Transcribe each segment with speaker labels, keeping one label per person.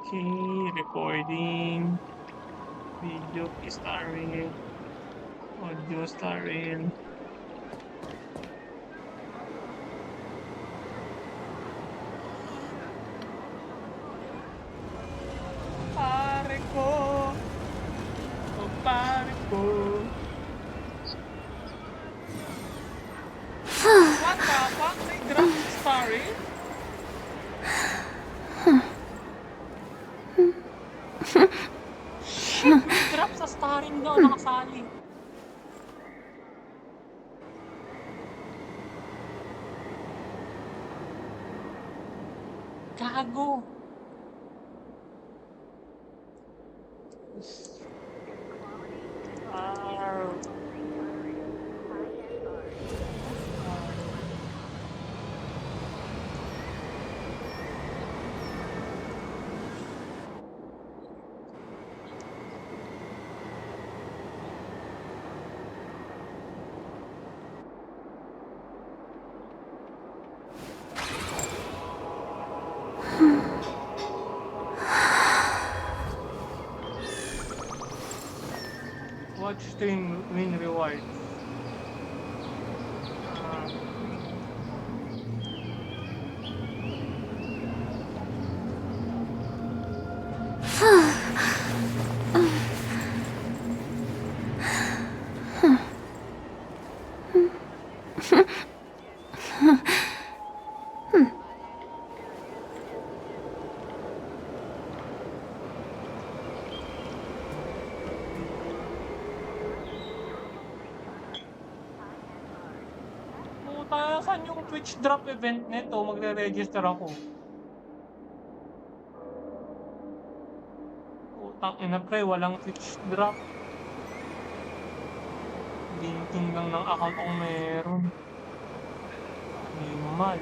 Speaker 1: Okay, recording, video starring, audio starring. Pare ko, oh pare ko. What the fuck? They dropped the starring? Shit, may drop sa starring daw nakasali. Gago. Ah, watch stream win rewards. Ah, puta, saan yung Twitch drop event nito? Magre-register ako. Putang ina pre, walang Twitch drop. Linking lang ng account ang meron. Animal.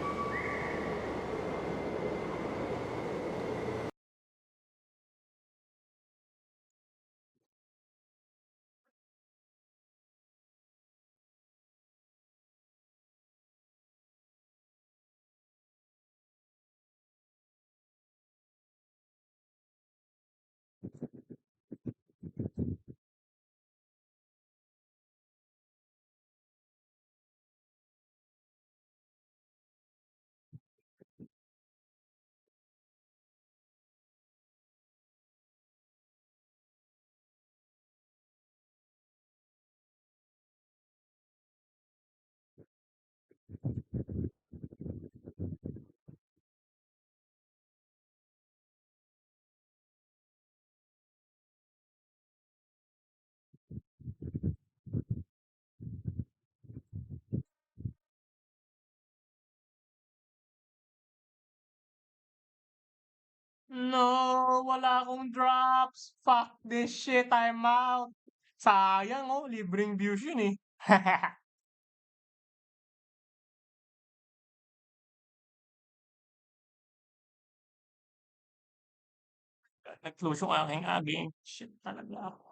Speaker 1: No, wala akong drops. Fuck this shit, I'm out. Sayang oh, libreng views yun eh. Nag-close yung aking aging. Shit talaga ako.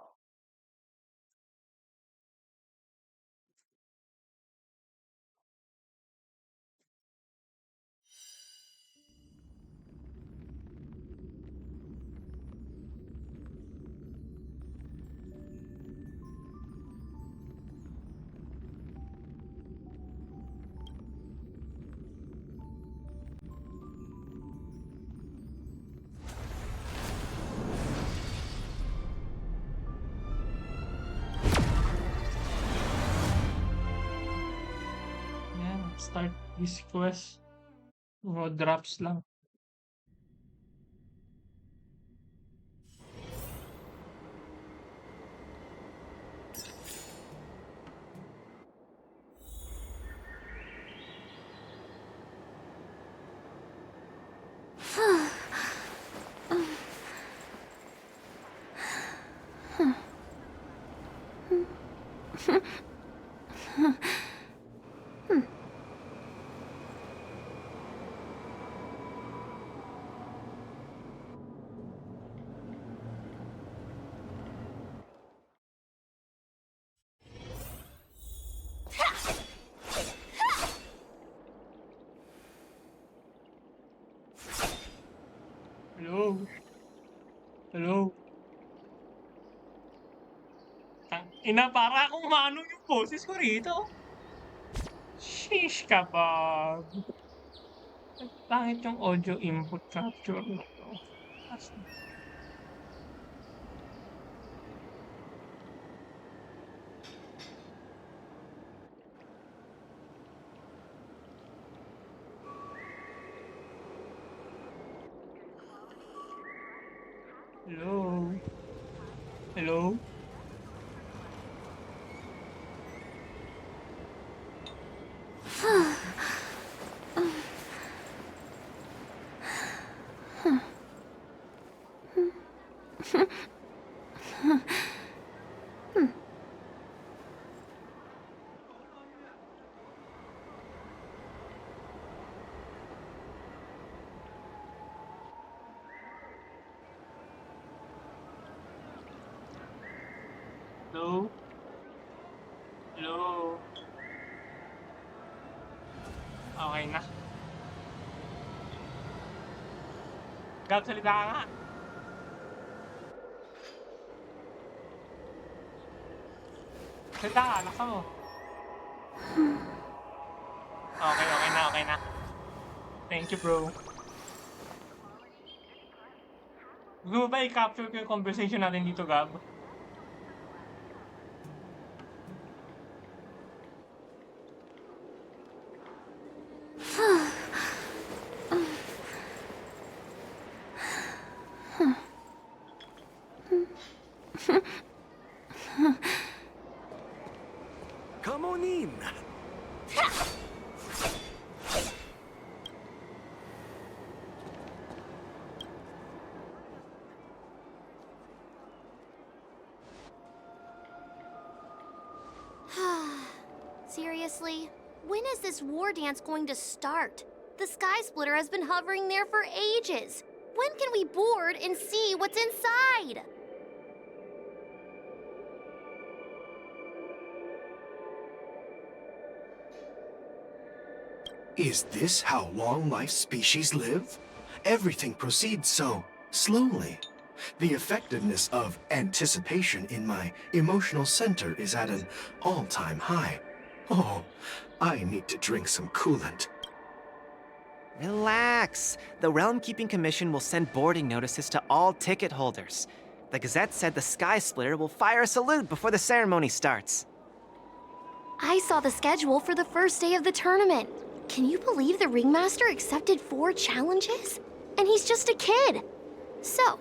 Speaker 1: Yan, start this quest. Mga drops lang. Hello? Hello? Ina, para akong mano yung boses ko rito. Shish kabab. Pangit yung audio input capture na to. Hello? Hello? Hello? Hello? Okay na. Gab, salita ka nga. Salita ka, laksa mo. Okay, okay na. Thank you, bro. Gusto mo ba i-capture ko yung conversation natin dito, Gab?
Speaker 2: Come on in.
Speaker 3: Seriously? When is this war dance going to start? The Sky Splitter has been hovering there for ages. When can we board and see what's inside?
Speaker 2: Is this how long-life species live? Everything proceeds so slowly. The effectiveness of anticipation in my emotional center is at an all-time high. Oh, I need to drink some coolant.
Speaker 4: Relax. The Realm Keeping Commission will send boarding notices to all ticket holders. The Gazette said the Sky Splitter will fire a salute before the ceremony starts.
Speaker 3: I saw the schedule for the first day of the tournament. Can you believe the Ringmaster accepted 4 challenges? And he's just a kid. So,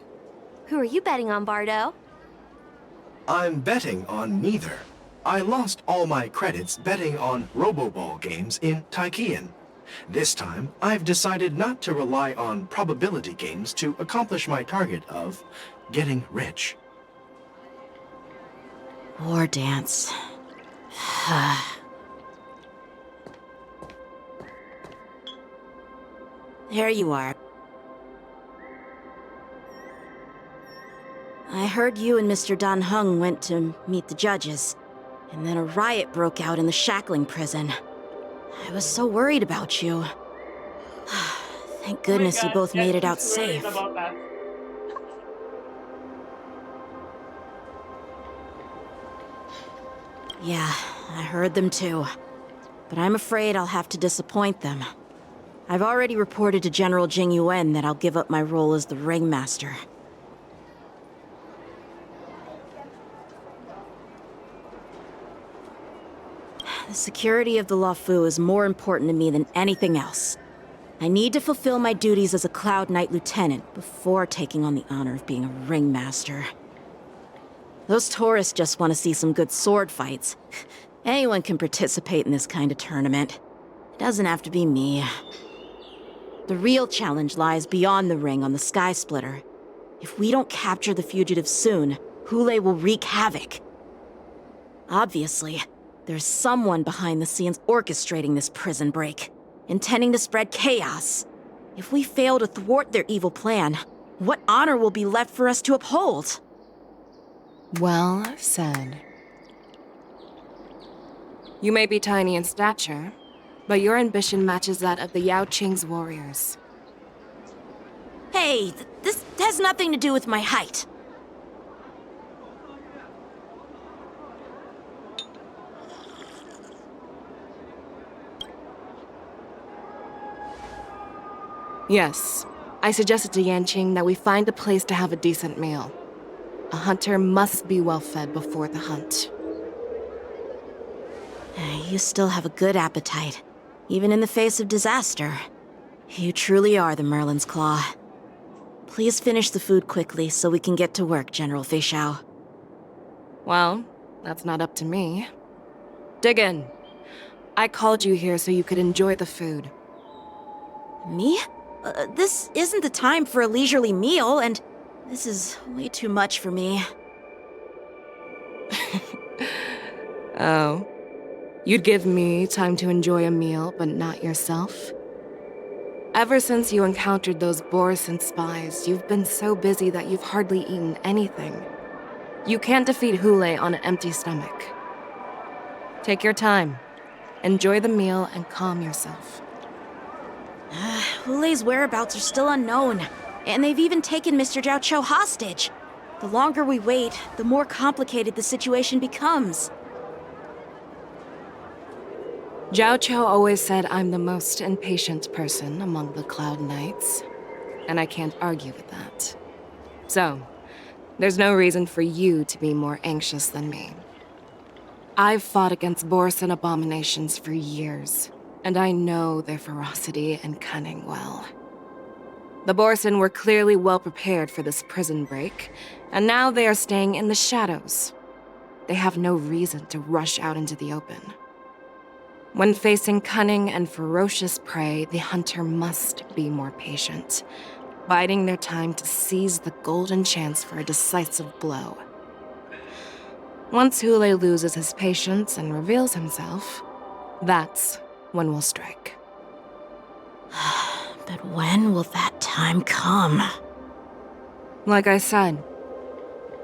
Speaker 3: who are you betting on, Bardo?
Speaker 2: I'm betting on neither. I lost all my credits betting on Roboball games in Taikian. This time, I've decided not to rely on probability games to accomplish my target of getting rich.
Speaker 5: War dance. There you are. I heard you and Mr. Dan Heng went to meet the judges, and then a riot broke out in the shackling prison. I was so worried about you. Thank goodness you both made it out safe. Yeah, I heard them too. But I'm afraid I'll have to disappoint them. I've already reported to General Jing Yuan that I'll give up my role as the Ringmaster. The security of the Loufu is more important to me than anything else. I need to fulfill my duties as a Cloud Knight Lieutenant before taking on the honor of being a Ringmaster. Those tourists just want to see some good sword fights. Anyone can participate in this kind of tournament. It doesn't have to be me. The real challenge lies beyond the ring on the Sky Splitter. If we don't capture the fugitives soon, Hule will wreak havoc. Obviously, there's someone behind the scenes orchestrating this prison break, intending to spread chaos. If we fail to thwart their evil plan, what honor will be left for us to uphold?
Speaker 6: Well said. You may be tiny in stature, but your ambition matches that of the Yao Qing's warriors.
Speaker 5: Hey, this has nothing to do with my height.
Speaker 6: Yes, I suggested to Yanqing that we find a place to have a decent meal. A hunter must be well fed before the hunt.
Speaker 5: You still have a good appetite, even in the face of disaster. You truly are the Merlin's Claw. Please finish the food quickly so we can get to work, General Fei Xiao.
Speaker 6: Well, that's not up to me. Dig in. I called you here so you could enjoy the food.
Speaker 5: Me? This isn't the time for a leisurely meal, and this is way too much for me.
Speaker 6: Oh. You'd give me time to enjoy a meal, but not yourself? Ever since you encountered those Borison spies, you've been so busy that you've hardly eaten anything. You can't defeat Hule on an empty stomach. Take your time. Enjoy the meal and calm yourself.
Speaker 5: Hule's whereabouts are still unknown, and they've even taken Mr. Zhao Cho hostage. The longer we wait, the more complicated the situation becomes.
Speaker 6: Zhao Cho always said I'm the most impatient person among the Cloud Knights, and I can't argue with that. So, there's no reason for you to be more anxious than me. I've fought against Borison abominations for years, and I know their ferocity and cunning well. The Borison were clearly well prepared for this prison break, and now they are staying in the shadows. They have no reason to rush out into the open. When facing cunning and ferocious prey, the hunter must be more patient, biding their time to seize the golden chance for a decisive blow. Once Hule loses his patience and reveals himself, that's when we'll strike.
Speaker 5: But when will that time come?
Speaker 6: Like I said,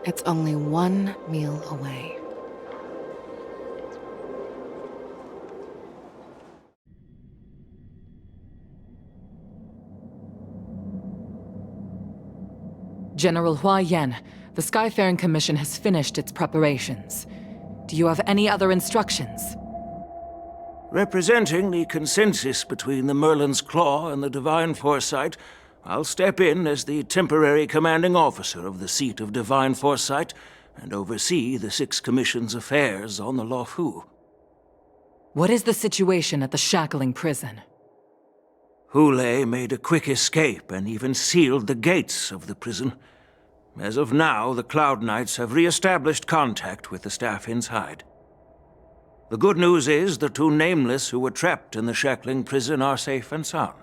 Speaker 6: it's only one meal away.
Speaker 7: General Hua Yan, the Skyfaring Commission has finished its preparations. Do you have any other instructions?
Speaker 8: Representing the consensus between the Merlin's Claw and the Divine Foresight, I'll step in as the temporary commanding officer of the seat of Divine Foresight and oversee the Six Commission's affairs on the Loufu.
Speaker 7: What is the situation at the shackling prison?
Speaker 8: Hule made a quick escape and even sealed the gates of the prison. As of now, the Cloud Knights have re-established contact with the staff inside. The good news is the two Nameless who were trapped in the shackling prison are safe and sound.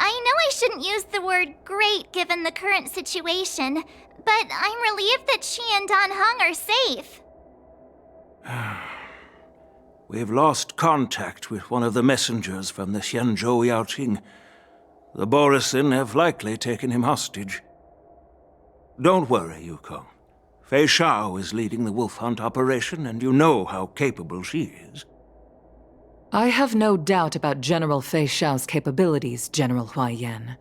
Speaker 3: I know I shouldn't use the word great given the current situation, but I'm relieved that she and Dan Heng are safe.
Speaker 8: We've lost contact with one of the messengers from the Xianzhou Yaoqing. The Borison have likely taken him hostage. Don't worry, Yukong. Fei Xiao is leading the wolf hunt operation, and you know how capable she is.
Speaker 7: I have no doubt about General Fei Xiao's capabilities, General Hua Yan.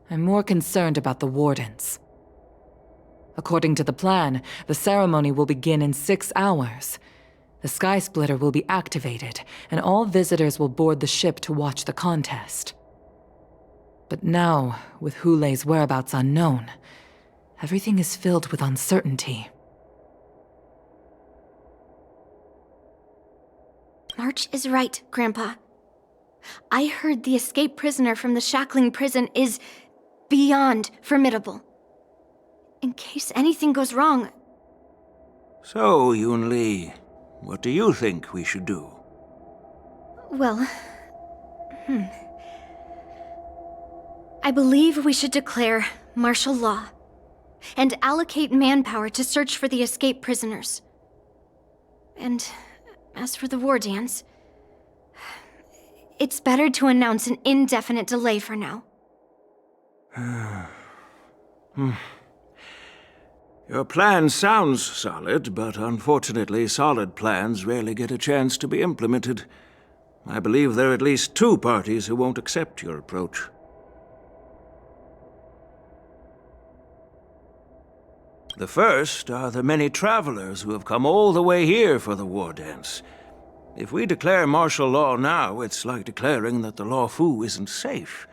Speaker 7: I'm more concerned about the Wardens. According to the plan, the ceremony will begin in 6 hours. The Sky Splitter will be activated, and all visitors will board the ship to watch the contest. But now, with Hule's whereabouts unknown, everything is filled with uncertainty.
Speaker 3: March is right, Grandpa. I heard the escaped prisoner from the shackling prison is beyond formidable. In case anything goes wrong...
Speaker 8: So, Yunli, what do you think we should do?
Speaker 3: Well... I believe we should declare martial law and allocate manpower to search for the escaped prisoners. And as for the war dance, it's better to announce an indefinite delay for now.
Speaker 8: Your plan sounds solid, but unfortunately solid plans rarely get a chance to be implemented. I believe there are at least 2 parties who won't accept your approach. The first are the many travelers who have come all the way here for the war dance. If we declare martial law now, it's like declaring that the Loufu isn't safe.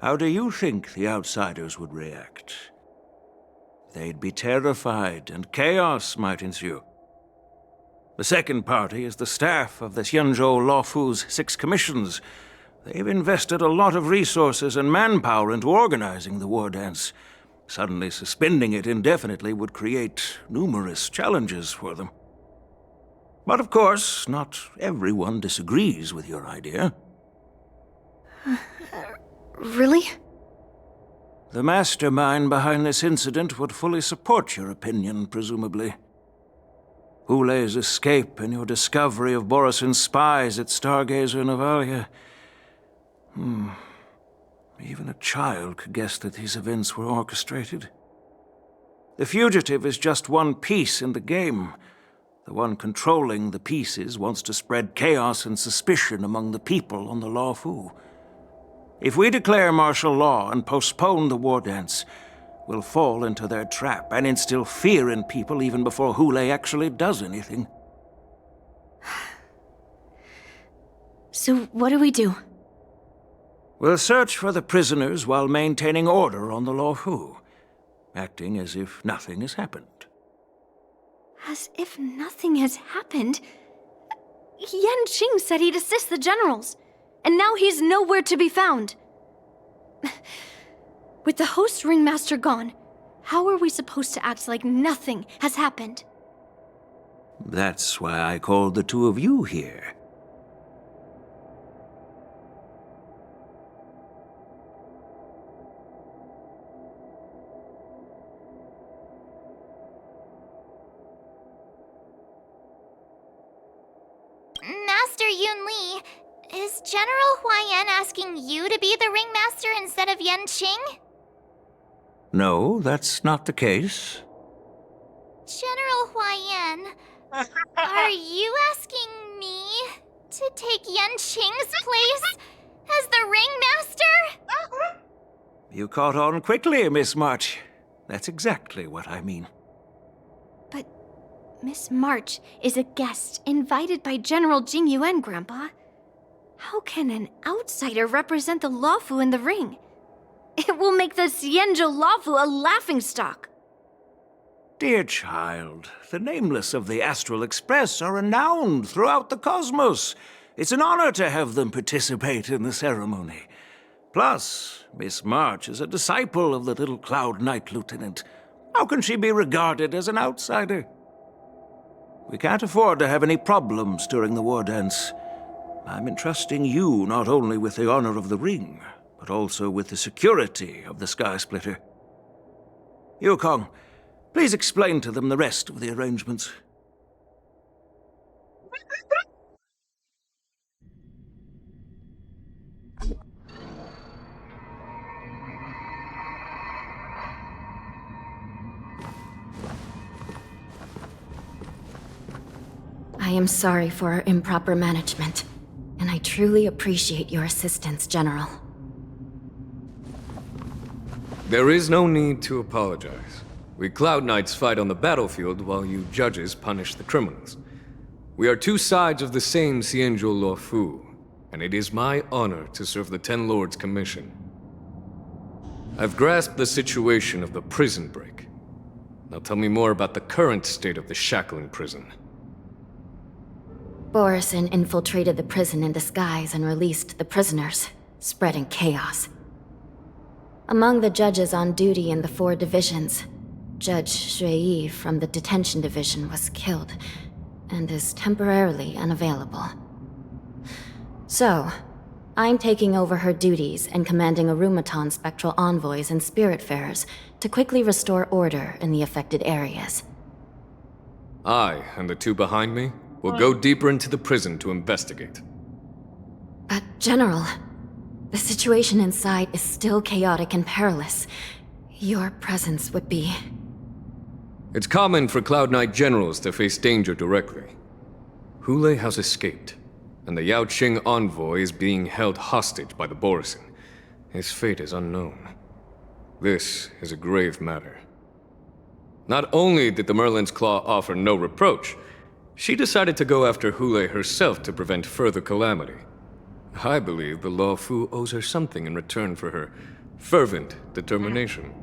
Speaker 8: How do you think the outsiders would react? They'd be terrified, and chaos might ensue. The second party is the staff of the Xianzhou Loufu's 6 commissions. They've invested a lot of resources and manpower into organizing the war dance. Suddenly suspending it indefinitely would create numerous challenges for them. But of course, not everyone disagrees with your idea.
Speaker 3: Really?
Speaker 8: The mastermind behind this incident would fully support your opinion, presumably. Hule's escape and your discovery of Borisin's spies at Stargazer Navalia. Even a child could guess that these events were orchestrated. The fugitive is just one piece in the game. The one controlling the pieces wants to spread chaos and suspicion among the people on the Loufu. If we declare martial law and postpone the war dance, we'll fall into their trap and instill fear in people even before Hule actually does anything.
Speaker 3: So what do we do?
Speaker 8: We'll search for the prisoners while maintaining order on the Loufu, acting as if nothing has happened.
Speaker 3: As if nothing has happened? Yanqing said he'd assist the generals, and now he's nowhere to be found. With the host ringmaster gone, how are we supposed to act like nothing has happened?
Speaker 8: That's why I called the two of you here.
Speaker 9: Master Yunli, is General Huaiyan asking you to be the ringmaster instead of Yanqing?
Speaker 8: No, that's not the case.
Speaker 9: General Huaiyan, are you asking me to take Yanqing's place as the ringmaster?
Speaker 8: You caught on quickly, Miss March. That's exactly what I mean.
Speaker 3: But Miss March is a guest invited by General Jing Yuan, Grandpa. How can an outsider represent the Loufu in the ring? It will make the Xianzhou Loufu a laughingstock.
Speaker 8: Dear child, the nameless of the Astral Express are renowned throughout the cosmos. It's an honor to have them participate in the ceremony. Plus, Miss March is a disciple of the little Cloud Knight Lieutenant. How can she be regarded as an outsider? We can't afford to have any problems during the war dance. I'm entrusting you not only with the honor of the ring, but also with the security of the Sky Splitter. Yukong, please explain to them the rest of the arrangements.
Speaker 3: I am sorry for our improper management, and I truly appreciate your assistance, General.
Speaker 10: There is no need to apologize. We Cloud Knights fight on the battlefield while you judges punish the criminals. We are two sides of the same Xianzhou Loufu, and it is my honor to serve the Ten Lords' commission. I've grasped the situation of the prison break. Now tell me more about the current state of the Shackling prison.
Speaker 3: Borisin infiltrated the prison in disguise and released the prisoners, spreading chaos. Among the judges on duty in the 4 divisions, Judge Shui from the detention division was killed and is temporarily unavailable. So, I'm taking over her duties and commanding Arumaton spectral envoys and spiritfarers to quickly restore order in the affected areas.
Speaker 10: I, and the two behind me, will go deeper into the prison to investigate.
Speaker 3: But, General, the situation inside is still chaotic and perilous. Your presence would be...
Speaker 10: It's common for Cloud Knight generals to face danger directly. Hule has escaped, and the Yaoqing envoy is being held hostage by the Borisin. His fate is unknown. This is a grave matter. Not only did the Merlin's Claw offer no reproach, she decided to go after Hule herself to prevent further calamity. I believe the Loufu owes her something in return for her fervent determination.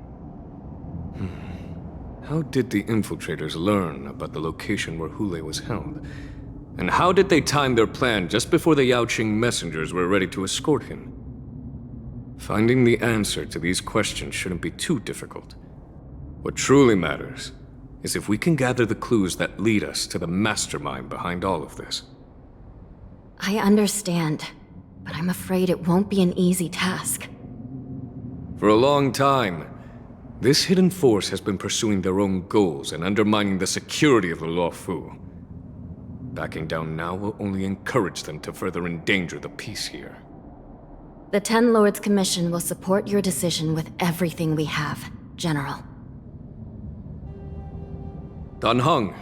Speaker 10: How did the infiltrators learn about the location where Hule was held? And how did they time their plan just before the Yaoqing messengers were ready to escort him? Finding the answer to these questions shouldn't be too difficult. What truly matters is if we can gather the clues that lead us to the mastermind behind all of this.
Speaker 5: I understand, but I'm afraid it won't be an easy task.
Speaker 10: For a long time, this hidden force has been pursuing their own goals and undermining the security of the Loufu. Backing down now will only encourage them to further endanger the peace here.
Speaker 5: The Ten Lords Commission will support your decision with everything we have, General.
Speaker 10: Dan Heng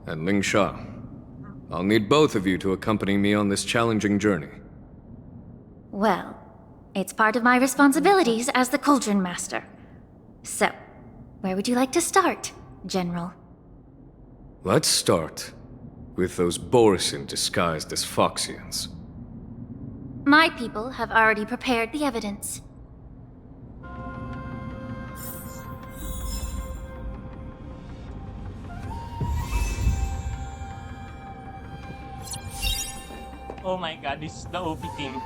Speaker 10: and Ling Sha, I'll need both of you to accompany me on this challenging journey.
Speaker 9: Well, it's part of my responsibilities as the Cauldron Master. So, where would you like to start, General?
Speaker 10: Let's start with those Borisin disguised as Foxians.
Speaker 9: My people have already prepared the evidence.
Speaker 1: Oh my god, this is the OP team.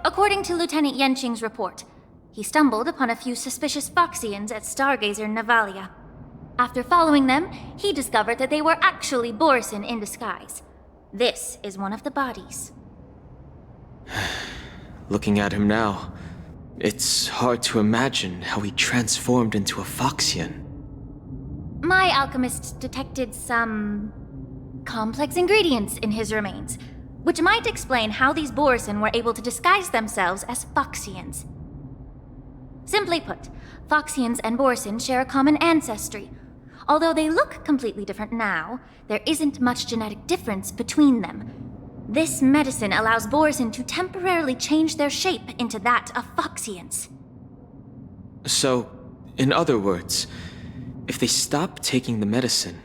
Speaker 9: According to Lieutenant Yanqing's report, he stumbled upon a few suspicious Foxians at Stargazer Navalia. After following them, he discovered that they were actually Borisin in disguise. This is one of the bodies.
Speaker 11: Looking at him now, it's hard to imagine how he transformed into a Foxian.
Speaker 9: My alchemists detected some complex ingredients in his remains, which might explain how these Borisin were able to disguise themselves as Foxians. Simply put, Foxians and Borisin share a common ancestry. Although they look completely different now, there isn't much genetic difference between them. This medicine allows Borisin to temporarily change their shape into that of Foxians.
Speaker 11: So, in other words, if they stop taking the medicine,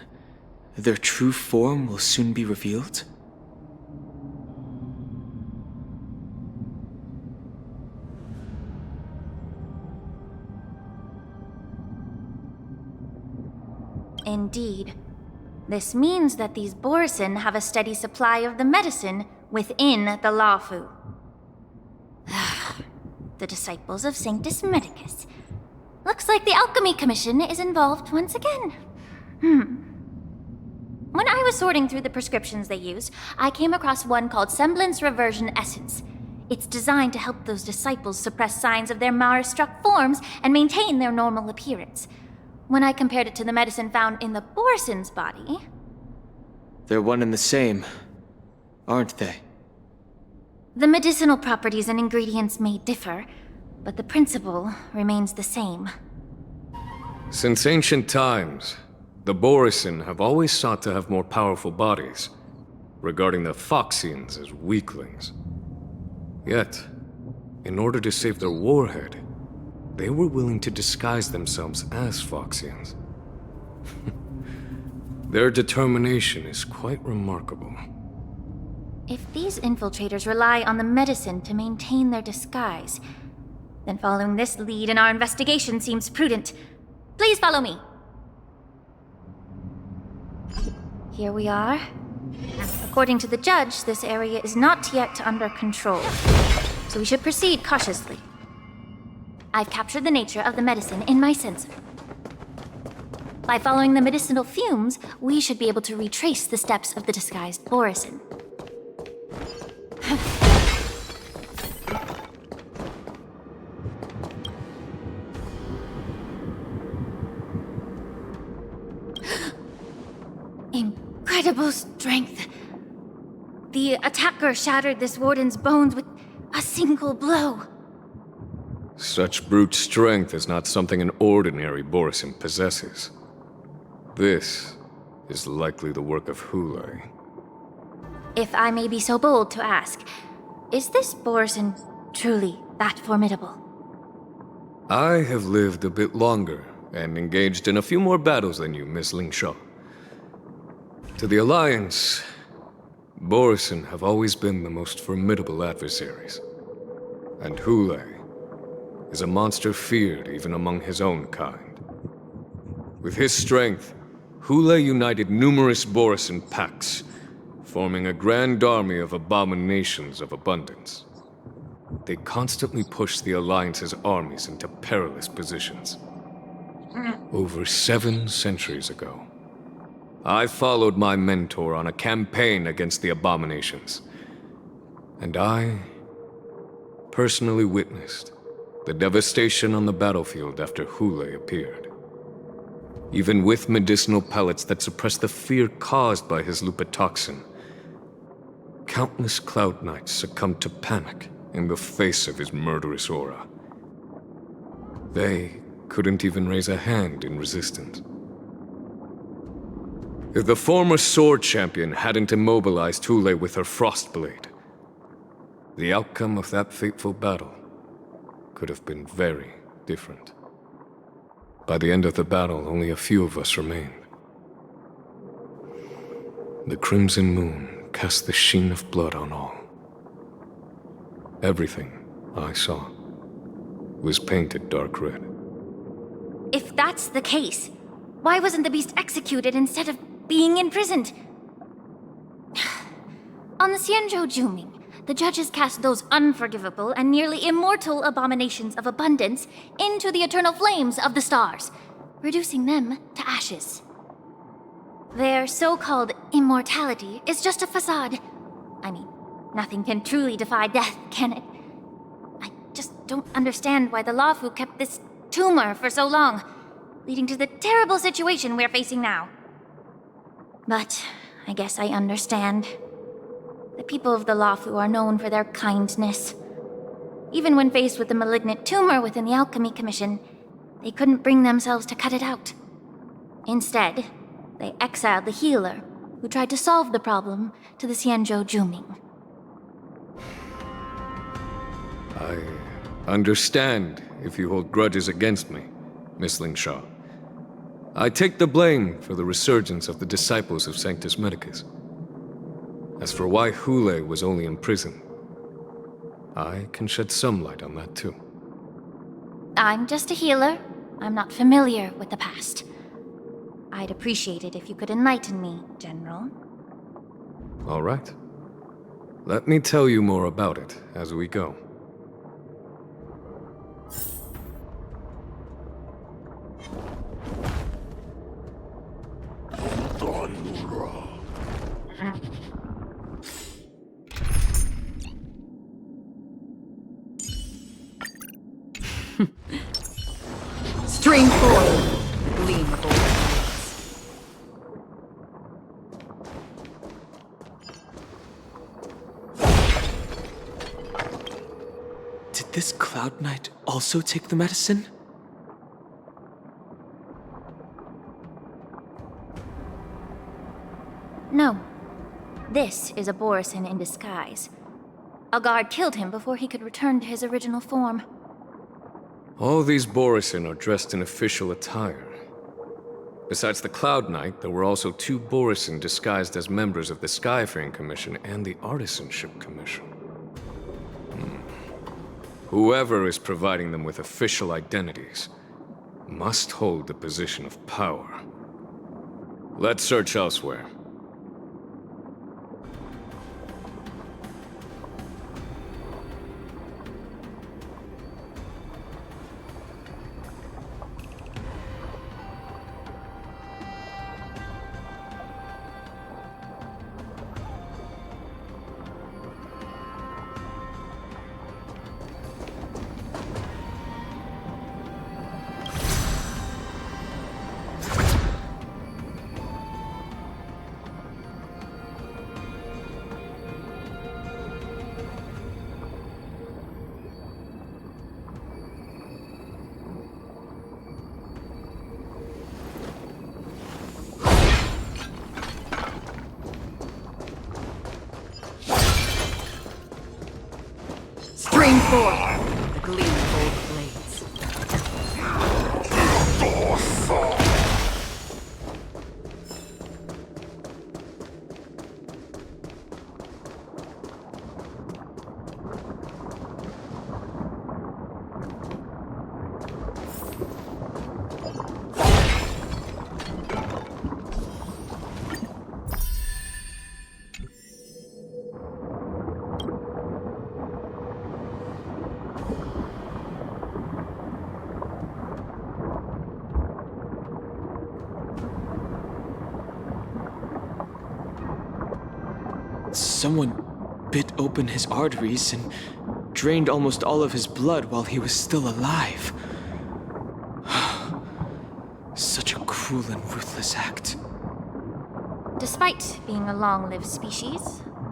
Speaker 11: their true form will soon be revealed?
Speaker 9: Indeed. This means that these Borisin have a steady supply of the medicine within the Loufu. The disciples of Sanctus Medicus. Looks like the Alchemy Commission is involved once again. When I was sorting through the prescriptions they use, I came across one called Semblance Reversion Essence. It's designed to help those disciples suppress signs of their Mara-struck forms and maintain their normal appearance. When I compared it to the medicine found in the Borisin's body...
Speaker 11: They're one and the same, aren't they?
Speaker 9: The medicinal properties and ingredients may differ, but the principle remains the same.
Speaker 10: Since ancient times, the Borisin have always sought to have more powerful bodies, regarding the Foxians as weaklings. Yet, in order to save their warhead, they were willing to disguise themselves as Foxians. Their determination is quite remarkable.
Speaker 9: If these infiltrators rely on the medicine to maintain their disguise, then following this lead in our investigation seems prudent. Please follow me. Here we are. According to the judge, this area is not yet under control, so we should proceed cautiously. I've captured the nature of the medicine in my sensor. By following the medicinal fumes, we should be able to retrace the steps of the disguised Borisin. Incredible strength. The attacker shattered this warden's bones with a single blow.
Speaker 10: Such brute strength is not something an ordinary Borisin possesses. This is likely the work of Hule.
Speaker 9: If I may be so bold to ask, is this Borisin truly that formidable?
Speaker 10: I have lived a bit longer and engaged in a few more battles than you, Miss Lingshaw. To the Alliance, Borisin have always been the most formidable adversaries. And Hule is a monster feared even among his own kind. With his strength, Hule united numerous Borisin packs, forming a grand army of abominations of abundance. They constantly push the Alliance's armies into perilous positions. Over 7 centuries ago, I followed my mentor on a campaign against the abominations, and I personally witnessed the devastation on the battlefield after Hule appeared. Even with medicinal pellets that suppress the fear caused by his lupatoxin, countless Cloud Knights succumbed to panic in the face of his murderous aura. They couldn't even raise a hand in resistance. If the former sword champion hadn't immobilized Hule with her Frostblade, the outcome of that fateful battle could have been very different. By the end of the battle, only a few of us remained. The crimson moon cast the sheen of blood on all. Everything I saw was painted dark red.
Speaker 9: If that's the case, why wasn't the beast executed instead of being imprisoned? On the Xianzhou Juming, the judges cast those unforgivable and nearly immortal abominations of abundance into the eternal flames of the stars, reducing them to ashes. Their so-called immortality is just a facade. I mean, nothing can truly defy death, can it? I just don't understand why the Loufu kept this tumor for so long, leading to the terrible situation we're facing now. But I guess I understand. The people of the Loufu are known for their kindness. Even when faced with the malignant tumor within the Alchemy Commission, they couldn't bring themselves to cut it out. Instead, they exiled the healer, who tried to solve the problem, to the Xianzhou Juming.
Speaker 10: I understand if you hold grudges against me, Miss Lingshaw. I take the blame for the resurgence of the disciples of Sanctus Medicus. As for why Hule was only in prison, I can shed some light on that too.
Speaker 9: I'm just a healer. I'm not familiar with the past. I'd appreciate it if you could enlighten me, General.
Speaker 10: All right. Let me tell you more about it as we go.
Speaker 7: Stream 4. Gleam of all.
Speaker 11: Did this Cloud Knight also take the medicine?
Speaker 9: No. This is a Borisin in disguise. A guard killed him before he could return to his original form.
Speaker 10: All these Borisin are dressed in official attire. Besides the Cloud Knight, there were also 2 Borisin disguised as members of the Skyfaring Commission and the Artisanship Commission. Whoever is providing them with official identities must hold the position of power. Let's search elsewhere.
Speaker 7: Stream 4. The gleam of old blades.
Speaker 11: Someone bit open his arteries and drained almost all of his blood while he was still alive. Such a cruel and ruthless act.
Speaker 9: Despite being a long-lived species,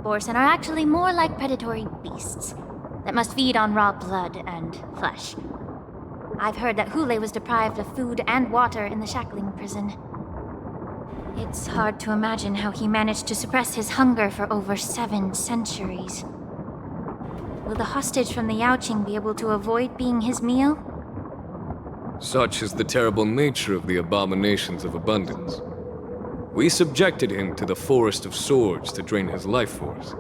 Speaker 9: Borsen are actually more like predatory beasts that must feed on raw blood and flesh. I've heard that Hule was deprived of food and water in the shackling prison. It's hard to imagine how he managed to suppress his hunger for over 7 centuries. Will the hostage from the Yaoqing be able to avoid being his meal?
Speaker 10: Such is the terrible nature of the abominations of abundance. We subjected him to the Forest of Swords to drain his life force.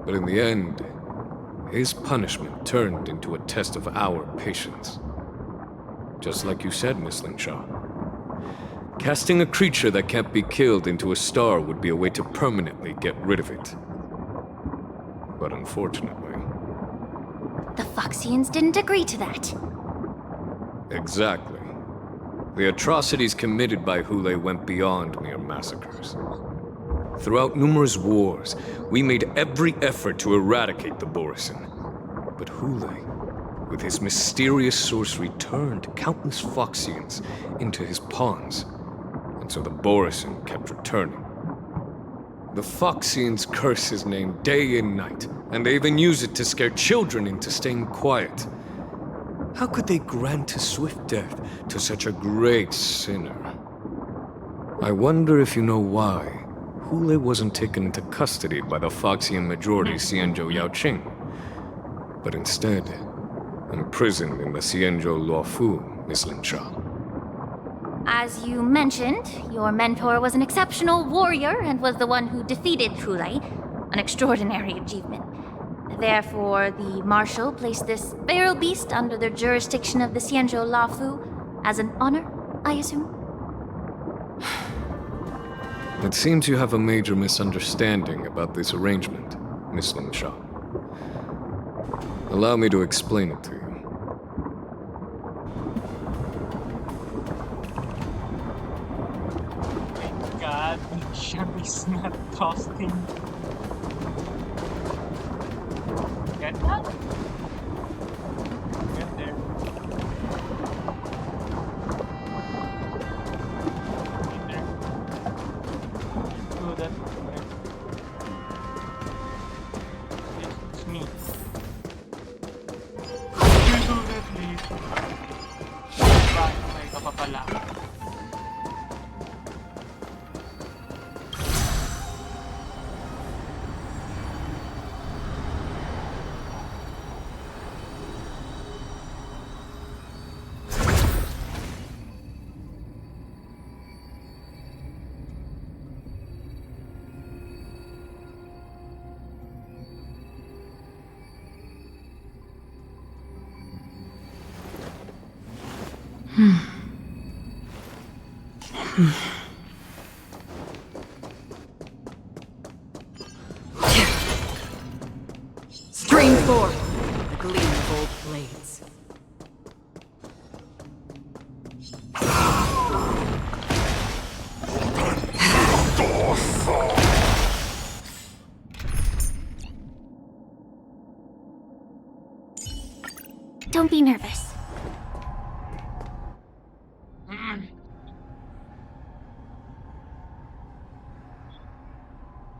Speaker 10: But in the end, his punishment turned into a test of our patience. Just like you said, Miss Linshaw. Casting a creature that can't be killed into a star would be a way to permanently get rid of it. But unfortunately...
Speaker 9: The Foxians didn't agree to that.
Speaker 10: Exactly. The atrocities committed by Hule went beyond mere massacres. Throughout numerous wars, we made every effort to eradicate the Borsen. But Hule, with his mysterious sorcery, turned countless Foxians into his pawns. And so the Borsen kept returning. The Foxians curse his name day and night, and they even use it to scare children into staying quiet. How could they grant a swift death to such a great sinner? I wonder if you know why Hule wasn't taken into custody by the Foxian majority Xianzhou Yaoqing, but instead imprisoned in the Xianzhou Loufu, Miss Linshaw.
Speaker 9: As you mentioned, your mentor was an exceptional warrior and was the one who defeated Hule, an extraordinary achievement. Therefore, the Marshal placed this feral beast under the jurisdiction of the Xianzhou Loufu as an honor, I assume?
Speaker 10: It seems you have a major misunderstanding about this arrangement, Miss Linshaw. Allow me to explain it to you.
Speaker 1: God, Shab is not costing. Get that? Get there. Get there. Do that. Yes, it's me. You do that, please. Bakit may ka pa pala?
Speaker 5: Stream forth, the gleam of old blades.
Speaker 9: Don't be nervous.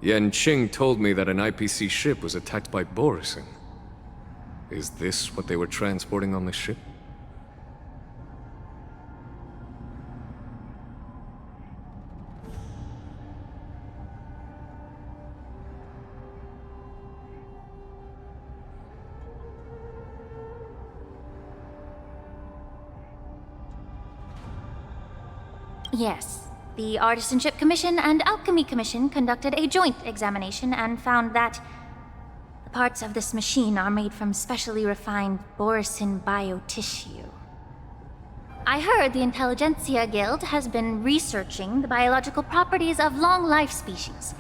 Speaker 10: Yanqing told me that an IPC ship was attacked by Borsen. Is this what they were transporting on the ship?
Speaker 9: Yes. The Artisanship Commission and Alchemy Commission conducted a joint examination and found that the parts of this machine are made from specially refined Borsen biotissue. I heard the Intelligentsia Guild has been researching the biological properties of long-life species,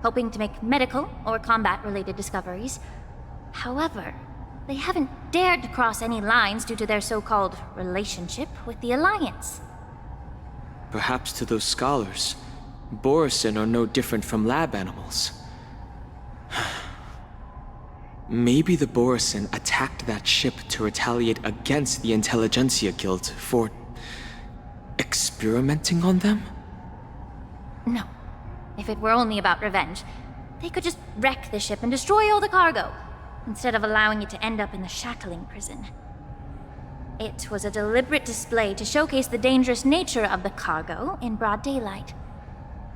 Speaker 9: hoping to make medical or combat-related discoveries. However, they haven't dared to cross any lines due to their so-called relationship with the Alliance.
Speaker 11: Perhaps to those scholars, Borsen are no different from lab animals. Maybe the Borisin attacked that ship to retaliate against the Intelligentsia Guild for experimenting on them?
Speaker 9: No. If it were only about revenge, they could just wreck the ship and destroy all the cargo, instead of allowing it to end up in the shackling prison. It was a deliberate display to showcase the dangerous nature of the cargo in broad daylight.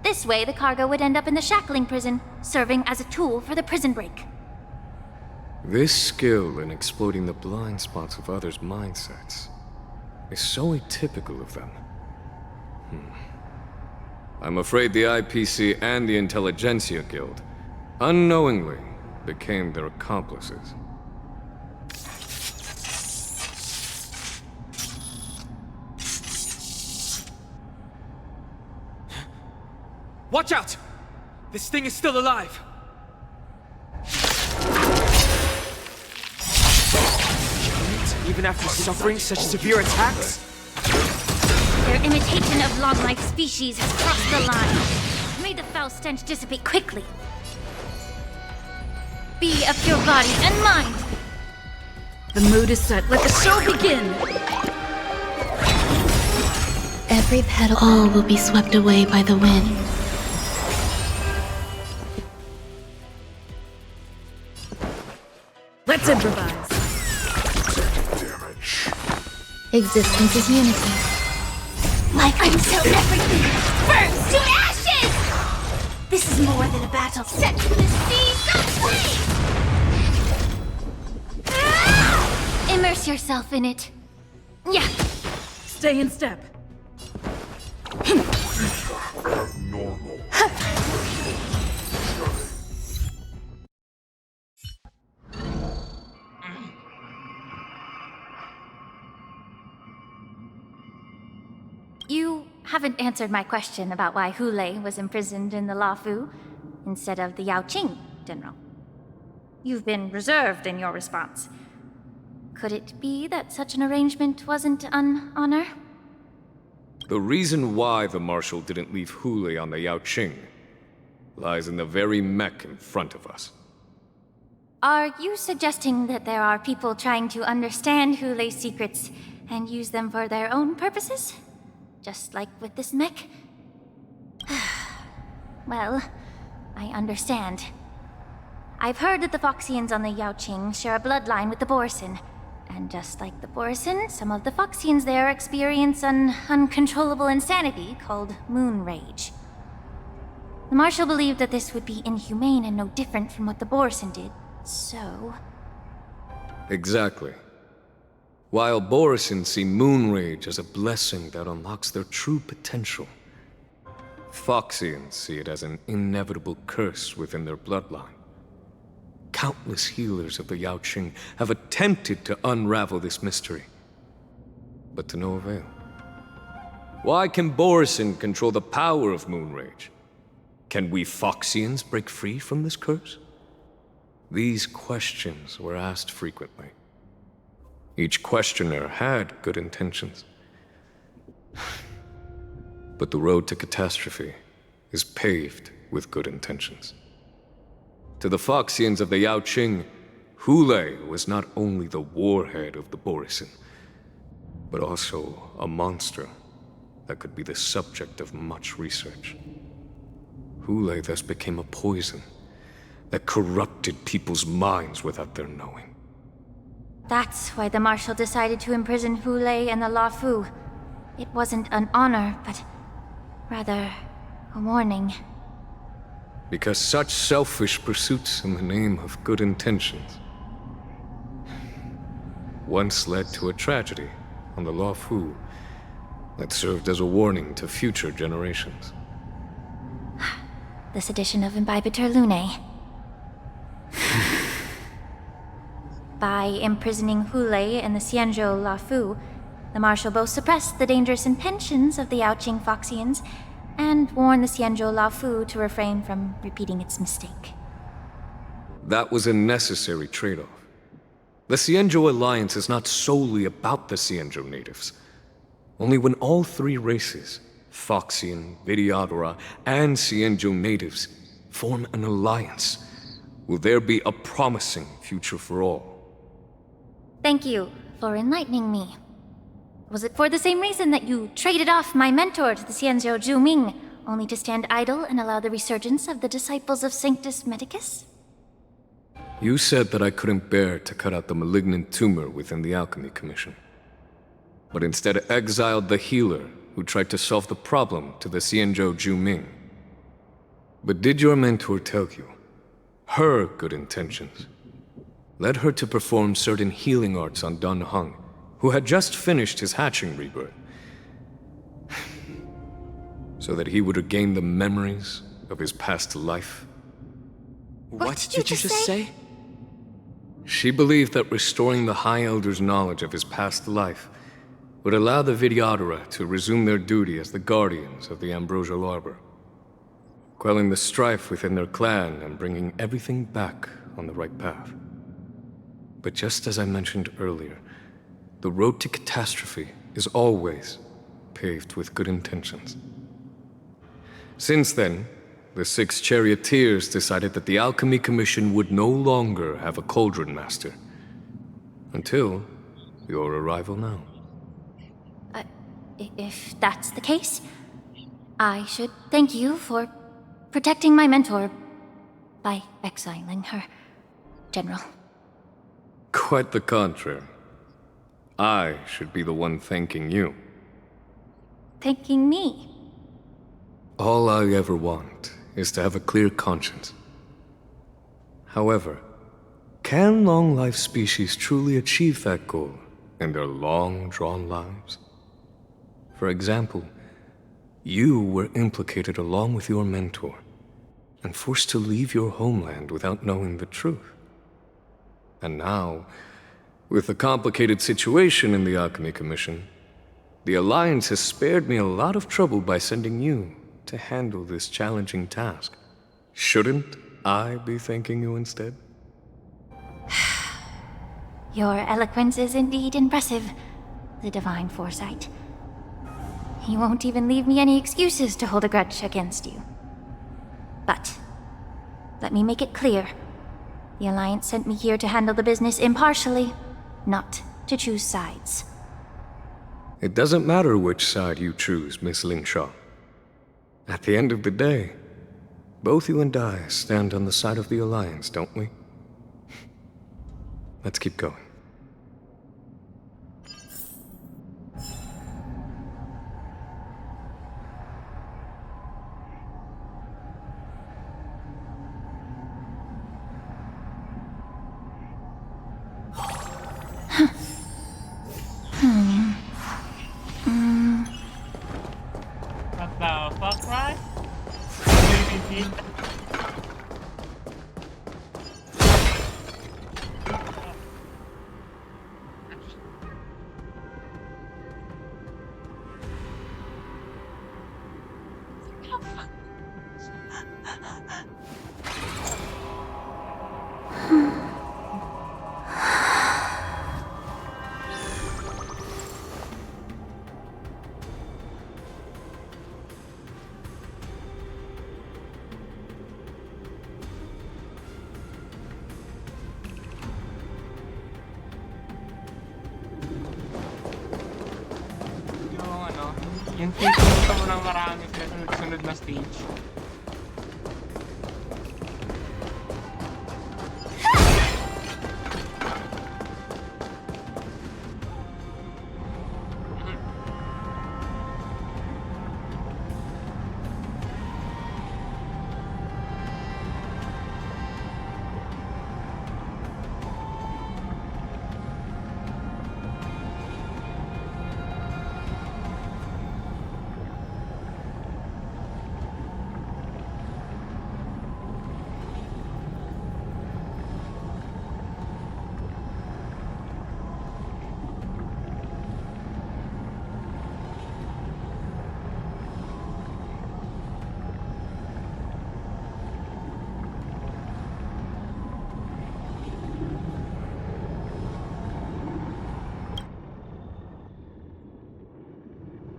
Speaker 9: This way, the cargo would end up in the shackling prison, serving as a tool for the prison break.
Speaker 10: This skill in exploiting the blind spots of others' mindsets is so atypical of them. I'm afraid the IPC and the Intelligentsia Guild unknowingly became their accomplices.
Speaker 11: Watch out! This thing is still alive! Even after suffering such severe attacks?
Speaker 9: Their imitation of long-life species has crossed the line. May the foul stench dissipate quickly. Be of pure body and mind!
Speaker 5: The mood is set. Let the show begin!
Speaker 12: Every petal, all will be swept away by the wind.
Speaker 5: Let's improvise.
Speaker 12: Existence is unity.
Speaker 9: Like until everything burns to ashes! This is more than a battle set to the seas of flame! Immerse yourself in it. Yeah.
Speaker 5: Stay in step.
Speaker 9: You haven't answered my question about why Hule was imprisoned in the Loufu instead of the Yaoqing, General. You've been reserved in your response. Could it be that such an arrangement wasn't an honor?
Speaker 10: The reason why the Marshal didn't leave Hule on the Yaoqing lies in the very mech in front of us.
Speaker 9: Are you suggesting that there are people trying to understand Hule's secrets and use them for their own purposes? Just like with this mech? Well, I understand. I've heard that the Foxians on the Yaoqing share a bloodline with the Borisin. And just like the Borisin, some of the Foxians there experience an uncontrollable insanity called moon rage. The Marshal believed that this would be inhumane and no different from what the Borisin did, so...
Speaker 10: Exactly. While Borisin see moon rage as a blessing that unlocks their true potential, Foxians see it as an inevitable curse within their bloodline. Countless healers of the Yaoqing have attempted to unravel this mystery, but to no avail. Why can Borisin control the power of moon rage? Can we Foxians break free from this curse? These questions were asked frequently. Each questioner had good intentions. But the road to catastrophe is paved with good intentions. To the Foxians of the Yaoqing, Hule was not only the warhead of the Borisin, but also a monster that could be the subject of much research. Hule thus became a poison that corrupted people's minds without their knowing.
Speaker 9: That's why the Marshal decided to imprison Hule and the Loufu. It wasn't an honor, but rather a warning.
Speaker 10: Because such selfish pursuits in the name of good intentions once led to a tragedy on the Loufu that served as a warning to future generations.
Speaker 9: This edition of Imbibitor Lunae. By imprisoning Hule and the Xianzhou Loufu, the Marshal both suppressed the dangerous intentions of the Yaoqing Foxians and warned the Xianzhou Loufu to refrain from repeating its mistake.
Speaker 10: That was a necessary trade-off. The Xianzhou alliance is not solely about the Xianzhou natives. Only when all three races, Foxian, Vidyadhara, and Xianzhou natives, form an alliance, will there be a promising future for all.
Speaker 9: Thank you for enlightening me. Was it for the same reason that you traded off my mentor to the Xianzhou Zhuming, only to stand idle and allow the resurgence of the disciples of Sanctus Medicus?
Speaker 10: You said that I couldn't bear to cut out the malignant tumor within the Alchemy Commission, but instead exiled the healer who tried to solve the problem to the Xianzhou Zhuming. But did your mentor tell you her good intentions led her to perform certain healing arts on Dan Heng, who had just finished his hatching rebirth, so that he would regain the memories of his past life?
Speaker 11: What did you just say?
Speaker 10: She believed that restoring the High Elder's knowledge of his past life would allow the Vidyadhara to resume their duty as the guardians of the Ambrosial Arbor, quelling the strife within their clan and bringing everything back on the right path. But just as I mentioned earlier, the road to catastrophe is always paved with good intentions. Since then, the 6 charioteers decided that the Alchemy Commission would no longer have a cauldron master. Until your arrival now.
Speaker 9: If that's the case, I should thank you for protecting my mentor by exiling her, General.
Speaker 10: Quite the contrary. I should be the one thanking you.
Speaker 9: Thanking me?
Speaker 10: All I ever want is to have a clear conscience. However, can long-life species truly achieve that goal in their long-drawn lives? For example, you were implicated along with your mentor and forced to leave your homeland without knowing the truth. And now, with the complicated situation in the Alchemy Commission, the Alliance has spared me a lot of trouble by sending you to handle this challenging task. Shouldn't I be thanking you instead?
Speaker 9: Your eloquence is indeed impressive, the divine foresight. You won't even leave me any excuses to hold a grudge against you. But, let me make it clear. The Alliance sent me here to handle the business impartially, not to choose sides.
Speaker 10: It doesn't matter which side you choose, Miss Lingshaw. At the end of the day, both you and I stand on the side of the Alliance, don't we? Let's keep going.
Speaker 1: What the fuck, right? Yung titinta mo ng marami kaya sunod-sunod na stage.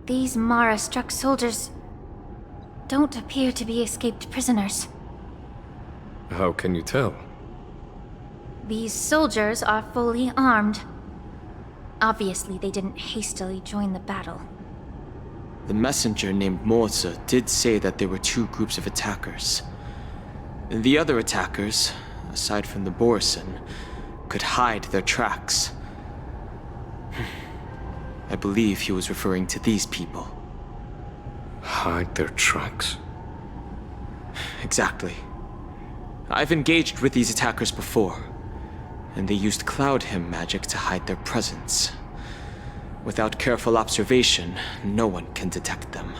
Speaker 9: These Mara-struck soldiers don't appear to be escaped prisoners.
Speaker 10: How can you tell?
Speaker 9: These soldiers are fully armed. Obviously, they didn't hastily join the battle.
Speaker 11: The messenger named Moza did say that there were two groups of attackers. The other attackers, aside from the Borison, could hide their tracks. I believe he was referring to these people.
Speaker 10: Hide their tracks?
Speaker 11: Exactly. I've engaged with these attackers before, and they used Cloud Hymn magic to hide their presence. Without careful observation, no one can detect them.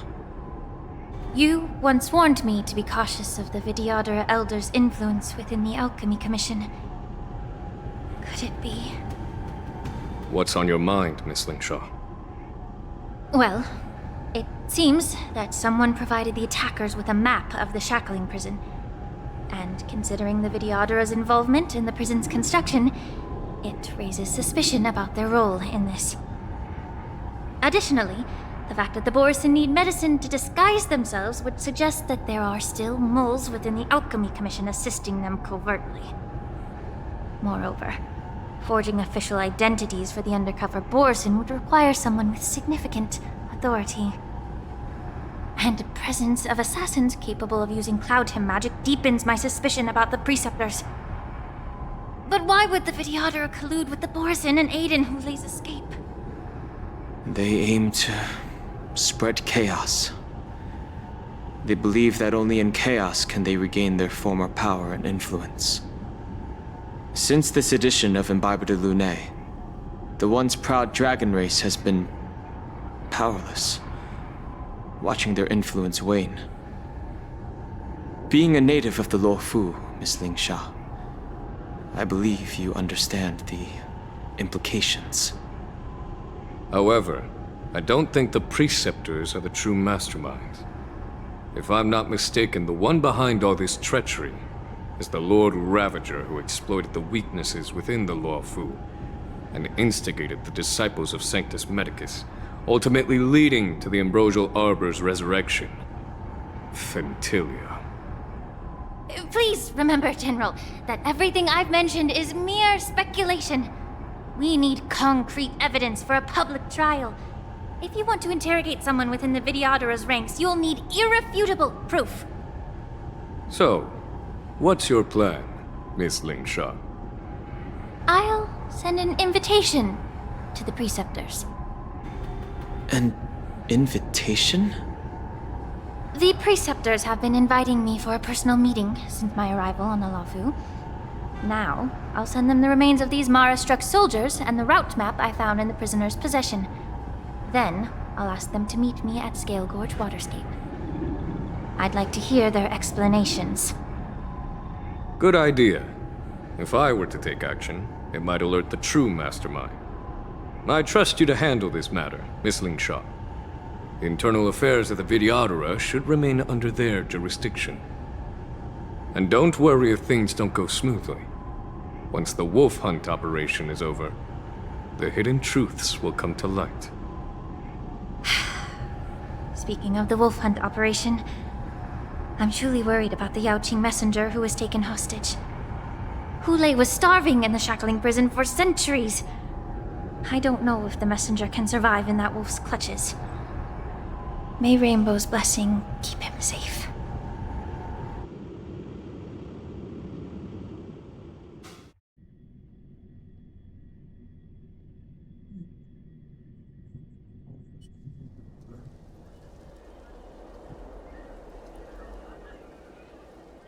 Speaker 9: You once warned me to be cautious of the Vidyadhara Elder's influence within the Alchemy Commission. Could it be?
Speaker 10: What's on your mind, Miss Lingshaw?
Speaker 9: Well, it seems that someone provided the attackers with a map of the shackling prison. And considering the Vidyadhara's involvement in the prison's construction, it raises suspicion about their role in this. Additionally, the fact that the Borison need medicine to disguise themselves would suggest that there are still moles within the Alchemy Commission assisting them covertly. Moreover, forging official identities for the undercover Borison would require someone with significant authority. And the presence of assassins capable of using Cloud Hymn magic deepens my suspicion about the Preceptors. But why would the Vidyadhara collude with the Borison and aid in Hulei's escape?
Speaker 11: They aim to spread chaos. They believe that only in chaos can they regain their former power and influence. Since this edition of Imbibe de Lune, the once proud dragon race has been powerless, watching their influence wane. Being a native of the Loufu, Miss Lingsha, I believe you understand the implications.
Speaker 10: However, I don't think the Preceptors are the true masterminds. If I'm not mistaken, the one behind all this treachery is the Lord Ravager who exploited the weaknesses within the Loufu and instigated the disciples of Sanctus Medicus, ultimately leading to the Ambrosial Arbor's resurrection. Fentilia.
Speaker 9: Please remember, General, that everything I've mentioned is mere speculation. We need concrete evidence for a public trial. If you want to interrogate someone within the Vidyadhara's ranks, you'll need irrefutable proof.
Speaker 10: So, what's your plan, Miss Lingsha?
Speaker 9: I'll send an invitation to the Preceptors.
Speaker 11: An invitation?
Speaker 9: The Preceptors have been inviting me for a personal meeting since my arrival on the Loufu. Now, I'll send them the remains of these Mara-struck soldiers and the route map I found in the prisoner's possession. Then, I'll ask them to meet me at Scale Gorge Waterscape. I'd like to hear their explanations.
Speaker 10: Good idea. If I were to take action, it might alert the true mastermind. I trust you to handle this matter, Miss Lingsha. The internal affairs of the Vidyadhara should remain under their jurisdiction. And don't worry if things don't go smoothly. Once the wolf hunt operation is over, the hidden truths will come to light.
Speaker 9: Speaking of the wolf hunt operation, I'm truly worried about the Yaoqing messenger who was taken hostage. Hulei was starving in the shackling prison for centuries. I don't know if the messenger can survive in that wolf's clutches. May Rainbow's blessing keep him safe.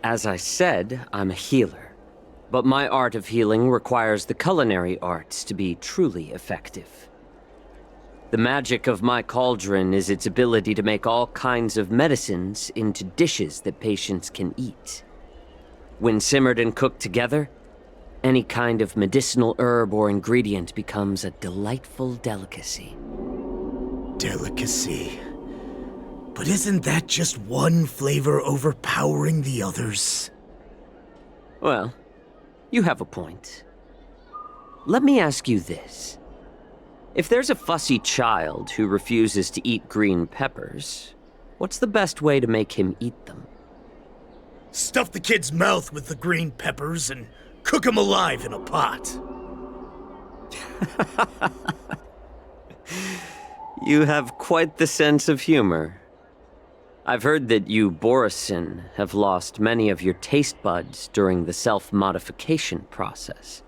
Speaker 13: As I said, I'm a healer. But my art of healing requires the culinary arts to be truly effective. The magic of my cauldron is its ability to make all kinds of medicines into dishes that patients can eat. When simmered and cooked together, any kind of medicinal herb or ingredient becomes a delightful delicacy.
Speaker 14: Delicacy. But isn't that just one flavor overpowering the others?
Speaker 13: Well, you have a point. Let me ask you this. If there's a fussy child who refuses to eat green peppers, what's the best way to make him eat them?
Speaker 14: Stuff the kid's mouth with the green peppers and cook him alive in a pot.
Speaker 13: You have quite the sense of humor. I've heard that you, Borisin, have lost many of your taste buds during the self-modification process,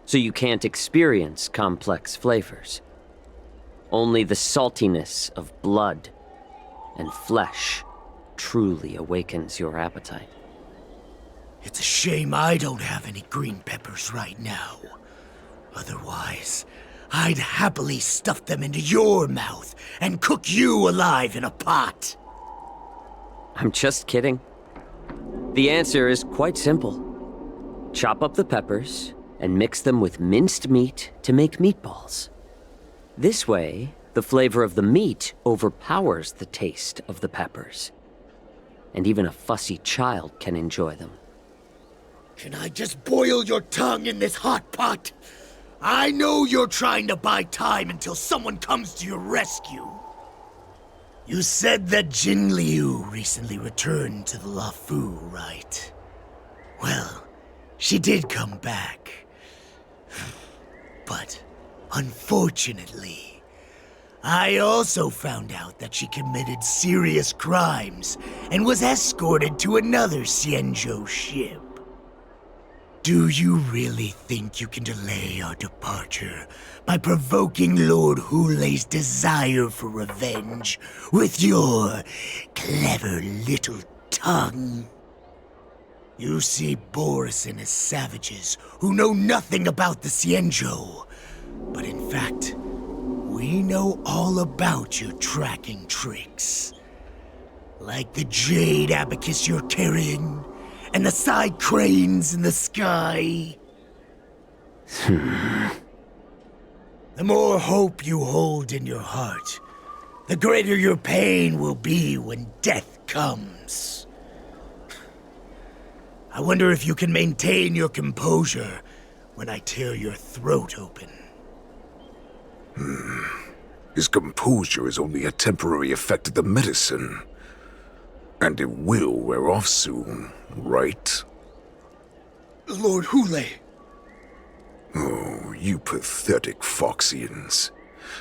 Speaker 13: so you can't experience complex flavors. Only the saltiness of blood and flesh truly awakens your appetite.
Speaker 14: It's a shame I don't have any green peppers right now. Otherwise, I'd happily stuff them into your mouth and cook you alive in a pot.
Speaker 13: I'm just kidding. The answer is quite simple. Chop up the peppers and mix them with minced meat to make meatballs. This way, the flavor of the meat overpowers the taste of the peppers. And even a fussy child can enjoy them.
Speaker 14: Can I just boil your tongue in this hot pot? I know you're trying to buy time until someone comes to your rescue. You said that Jin Liu recently returned to the Loufu, right? Well, she did come back. But, unfortunately, I also found out that she committed serious crimes and was escorted to another Xianzhou ship. Do you really think you can delay our departure by provoking Lord Hulei's desire for revenge with your clever little tongue? You see Borisin as savages who know nothing about the Xianzhou, but in fact, we know all about your tracking tricks. Like the jade abacus you're carrying, and the side cranes in the sky. The more hope you hold in your heart, the greater your pain will be when death comes. I wonder if you can maintain your composure when I tear your throat open.
Speaker 15: His composure is only a temporary effect of the medicine. And it will wear off soon, right?
Speaker 14: Lord Hulei!
Speaker 15: Oh, you pathetic Foxians.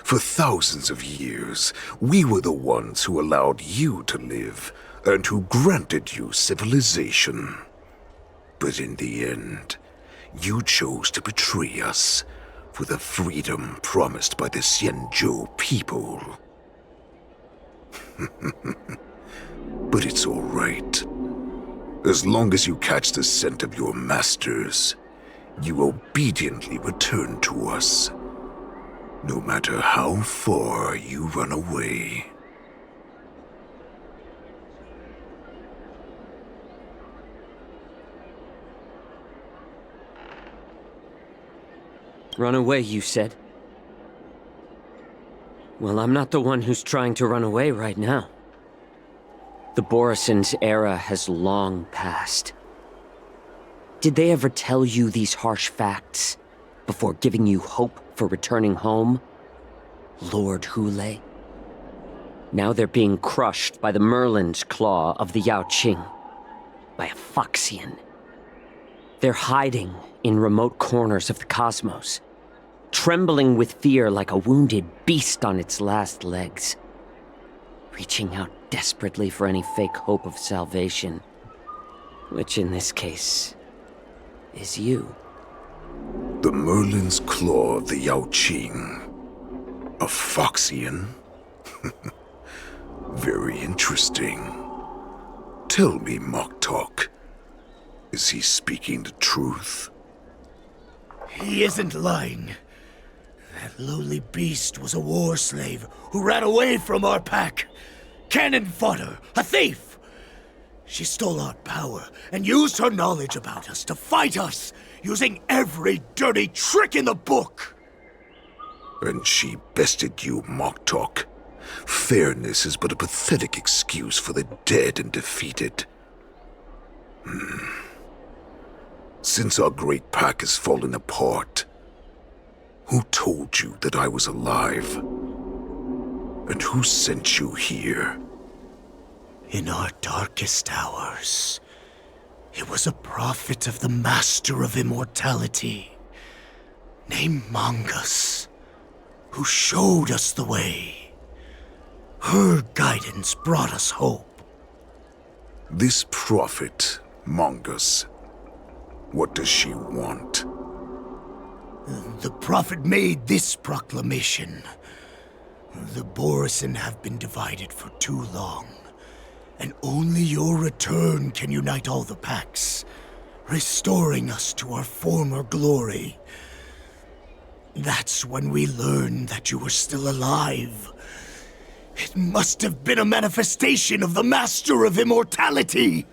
Speaker 15: For thousands of years, we were the ones who allowed you to live, and who granted you civilization. But in the end, you chose to betray us for the freedom promised by the Xianzhou people. But it's all right. As long as you catch the scent of your masters, you obediently return to us, no matter how far you run away.
Speaker 13: Run away, you said? Well, I'm not the one who's trying to run away right now. The Borisin's era has long passed. Did they ever tell you these harsh facts before giving you hope for returning home? Lord Hulei? Now they're being crushed by the Merlin's claw of the Yaoqing, by a Foxian. They're hiding in remote corners of the cosmos, trembling with fear like a wounded beast on its last legs, reaching out desperately for any fake hope of salvation, which in this case is you.
Speaker 15: The Merlin's claw of the Yaoqing. A Foxian? Very interesting. Tell me, Moktok, is he speaking the truth?
Speaker 14: He isn't lying. That lowly beast was a war slave who ran away from our pack. Cannon fodder, a thief! She stole our power and used her knowledge about us to fight us, using every dirty trick in the book!
Speaker 15: And she bested you, Moktok. Fairness is but a pathetic excuse for the dead and defeated. Since our great pack has fallen apart, who told you that I was alive? And who sent you here?
Speaker 14: In our darkest hours, It was a prophet of the Master of Immortality, named Mongus, who showed us the way. Her guidance brought us hope.
Speaker 15: This prophet, Mongus, what does she want?
Speaker 14: The prophet made this proclamation. The Borisin have been divided for too long, and only your return can unite all the packs, restoring us to our former glory. That's when we learned that you were still alive. It must have been a manifestation of the Master of Immortality!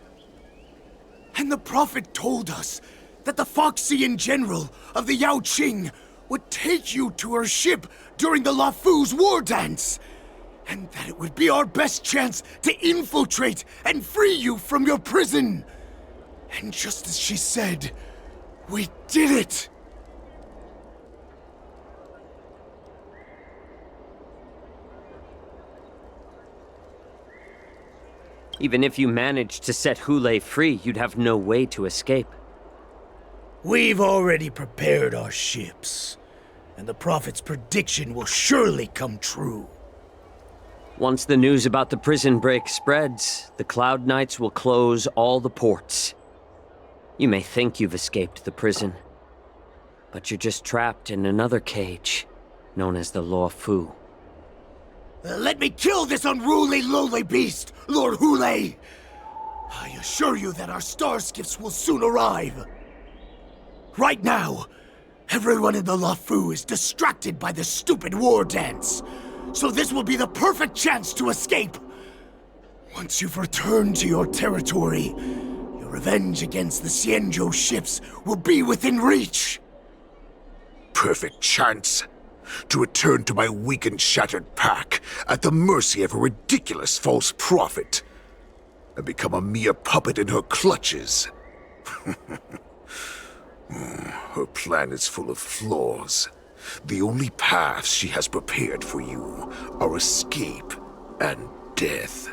Speaker 14: And the prophet told us that the Foxian general of the Yao Qing would take you to her ship during the Loufu's war dance, and that it would be our best chance to infiltrate and free you from your prison. And just as she said, we did it!
Speaker 13: Even if you managed to set Hulei free, you'd have no way to escape.
Speaker 14: We've already prepared our ships, and the prophet's prediction will surely come true.
Speaker 13: Once the news about the prison break spreads, the Cloud Knights will close all the ports. You may think you've escaped the prison, but you're just trapped in another cage, known as the Loufu.
Speaker 14: Let me kill this unruly, lowly beast, Lord Hulei! I assure you that our star skiffs will soon arrive. Right now, everyone in the Loufu is distracted by the stupid war dance, so this will be the perfect chance to escape. Once you've returned to your territory, your revenge against the Xianzhou ships will be within reach.
Speaker 15: Perfect chance to return to my weak and shattered pack at the mercy of a ridiculous false prophet and become a mere puppet in her clutches. Her plan is full of flaws. The only paths she has prepared for you are escape and death.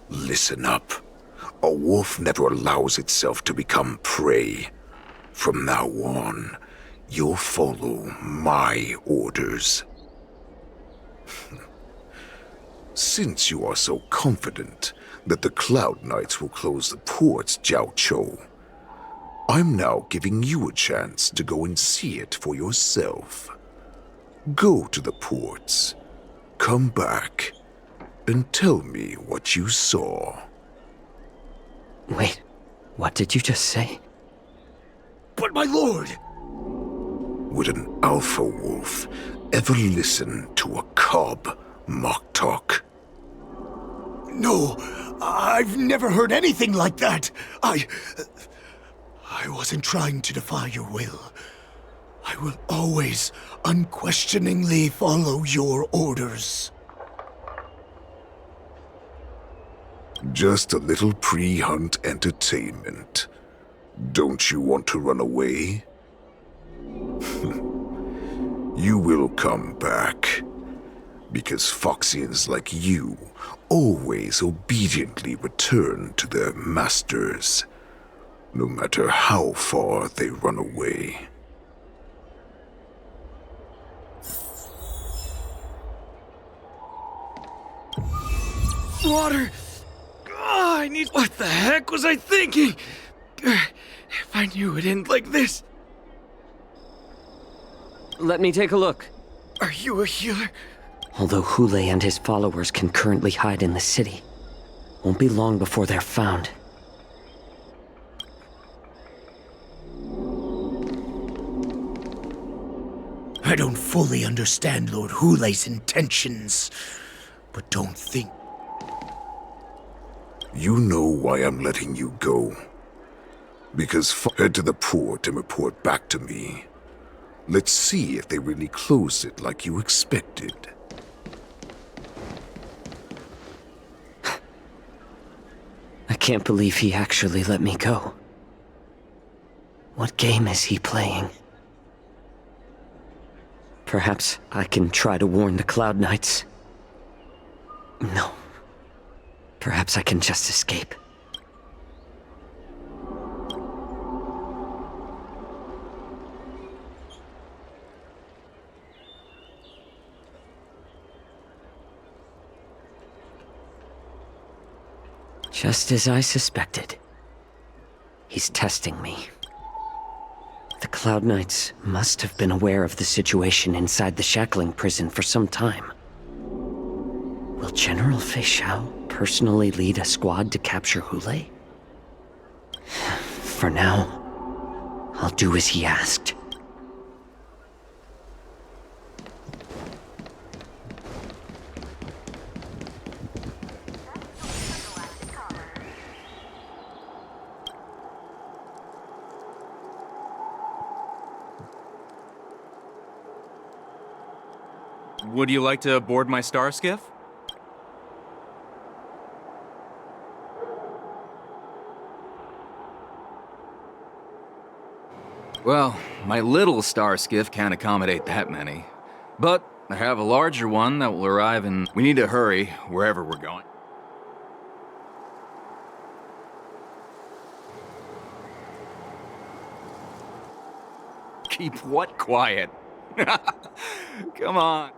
Speaker 15: Listen up. A wolf never allows itself to become prey. From now on, you'll follow my orders. Since you are so confident that the Cloud Knights will close the ports, Xianzhou, I'm now giving you a chance to go and see it for yourself. Go to the ports, come back, and tell me what you saw.
Speaker 13: Wait, what did you just say?
Speaker 14: But my lord!
Speaker 15: Would an alpha wolf ever listen to a cub mock talk?
Speaker 14: No, I've never heard anything like that. I wasn't trying to defy your will. I will always unquestioningly follow your orders.
Speaker 15: Just a little pre-hunt entertainment. Don't you want to run away? You will come back. Because Foxians like you always obediently return to their masters, no matter how far they run away.
Speaker 16: Water! Oh, I need... What the heck was I thinking? If I knew it'd end like this.
Speaker 13: Let me take a look.
Speaker 16: Are you a healer?
Speaker 13: Although Hulei and his followers can currently hide in the city, won't be long before they're found.
Speaker 14: I don't fully understand Lord Hulei's intentions, but don't think...
Speaker 15: You know why I'm letting you go. Because head to the port and report back to me. Let's see if they really closed it like you expected.
Speaker 13: I can't believe he actually let me go. What game is he playing? Perhaps I can try to warn the Cloud Knights. No. Perhaps I can just escape. Just as I suspected. He's testing me. The Cloud Knights must have been aware of the situation inside the shackling prison for some time. Will General Fei Xiao personally lead a squad to capture Hule? For now, I'll do as he asked.
Speaker 17: Would you like to board my star skiff? Well, my little star skiff can't accommodate that many. But I have a larger one that will arrive in... We need to hurry wherever we're going. Keep what quiet? Come on.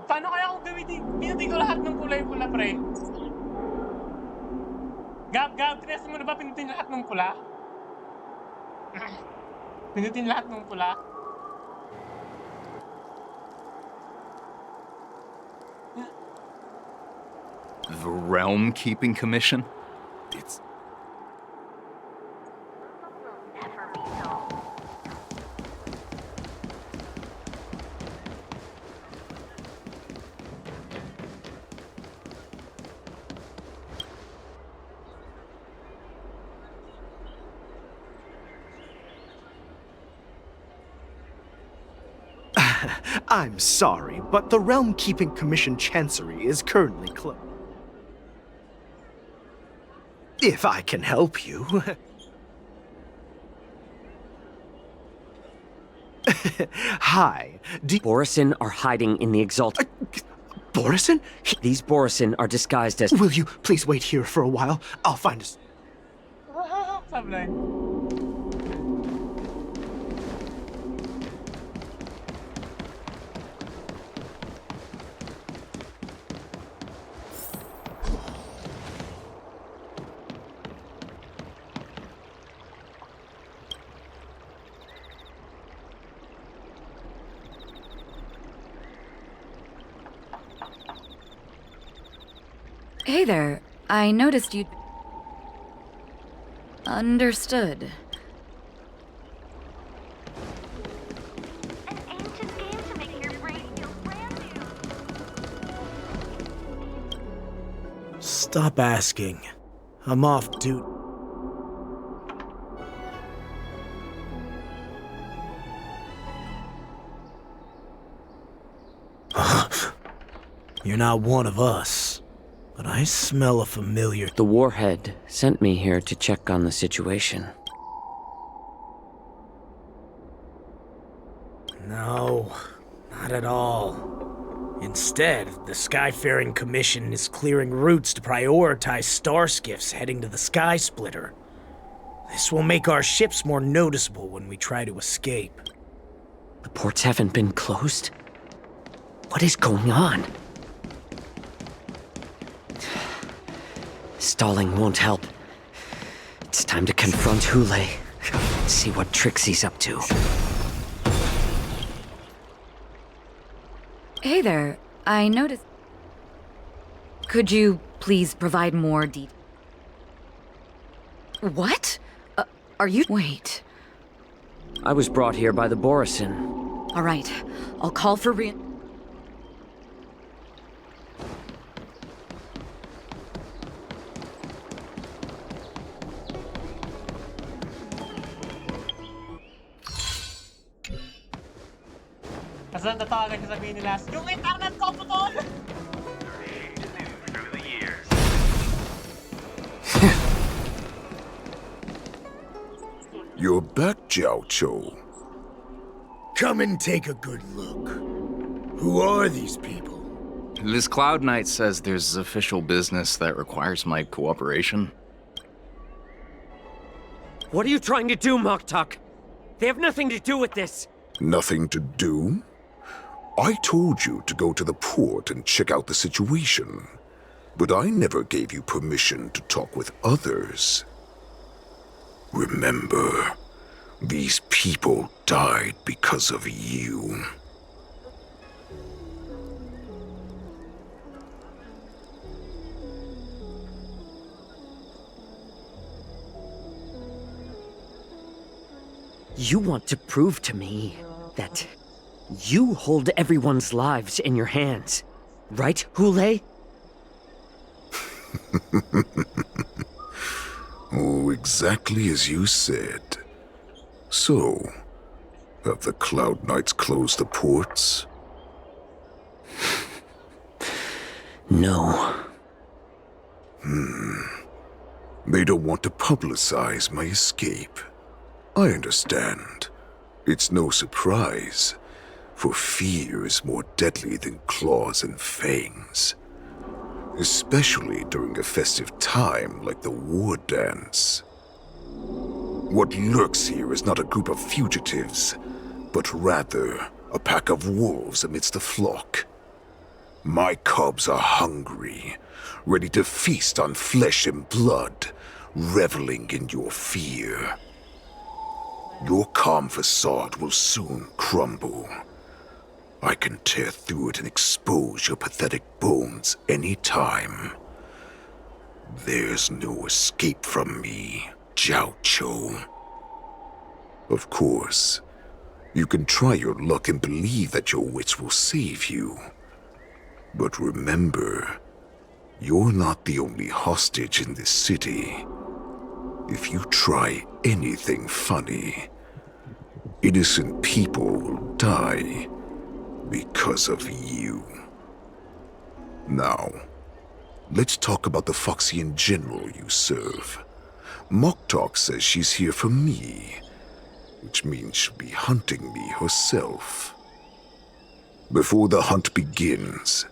Speaker 1: Paano kaya kung pinutin ko lahat ng kulay pula, pre? Gab, tres mo na ba pinutin lahat ng pula? Pinutin lahat ng pula?
Speaker 17: The Realm Keeping Commission? It's...
Speaker 2: I'm sorry, but the Realm Keeping Commission Chancery is currently closed. If I can help you. Hi.
Speaker 13: Borisin are hiding in the Exalted.
Speaker 2: Borisin?
Speaker 13: These Borisin are disguised as...
Speaker 2: Will you please wait here for a while? I'll find us.
Speaker 1: Sablay.
Speaker 18: Hey there. I noticed you... Understood.
Speaker 14: Stop asking. I'm off duty. You're not one of us. But I smell a familiar...
Speaker 13: The Warhead sent me here to check on the situation.
Speaker 14: No, not at all. Instead, the Skyfaring Commission is clearing routes to prioritize star skiffs heading to the Sky Splitter. This will make our ships more noticeable when we try to escape.
Speaker 13: The ports haven't been closed? What is going on? Stalling won't help. It's time to confront Hule. See what tricks he's up to.
Speaker 18: Hey there. I noticed... Could you please provide more details? What? Are you... Wait.
Speaker 13: I was brought here by the Borisin.
Speaker 18: All right. I'll call for
Speaker 1: Kasi tatawagan niya sabihin nila, yung internet ko putol!
Speaker 15: You're back, Xianzhou.
Speaker 14: Come and take a good look. Who are these people?
Speaker 17: This Cloud Knight says there's official business that requires my cooperation.
Speaker 13: What are you trying to do, Moktok? They have nothing to do with this.
Speaker 15: Nothing to do? I told you to go to the port and check out the situation, but I never gave you permission to talk with others. Remember, these people died because of you.
Speaker 13: You want to prove to me that you hold everyone's lives in your hands, right, Hule?
Speaker 15: Oh, exactly as you said. So, have the Cloud Knights closed the ports?
Speaker 13: No.
Speaker 15: They don't want to publicize my escape. I understand. It's no surprise, for fear is more deadly than claws and fangs. Especially during a festive time like the war dance. What lurks here is not a group of fugitives, but rather a pack of wolves amidst the flock. My cubs are hungry, ready to feast on flesh and blood, reveling in your fear. Your calm facade will soon crumble. I can tear through it and expose your pathetic bones any time. There's no escape from me, Xianzhou. Of course, you can try your luck and believe that your wits will save you. But remember, you're not the only hostage in this city. If you try anything funny, innocent people will die because of you. Now, let's talk about the Foxian general you serve. Moktok says she's here for me, which means she'll be hunting me herself. Before the hunt begins,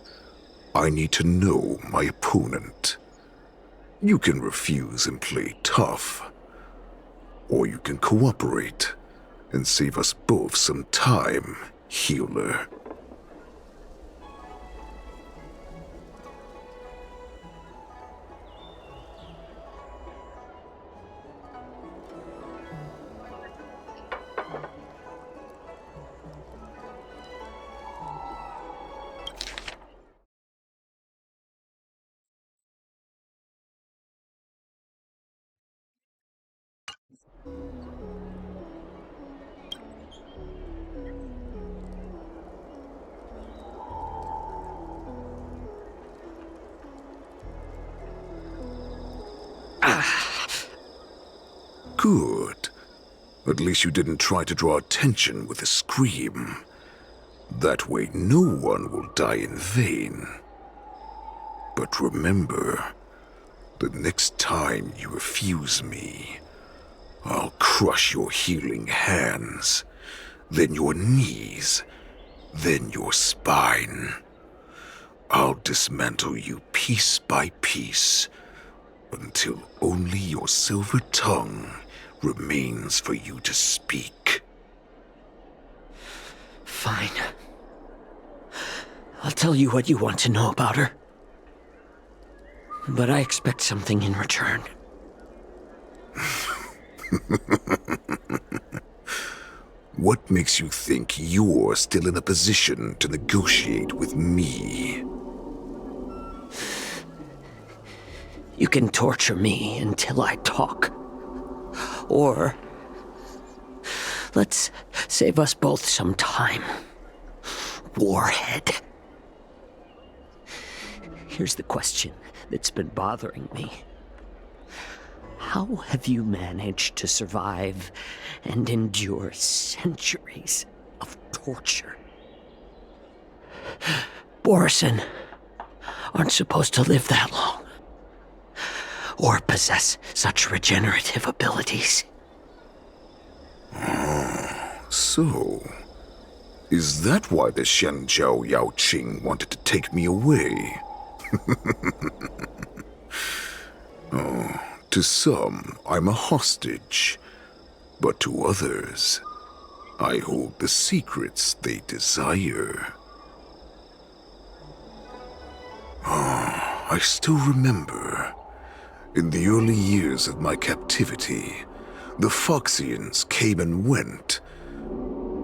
Speaker 15: I need to know my opponent. You can refuse and play tough, or you can cooperate and save us both some time, healer. Good. At least you didn't try to draw attention with a scream. That way no one will die in vain. But remember, the next time you refuse me, I'll crush your healing hands, then your knees, then your spine. I'll dismantle you piece by piece, until only your silver tongue remains for you to speak.
Speaker 13: Fine. I'll tell you what you want to know about her. But I expect something in return.
Speaker 15: What makes you think you're still in a position to negotiate with me?
Speaker 13: You can torture me until I talk. Or let's save us both some time. Warhead. Here's the question that's been bothering me. How have you managed to survive and endure centuries of torture? Borison aren't supposed to live that long, or possess such regenerative abilities.
Speaker 15: So, is that why the Xianzhou Yao Qing wanted to take me away? Oh, to some, I'm a hostage, but to others, I hold the secrets they desire. I still remember. In the early years of my captivity, the Foxians came and went.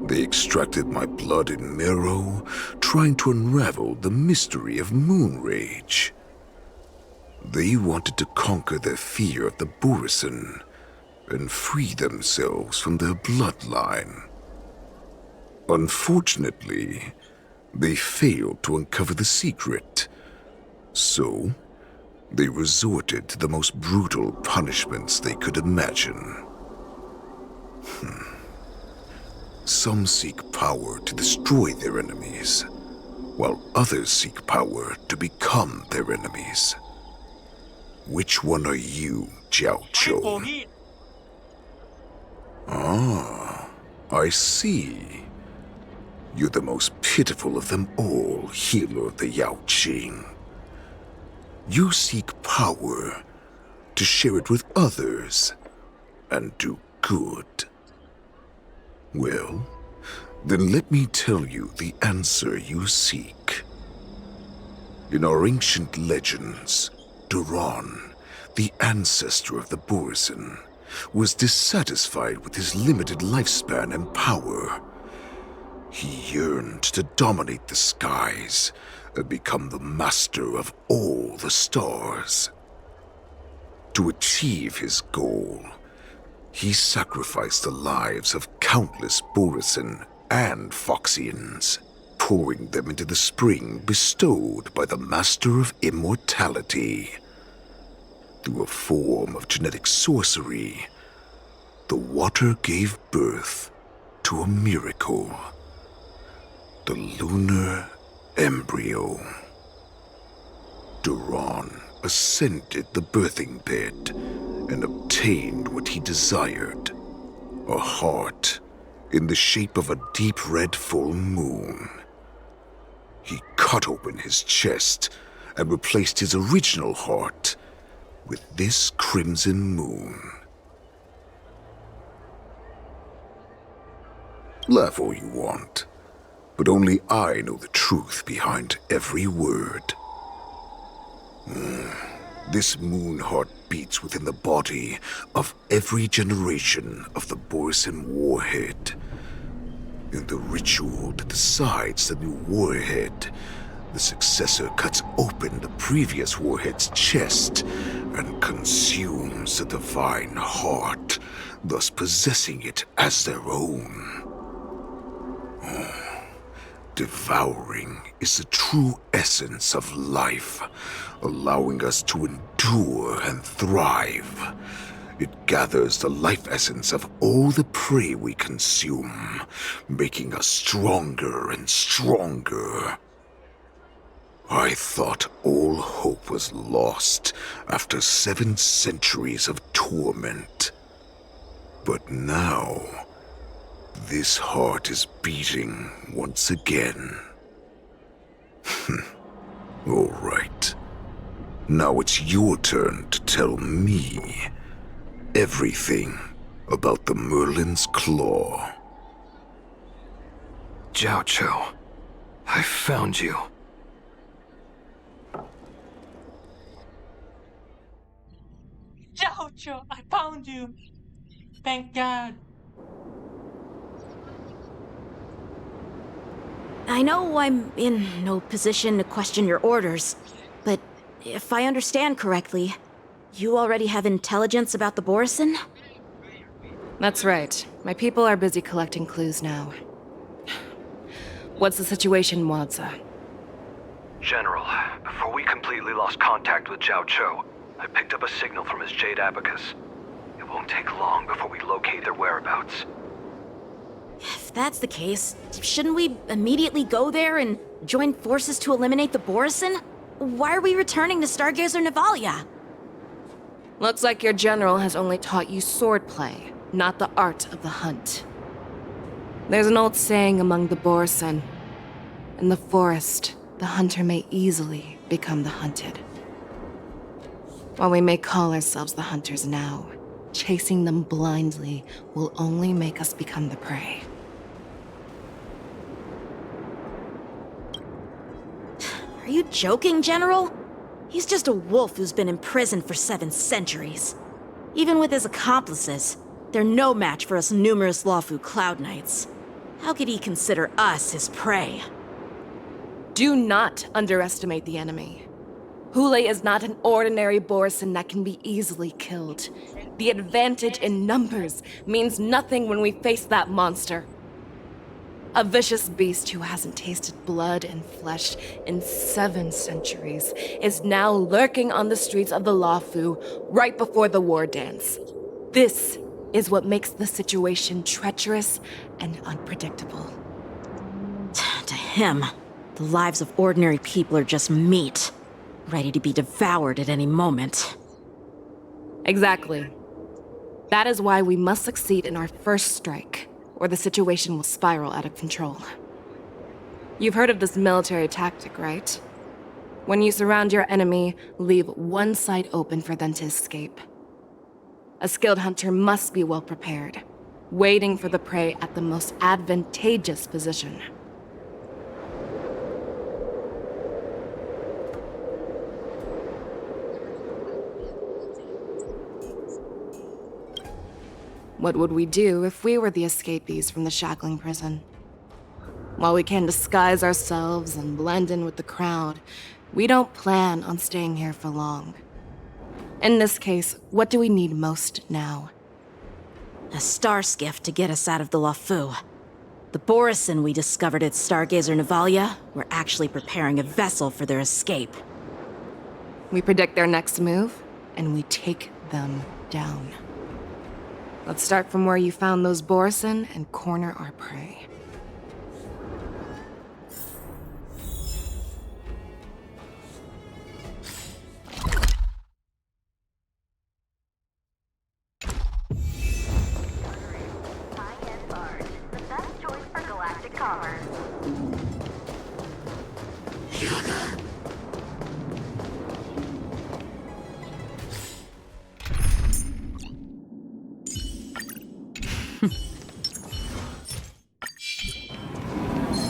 Speaker 15: They extracted my blood and marrow, trying to unravel the mystery of moon rage. They wanted to conquer their fear of the Borisin and free themselves from their bloodline. Unfortunately, they failed to uncover the secret. So, they resorted to the most brutal punishments they could imagine. Some seek power to destroy their enemies, while others seek power to become their enemies. Which one are you, Xianzhou? Ah, I see. You're the most pitiful of them all, healer of the Yaoqing. You seek power to share it with others and do good. Well, then let me tell you the answer you seek. In our ancient legends, Duran, the ancestor of the Borisin, was dissatisfied with his limited lifespan and power. He yearned to dominate the skies and become the master of all the stars. To achieve his goal, he sacrificed the lives of countless Borisin and Foxians, pouring them into the spring bestowed by the Master of Immortality. Through a form of genetic sorcery, the water gave birth to a miracle. The lunar embryo. Duran ascended the birthing bed and obtained what he desired, a heart in the shape of a deep red full moon. He cut open his chest and replaced his original heart with this crimson moon. Laugh all you want, but only I know the truth behind every word. This moon heart beats within the body of every generation of the Borisin warhead. In the ritual that decides the new warhead, the successor cuts open the previous warhead's chest and consumes the divine heart, thus possessing it as their own. Devouring is the true essence of life, allowing us to endure and thrive. It gathers the life essence of all the prey we consume, making us stronger and stronger. I thought all hope was lost after 7 centuries of torment. But now, this heart is beating once again. All right. Now it's your turn to tell me everything about the Merlin's Claw.
Speaker 10: Xianzhou, I found you.
Speaker 1: Xianzhou, I found you. Thank God.
Speaker 5: I know I'm in no position to question your orders, but if I understand correctly, you already have intelligence about the Borisin?
Speaker 6: That's right. My people are busy collecting clues now. What's the situation, Wadza?
Speaker 19: General, before we completely lost contact with Xianzhou, I picked up a signal from his Jade Abacus. It won't take long before we locate their whereabouts.
Speaker 5: If that's the case, shouldn't we immediately go there and join forces to eliminate the Borisin? Why are we returning to Stargazer Navalia?
Speaker 6: Looks like your general has only taught you swordplay, not the art of the hunt. There's an old saying among the Borisin. In the forest, the hunter may easily become the hunted. While we may call ourselves the hunters now, chasing them blindly will only make us become the prey.
Speaker 5: Are you joking, General? He's just a wolf who's been imprisoned for 7 centuries. Even with his accomplices, they're no match for us numerous Loufu Cloud Knights. How could he consider us his prey?
Speaker 6: Do not underestimate the enemy. Hule is not an ordinary Borison that can be easily killed. The advantage in numbers means nothing when we face that monster. A vicious beast who hasn't tasted blood and flesh in 7 centuries is now lurking on the streets of the Loufu right before the war dance. This is what makes the situation treacherous and unpredictable.
Speaker 5: To him, the lives of ordinary people are just meat, ready to be devoured at any moment.
Speaker 6: Exactly. That is why we must succeed in our first strike, or the situation will spiral out of control. You've heard of this military tactic, right? When you surround your enemy, leave one side open for them to escape. A skilled hunter must be well prepared, waiting for the prey at the most advantageous position. What would we do if we were the escapees from the shackling prison? While we can disguise ourselves and blend in with the crowd, we don't plan on staying here for long. In this case, what do we need most now?
Speaker 5: A star skiff to get us out of the Loufu. The Borison we discovered at Stargazer Navalia were actually preparing a vessel for their escape.
Speaker 6: We predict their next move, and we take them down. Let's start from where you found those Borison and corner our prey.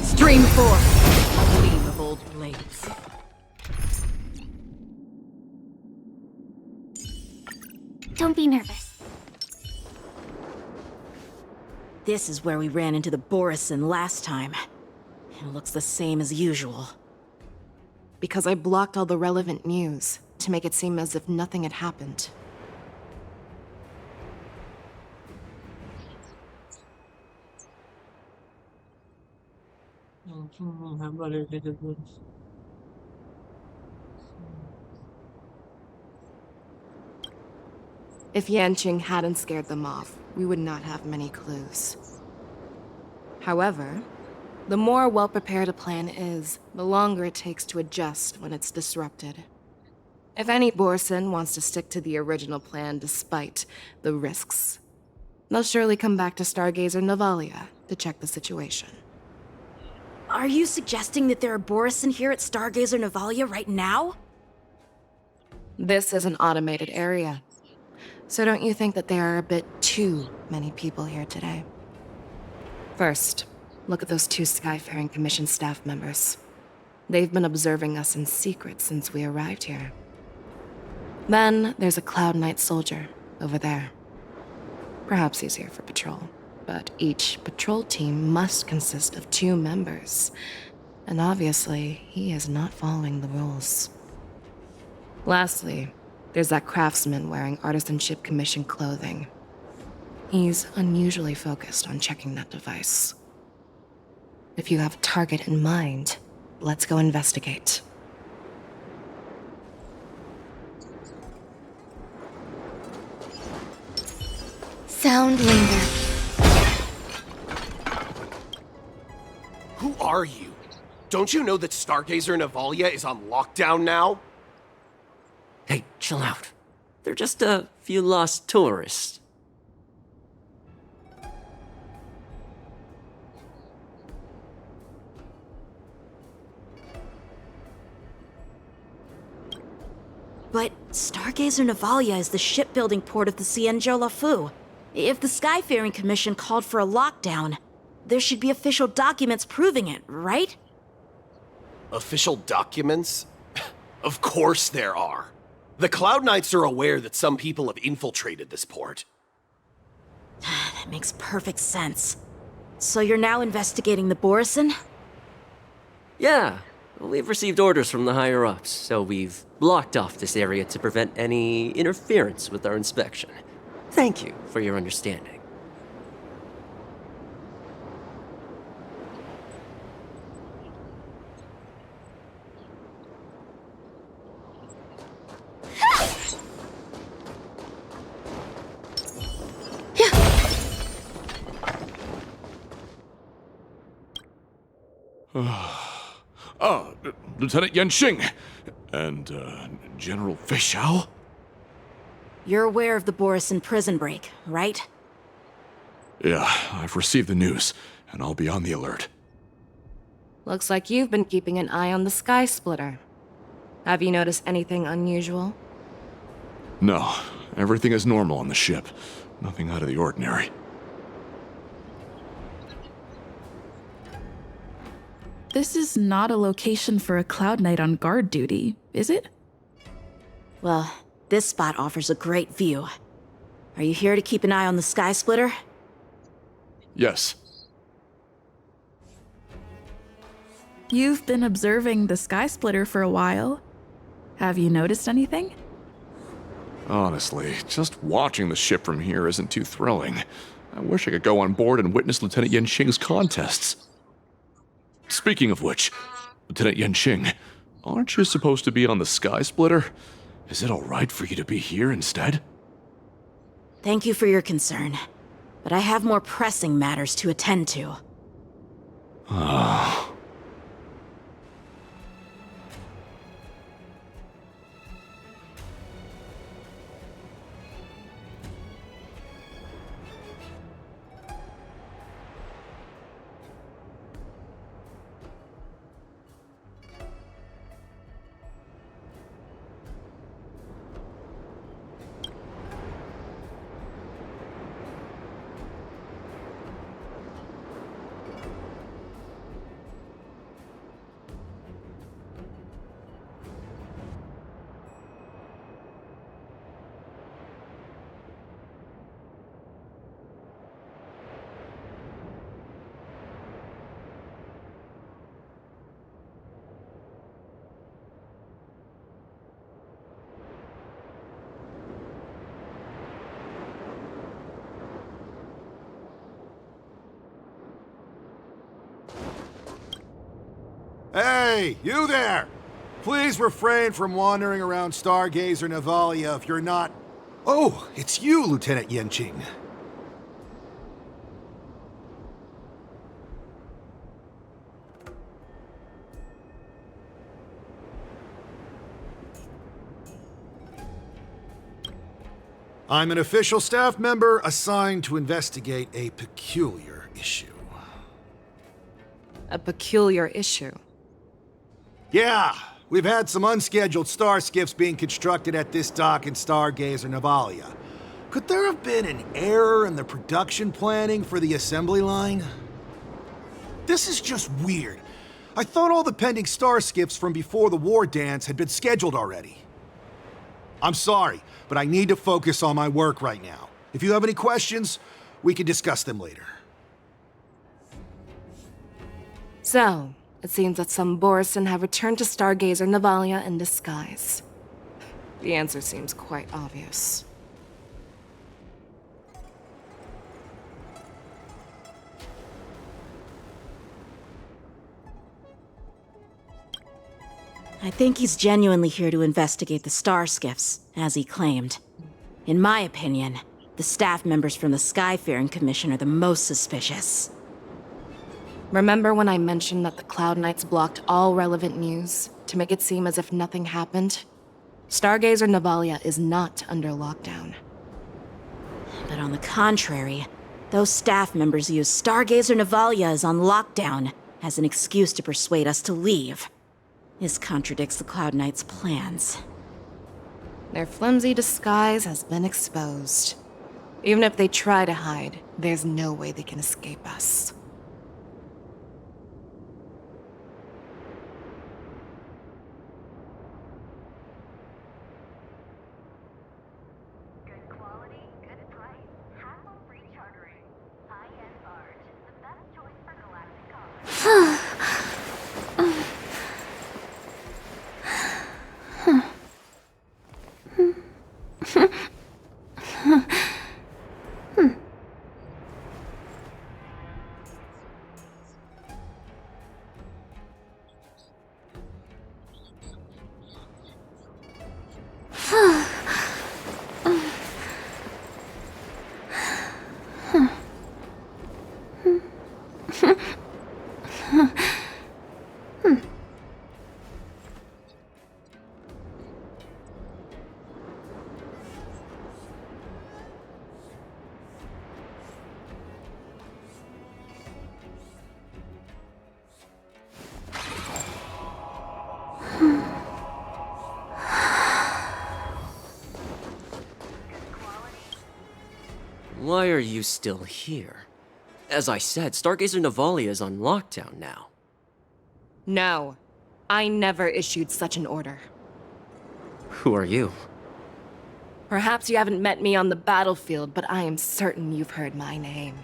Speaker 5: Stream forth, a gleam of old blades.
Speaker 3: Don't be nervous.
Speaker 5: This is where we ran into the Borison last time. It looks the same as usual.
Speaker 6: Because I blocked all the relevant news to make it seem as if nothing had happened. If Yanqing hadn't scared them off, we would not have many clues. However, the more well-prepared a plan is, the longer it takes to adjust when it's disrupted. If any Borison wants to stick to the original plan despite the risks, they'll surely come back to Stargazer Navalia to check the situation.
Speaker 5: Are you suggesting that there are Borison here at Stargazer Navalia right now?
Speaker 6: This is an automated area. So don't you think that there are a bit too many people here today? First, look at those 2 Skyfaring Commission staff members. They've been observing us in secret since we arrived here. Then there's a Cloud Knight soldier over there. Perhaps he's here for patrol, but each patrol team must consist of 2 members. And obviously, he is not following the rules. Lastly, there's that craftsman wearing Artisanship Commission clothing. He's unusually focused on checking that device. If you have a target in mind, let's go investigate.
Speaker 12: Sound linger.
Speaker 20: Who are you? Don't you know that Stargazer Navalia is on lockdown now?
Speaker 13: Hey, chill out. They're just a few lost tourists.
Speaker 5: But Stargazer Navalia is the shipbuilding port of the Xianzhou Loufu. If the Skyfaring Commission called for a lockdown, there should be official documents proving it, right?
Speaker 20: Official documents? Of course there are. The Cloud Knights are aware that some people have infiltrated this port.
Speaker 5: That makes perfect sense. So you're now investigating the Borison?
Speaker 13: Yeah, we've received orders from the higher-ups, so we've blocked off this area to prevent any interference with our inspection. Thank you for your understanding.
Speaker 21: Lieutenant Yanxing and General Fei Xiao?
Speaker 5: You're aware of the Borison prison break, right?
Speaker 21: Yeah, I've received the news, and I'll be on the alert.
Speaker 6: Looks like you've been keeping an eye on the Sky Splitter. Have you noticed anything unusual?
Speaker 21: No, everything is normal on the ship. Nothing out of the ordinary.
Speaker 22: This is not a location for a Cloud Knight on guard duty, is it?
Speaker 5: Well, this spot offers a great view. Are you here to keep an eye on the Sky Splitter?
Speaker 21: Yes.
Speaker 22: You've been observing the Sky Splitter for a while. Have you noticed anything?
Speaker 21: Honestly, just watching the ship from here isn't too thrilling. I wish I could go on board and witness Lieutenant Yanxing's contests. Speaking of which, Lieutenant Yanxing, aren't you supposed to be on the Sky Splitter? Is it alright for you to be here instead?
Speaker 5: Thank you for your concern, but I have more pressing matters to attend to.
Speaker 21: Ah.
Speaker 23: Hey, you there! Please refrain from wandering around Stargazer Navalia if you're not... Oh, it's you, Lieutenant Yanxing. I'm an official staff member assigned to investigate a peculiar issue.
Speaker 6: A peculiar issue?
Speaker 23: Yeah, we've had some unscheduled star skiffs being constructed at this dock in Stargazer Navalia. Could there have been an error in the production planning for the assembly line? This is just weird. I thought all the pending star skiffs from before the war dance had been scheduled already. I'm sorry, but I need to focus on my work right now. If you have any questions, we can discuss them later.
Speaker 6: So, it seems that some Borison have returned to Stargazer Navalia in disguise. The answer seems quite obvious.
Speaker 5: I think he's genuinely here to investigate the star skiffs, as he claimed. In my opinion, the staff members from the Skyfaring Commission are the most suspicious.
Speaker 6: Remember when I mentioned that the Cloud Knights blocked all relevant news to make it seem as if nothing happened? Stargazer Navalia is not under lockdown.
Speaker 5: But on the contrary, those staff members use Stargazer Navalia is on lockdown as an excuse to persuade us to leave. This contradicts the Cloud Knights' plans.
Speaker 6: Their flimsy disguise has been exposed. Even if they try to hide, there's no way they can escape us.
Speaker 4: Why are you still here? As I said, Stargazer Navalia is on lockdown now.
Speaker 6: No, I never issued such an order.
Speaker 4: Who are you?
Speaker 6: Perhaps you haven't met me on the battlefield, but I am certain you've heard my name.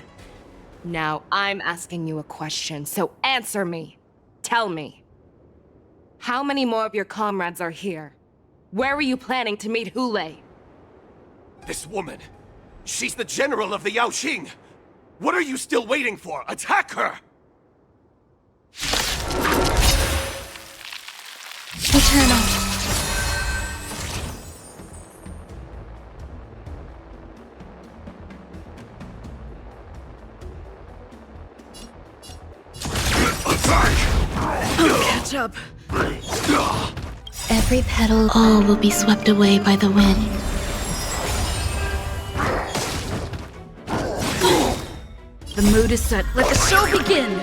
Speaker 6: Now, I'm asking you a question, so answer me. Tell me. How many more of your comrades are here? Where were you planning to meet Hule?
Speaker 20: This woman, she's the general of the Yaoxing! What are you still waiting for? Attack her!
Speaker 12: Eternal.
Speaker 5: I'll catch up.
Speaker 12: Every petal, all will be swept away by the wind.
Speaker 5: The mood is set. Let the show begin!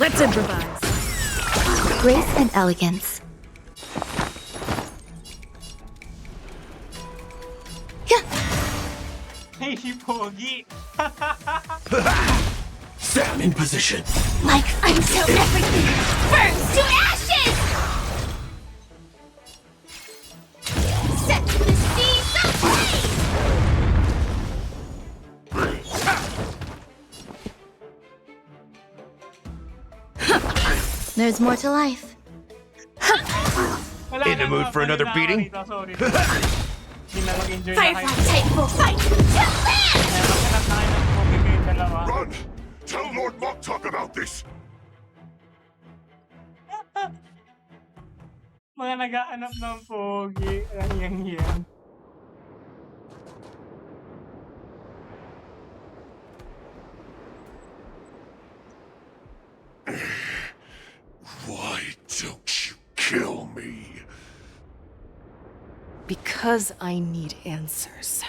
Speaker 5: Let's improvise.
Speaker 12: Grace and elegance.
Speaker 1: Hey, Pogi!
Speaker 20: Sam in position.
Speaker 12: Like until everything burns to ashes! Set the seas ablaze! There's more to life.
Speaker 20: In the mood for another beating?
Speaker 12: Fight for fight!
Speaker 15: Run! Tell Lord Moktok about this!
Speaker 1: Mga nag-aanap ng pogi. Ang yan.
Speaker 15: Why don't you kill me?
Speaker 6: Because I need answers.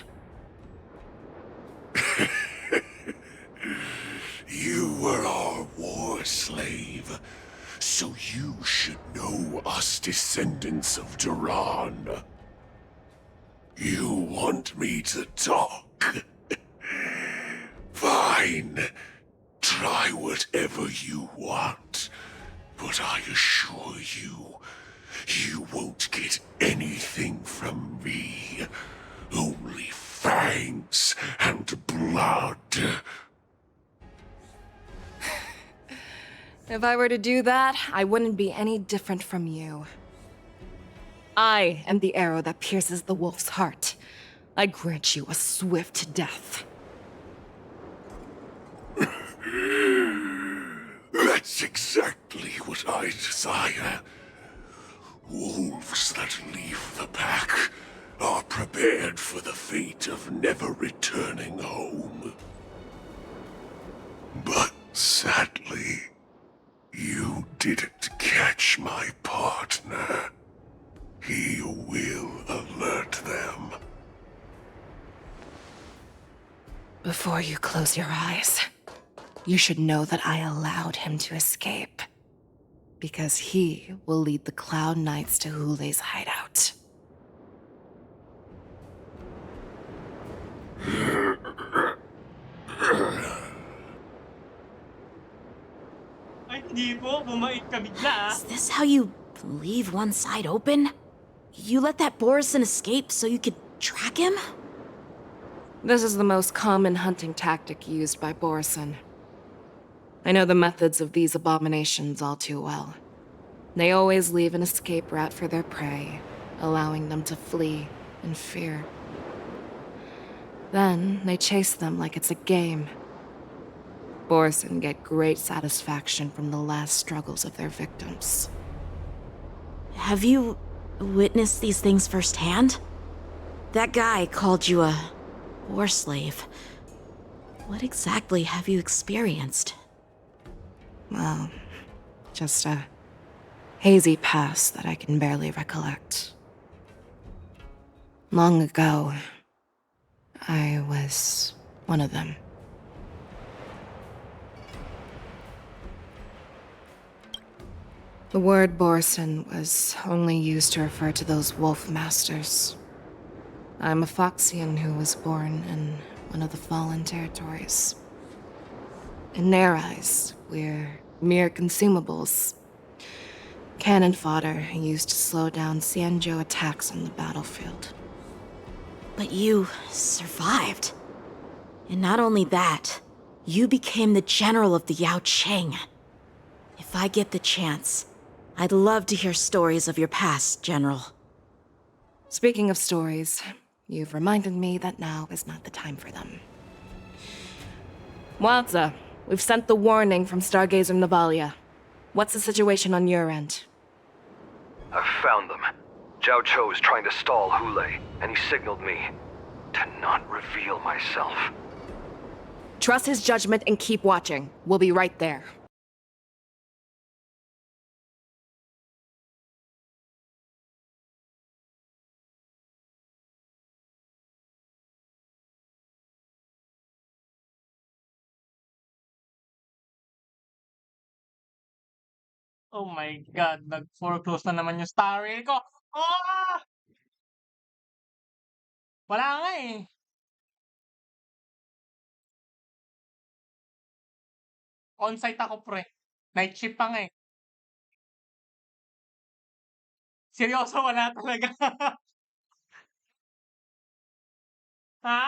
Speaker 15: You were our war slave, so you should know us descendants of Duran. You want me to talk? Fine. Try whatever you want. But I assure you, you won't get anything from me. Only fangs and blood.
Speaker 6: If I were to do that, I wouldn't be any different from you. I am the arrow that pierces the wolf's heart. I grant you a swift death.
Speaker 15: That's exactly what I desire. Wolves that leave the pack are prepared for the fate of never returning home. But sadly, you didn't catch my partner. He will alert them.
Speaker 6: Before you close your eyes, you should know that I allowed him to escape. Because he will lead the Cloud Knights to Hule's hideout.
Speaker 1: Ay, hindi po. Bumait ka bigla.
Speaker 5: Is this how you leave one side open? You let that Borison escape so you could track him?
Speaker 6: This is the most common hunting tactic used by Borison. I know the methods of these abominations all too well. They always leave an escape route for their prey, allowing them to flee in fear. Then they chase them like it's a game. Borison get great satisfaction from the last struggles of their victims.
Speaker 5: Have you witnessed these things firsthand? That guy called you a war slave. What exactly have you experienced?
Speaker 6: Well, just a hazy past that I can barely recollect. Long ago, I was one of them. The word Borison was only used to refer to those wolf masters, I'm a Foxian who was born in one of the fallen territories. In their eyes, we're mere consumables. Cannon fodder used to slow down Xianzhou attacks on the battlefield.
Speaker 5: But you survived. And not only that, you became the general of the Yao Cheng. If I get the chance, I'd love to hear stories of your past, General.
Speaker 6: Speaking of stories, you've reminded me that now is not the time for them. Wadza, we've sent the warning from Stargazer Navalia. What's the situation on your end?
Speaker 19: I've found them. Zhao Cho is trying to stall Hule, and he signaled me to not reveal myself.
Speaker 6: Trust his judgment and keep watching. We'll be right there.
Speaker 1: Oh my God, nag-foreclose na naman yung star rail ko. Ah! Wala nga eh. On-site ako, pre. Night shift pa nga eh. Seryoso, wala talaga. Ha?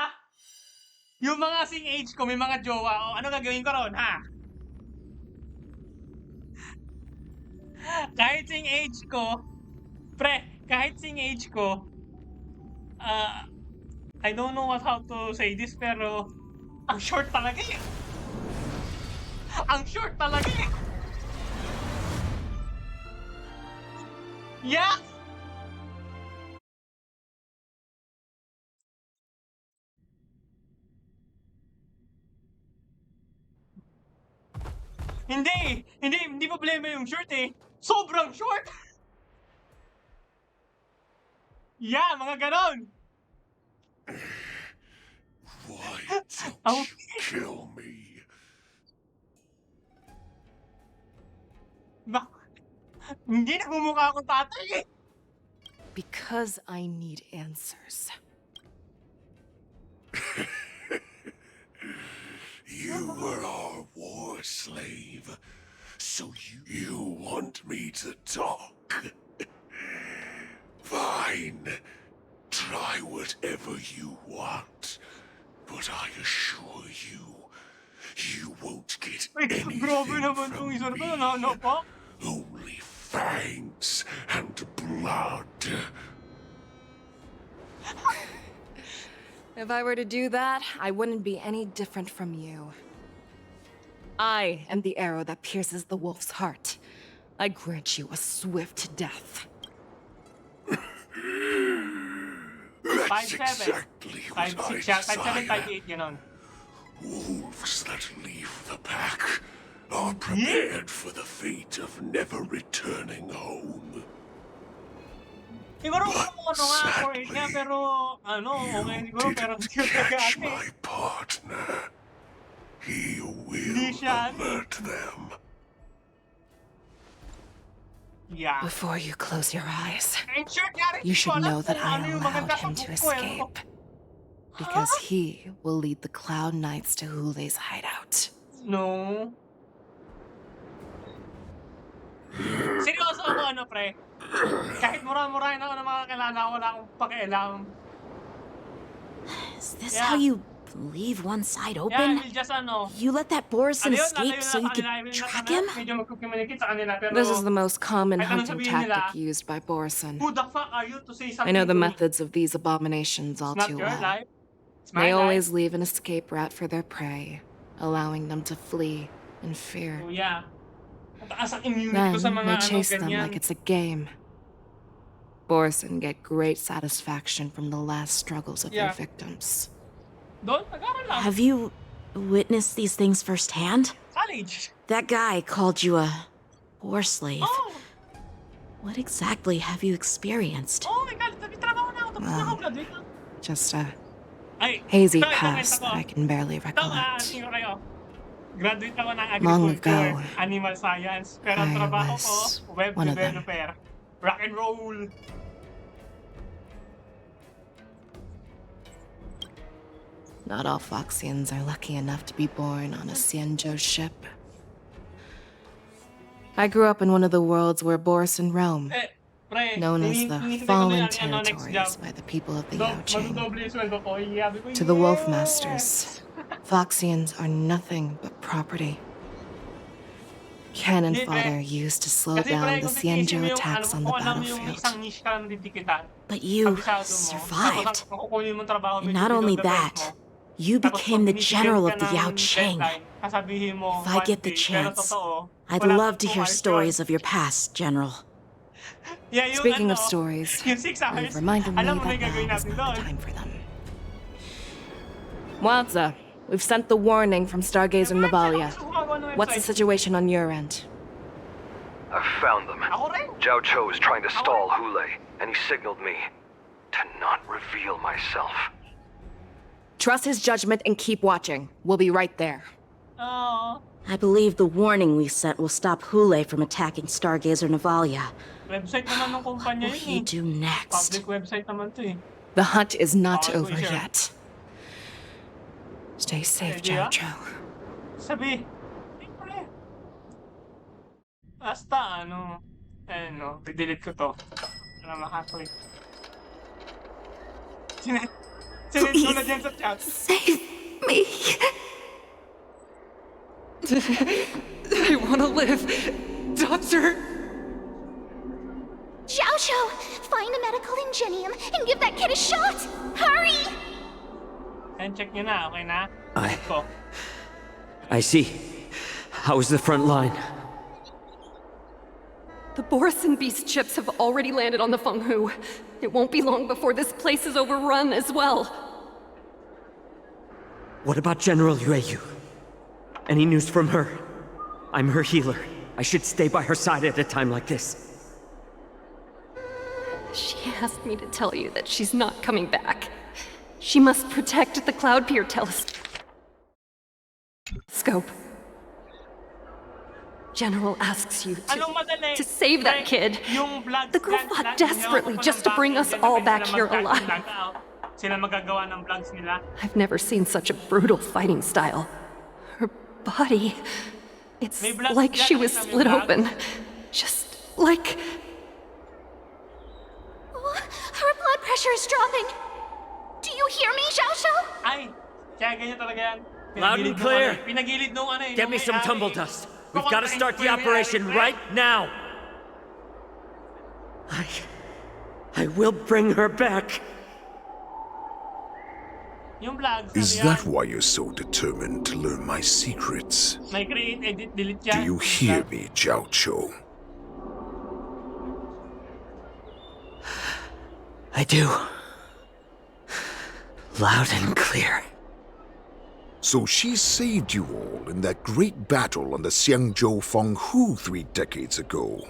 Speaker 1: Yung mga sing age ko, may mga jowa. O, ano gagawin ko ron, ha? Kahit sing age ko, pre, kahit sing age ko, I don't know how to say this, pero ang short talaga eh. Ang short talaga eh. Yeah! Hindi problema yung short eh. Sobrang short! Yeah, mga ganon!
Speaker 15: Why don't you kill me?
Speaker 1: Hindi nagmumukha akong tatay eh.
Speaker 6: Because I need answers.
Speaker 15: You were our war slave, so you want me to talk? Fine. Try whatever you want, but I assure you, you won't get anything from me. Only fangs and blood.
Speaker 6: If I were to do that, I wouldn't be any different from you. I am the arrow that pierces the wolf's heart. I grant you a swift death.
Speaker 15: That's exactly what I desire.
Speaker 1: 5'7", 5'8", ganon.
Speaker 15: Wolves that leave the pack are prepared for the fate of never returning home.
Speaker 1: Siguro kung ano nga, 4'8" nga, pero ano, okay siguro, pero hindi ko
Speaker 15: Catch
Speaker 1: tagati.
Speaker 15: my partner. He will avert them.
Speaker 1: Yeah.
Speaker 6: Before you close your eyes,
Speaker 1: And sure, Gary,
Speaker 6: you should know that I
Speaker 1: ano yung
Speaker 6: allowed
Speaker 1: maganda
Speaker 6: him
Speaker 1: sa
Speaker 6: to
Speaker 1: book ko eh.
Speaker 6: escape. Because he will lead the Cloud Knights to Hule's hideout.
Speaker 1: No. Seryoso ako, ano, pre? Kahit mura-murahin ako ng mga kailangan, wala akong pakialam.
Speaker 5: Is this how you leave one side open?
Speaker 1: Yeah, just ano.
Speaker 5: You let that Borison
Speaker 1: Ano yun,
Speaker 5: escape so you could track him?
Speaker 1: Medyo mag-communicate sa kanila, pero
Speaker 6: This is the most common
Speaker 1: kahit anong
Speaker 6: hunting
Speaker 1: sabihin
Speaker 6: tactic
Speaker 1: nila,
Speaker 6: used by Borison.
Speaker 1: who the fuck are you to say something
Speaker 6: I know the
Speaker 1: to me?
Speaker 6: methods of these abominations all
Speaker 1: It's not
Speaker 6: too
Speaker 1: your
Speaker 6: well.
Speaker 1: life. It's my
Speaker 6: They
Speaker 1: life.
Speaker 6: always leave an escape route for their prey, allowing them to flee in fear.
Speaker 1: Oh, yeah. Mataas ang immunity
Speaker 6: Then
Speaker 1: ko sa mga
Speaker 6: they
Speaker 1: ano,
Speaker 6: chase them
Speaker 1: ganyan.
Speaker 6: like it's a game. Borison get great satisfaction from the last struggles of
Speaker 1: Yeah.
Speaker 6: their victims.
Speaker 1: Doon, nag-aral lang.
Speaker 5: Have you witnessed these things firsthand?
Speaker 1: College.
Speaker 5: That guy called you a war slave.
Speaker 1: Oh!
Speaker 5: What exactly have you experienced?
Speaker 1: Oh my God, nagtrabaho na ako. Tapos na ako, graduate na.
Speaker 6: Just a
Speaker 1: Ay,
Speaker 6: hazy
Speaker 1: ito,
Speaker 6: past
Speaker 1: ito,
Speaker 6: that I can barely
Speaker 1: Ito,
Speaker 6: recollect.
Speaker 1: tingin ko kayo. Graduate ako ng
Speaker 6: Long
Speaker 1: agriculture,
Speaker 6: ago,
Speaker 1: animal science. Pero ang
Speaker 6: I
Speaker 1: trabaho ko,
Speaker 6: was
Speaker 1: web
Speaker 6: one of them.
Speaker 1: developer. Rock and roll.
Speaker 6: Not all Foxians are lucky enough to be born on a Xianzhou ship. I grew up in one of the worlds where Borison roam, known as the Fallen Territories by the people of the Yaoqing. To the Wolf Masters, Foxians are nothing but property. Cannon fodder used to slow down the Xianzhou attacks on the battlefield.
Speaker 5: But you survived. And not only that, you became the general of the Yaoqing. If I get the chance, I'd love to hear stories of your past, General.
Speaker 6: Speaking of stories, you've reminded me that now is not the time for them. Wadza, we've sent the warning from Stargazer Navalia. What's the situation on your end?
Speaker 19: I've found them. Xianzhou is trying to stall Hule, and he signaled me to not reveal myself.
Speaker 6: Trust his judgment and keep watching. We'll be right there.
Speaker 5: I believe the warning we sent will stop Hule from attacking Stargazer Navalia. What will he do next?
Speaker 6: The hunt is not over yet. Stay safe, Xianzhou.
Speaker 1: Sabi. Basta, pidelete ko to. Para makaklik. Sinend ko na dyan sa chat.
Speaker 12: Save me.
Speaker 6: I want to live. Doctor!
Speaker 3: Xiaozhou, find a medical ingenium and give that kid a shot! Hurry!
Speaker 1: And check nyo na, okay na?
Speaker 4: I see. How is the front line?
Speaker 7: The Borison Beast ships have already landed on the Fenghu. It won't be long before this place is overrun as well.
Speaker 4: What about General Yueyu? Any news from her? I'm her healer. I should stay by her side at a time like this.
Speaker 7: She asked me to tell you that she's not coming back. She must protect the Cloud Pier telescope. General asks you to save that kid. The girl fought desperately just to bring us all back here alive. I've never seen such a brutal fighting style. Her body, it's like she was split open. Just like...
Speaker 3: Her blood pressure is dropping. Do you hear me, Xiaozhou?
Speaker 1: Ay, kaya ganyan talaga yan.
Speaker 4: Loud and clear.
Speaker 1: Pinagilid nung
Speaker 4: Get me some tumble dust. We've got to start the operation right now. I will bring her back.
Speaker 15: Is that why you're so determined to learn my secrets? Do you hear me, Xiaozhou?
Speaker 4: I do. Loud and clear.
Speaker 15: So she saved you all in that great battle on the Xianzhou Fenghu 3 decades ago.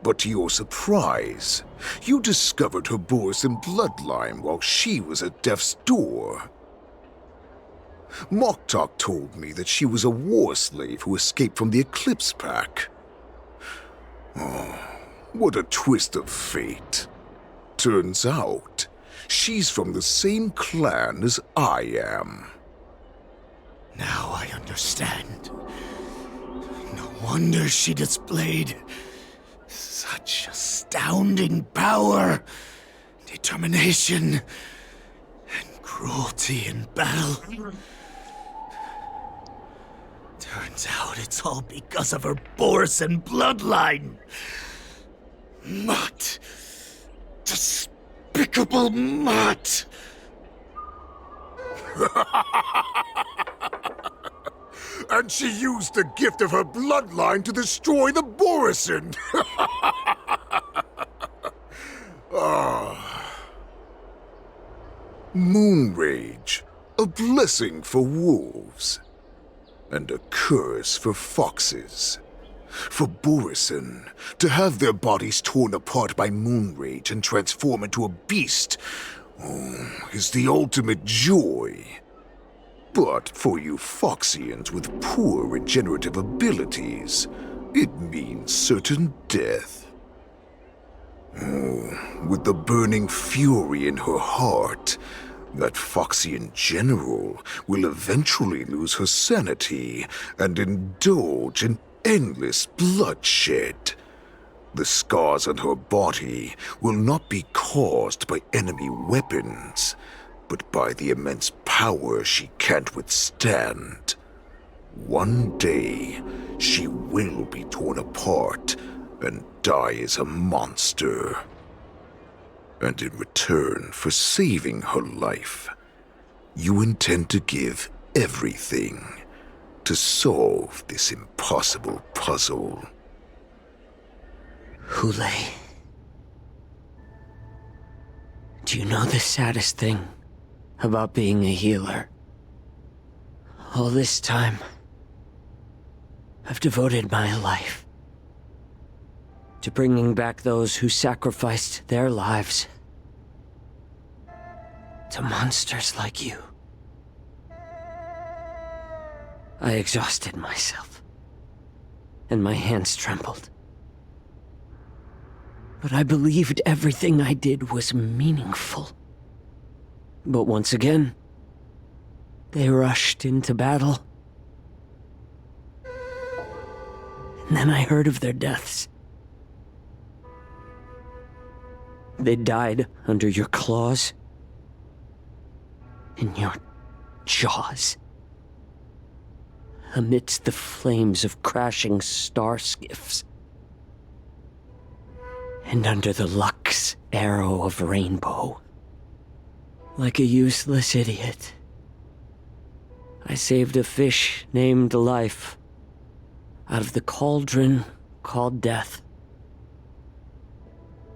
Speaker 15: But to your surprise, you discovered her Borison bloodline while she was at death's door. Moktok told me that she was a war slave who escaped from the Eclipse Pack. Oh, what a twist of fate. Turns out, she's from the same clan as I am.
Speaker 14: Now I understand. No wonder she displayed such astounding power, determination, and cruelty in battle. Turns out it's all because of her Borison bloodline. Mutt. Despicable mutt.
Speaker 15: And she used the gift of her bloodline to destroy the Borison. Moon Rage, a blessing for wolves, and a curse for foxes. For Borison, to have their bodies torn apart by Moon Rage and transform into a beast is the ultimate joy. But for you Foxians with poor regenerative abilities, it means certain death. With the burning fury in her heart, That Foxian general will eventually lose her sanity and indulge in endless bloodshed. The scars on her body will not be caused by enemy weapons, but by the immense power she can't withstand. One day, she will be torn apart and die as a monster. And in return for saving her life, you intend to give everything to solve this impossible puzzle.
Speaker 13: Hule, do you know the saddest thing about being a healer? All this time, I've devoted my life to bringing back those who sacrificed their lives to monsters like you. I exhausted myself, and my hands trembled. But I believed everything I did was meaningful. But once again, they rushed into battle. And then I heard of their deaths. They died under your claws, in your jaws, amidst the flames of crashing star skiffs, and under the Lux arrow of rainbow. Like a useless idiot, I saved a fish named Life out of the cauldron called Death,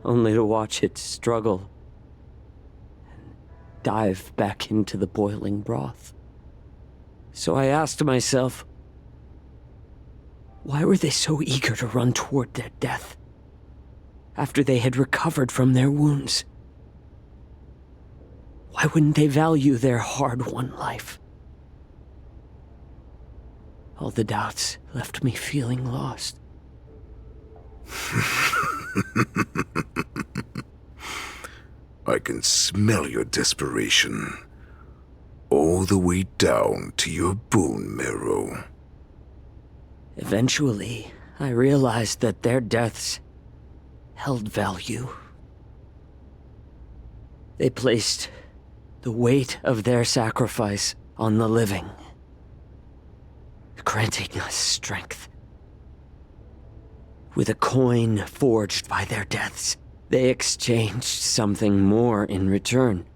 Speaker 13: only to watch it struggle and dive back into the boiling broth. So I asked myself, why were they so eager to run toward their death after they had recovered from their wounds? Why wouldn't they value their hard-won life? All the doubts left me feeling lost.
Speaker 15: I can smell your desperation, all the way down to your bone marrow.
Speaker 13: Eventually, I realized that their deaths held value. They placed the weight of their sacrifice on the living, granting us strength. With a coin forged by their deaths, they exchanged something more in return.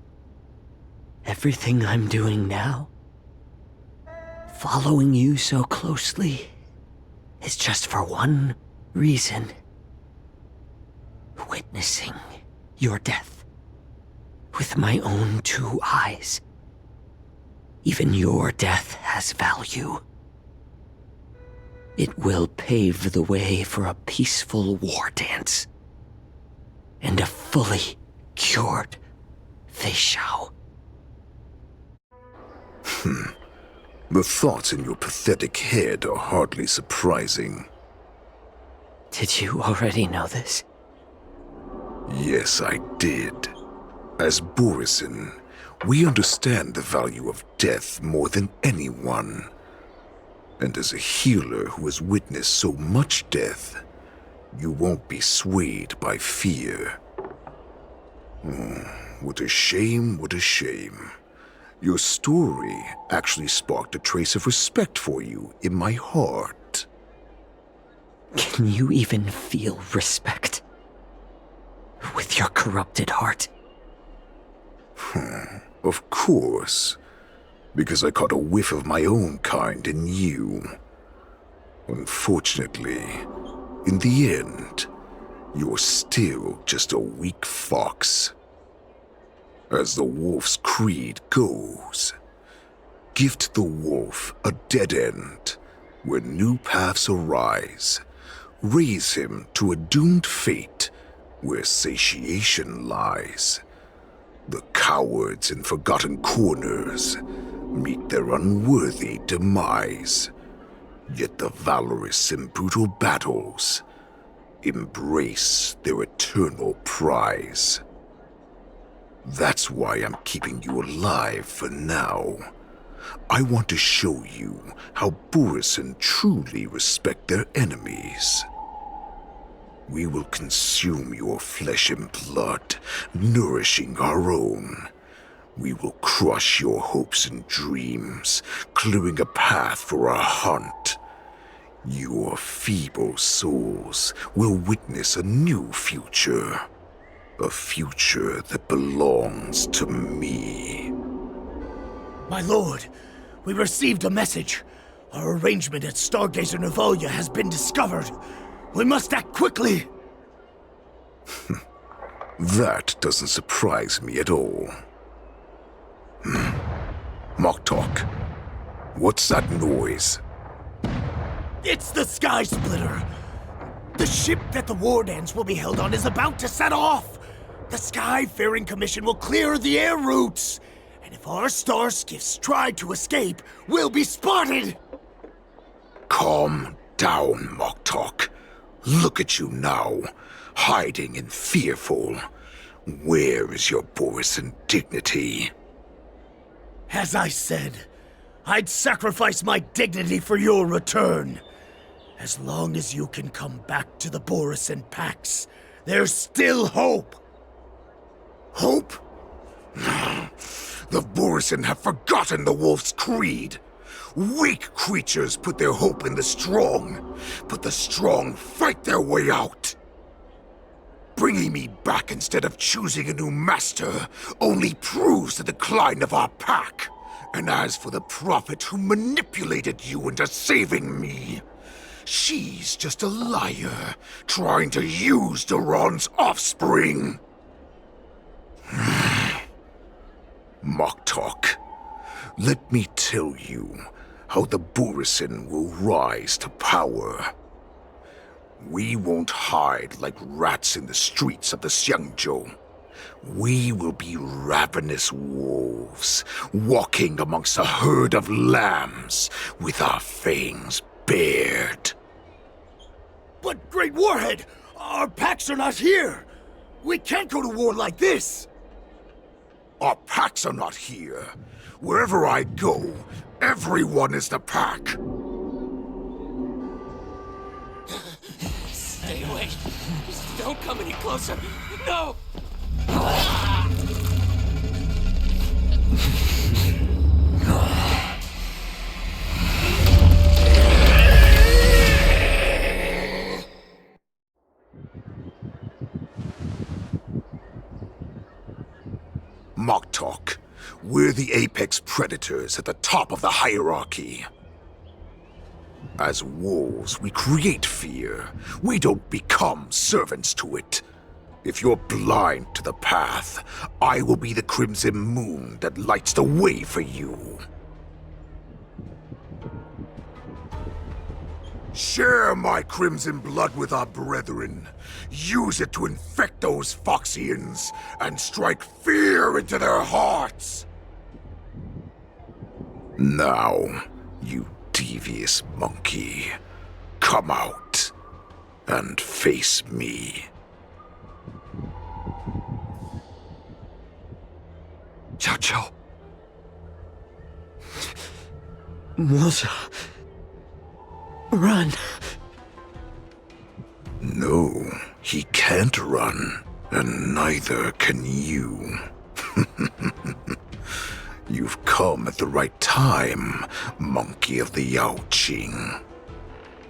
Speaker 13: Everything I'm doing now, following you so closely, is just for one reason: witnessing your death with my own two eyes. Even your death has value. It will pave the way for a peaceful war dance and a fully cured Xianzhou.
Speaker 15: The thoughts in your pathetic head are hardly surprising.
Speaker 13: Did you already know this?
Speaker 15: Yes, I did. As Borisin, we understand the value of death more than anyone. And as a healer who has witnessed so much death, you won't be swayed by fear. What a shame, what a shame. Your story actually sparked a trace of respect for you in my heart.
Speaker 13: Can you even feel respect with your corrupted heart?
Speaker 15: Of course. Because I caught a whiff of my own kind in you. Unfortunately, in the end, you're still just a weak fox. As the wolf's creed goes, gift the wolf a dead end where new paths arise. Raise him to a doomed fate where satiation lies. The cowards in forgotten corners meet their unworthy demise. Yet the valorous in brutal battles embrace their eternal prize. That's why I'm keeping you alive for now. I want to show you how Borisin truly respect their enemies. We will consume your flesh and blood, nourishing our own. We will crush your hopes and dreams, clearing a path for our hunt. Your feeble souls will witness a new future. A future that belongs to me.
Speaker 14: My lord, we received a message. Our arrangement at Stargazer Navalia has been discovered. We must act quickly.
Speaker 15: That doesn't surprise me at all. Moktok, what's that noise?
Speaker 14: It's the Sky Splitter. The ship that the Wardens will be held on is about to set off. The Skyfaring Commission will clear the air routes. And if our star skiffs try to escape, we'll be spotted.
Speaker 15: Calm down, Moktok. Look at you now, hiding and fearful. Where is your Borisin dignity?
Speaker 14: As I said, I'd sacrifice my dignity for your return. As long as you can come back to the Borisin Pax, there's still hope.
Speaker 15: Hope? The Borisin have forgotten the wolf's creed. Weak creatures put their hope in the strong, but the strong fight their way out. Bringing me back instead of choosing a new master only proves the decline of our pack. And as for the prophet who manipulated you into saving me, she's just a liar trying to use Duran's offspring. Moktok, let me tell you how the Borisin will rise to power. We won't hide like rats in the streets of the Xianzhou. We will be ravenous wolves, walking amongst a herd of lambs with our fangs bared.
Speaker 14: But, Great Warhead, our packs are not here. We can't go to war like this.
Speaker 15: Our packs are not here. Wherever I go, everyone is the pack.
Speaker 16: Stay away. Just don't come any closer. No!
Speaker 15: Moktok, we're the apex predators at the top of the hierarchy. As wolves, we create fear. We don't become servants to it. If you're blind to the path, I will be the crimson moon that lights the way for you. Share my crimson blood with our brethren. Use it to infect those Foxians and strike fear into their hearts. Now, you devious monkey, come out and face me.
Speaker 4: Xianzhou. Moza. Run.
Speaker 15: No, he can't run, and neither can you. You've come at the right time, monkey of the Yaoqing.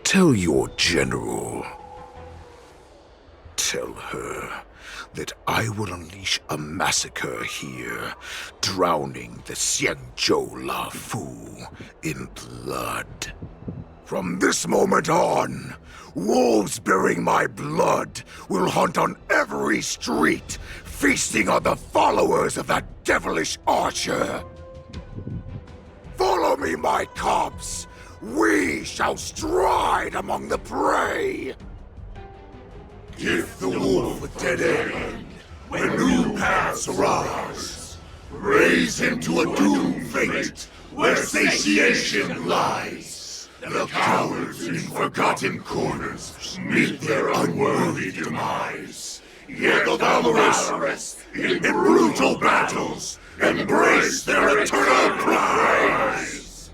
Speaker 15: Tell your general. Tell her that I will unleash a massacre here, drowning the Xianzhou Loufu in blood. From this moment on, wolves bearing my blood will hunt on every street, feasting on the followers of that devilish archer. Follow me, my cubs. We shall stride among the prey.
Speaker 8: Give the wolf a dead end when new paths arise. Raise him to a doomed fate where satiation lies. The cowards in forgotten corners meet their unworthy demise. Hear the valorous in brutal battles embrace their eternal prize!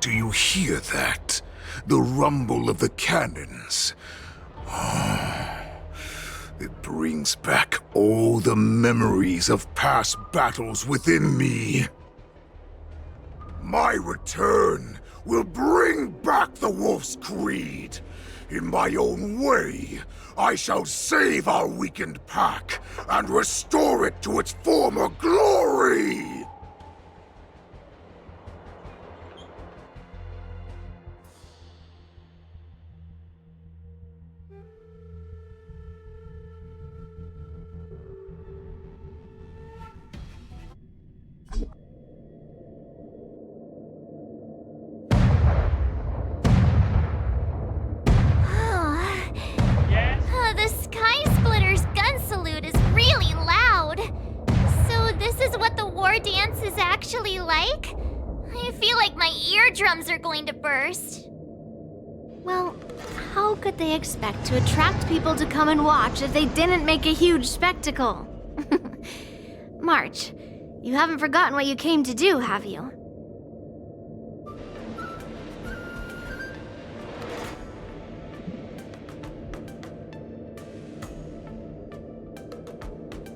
Speaker 15: Do you hear that? The rumble of the cannons. It brings back all the memories of past battles within me. My return will bring back the Wolf's Creed. In my own way, I shall save our weakened pack and restore it to its former glory!
Speaker 3: The Sky Splitter's gun salute is really loud. So this is what the war dance is actually like? I feel like my eardrums are going to burst.
Speaker 2: Well, how could they expect to attract people to come and watch if they didn't make a huge spectacle? March, you haven't forgotten what you came to do, have you?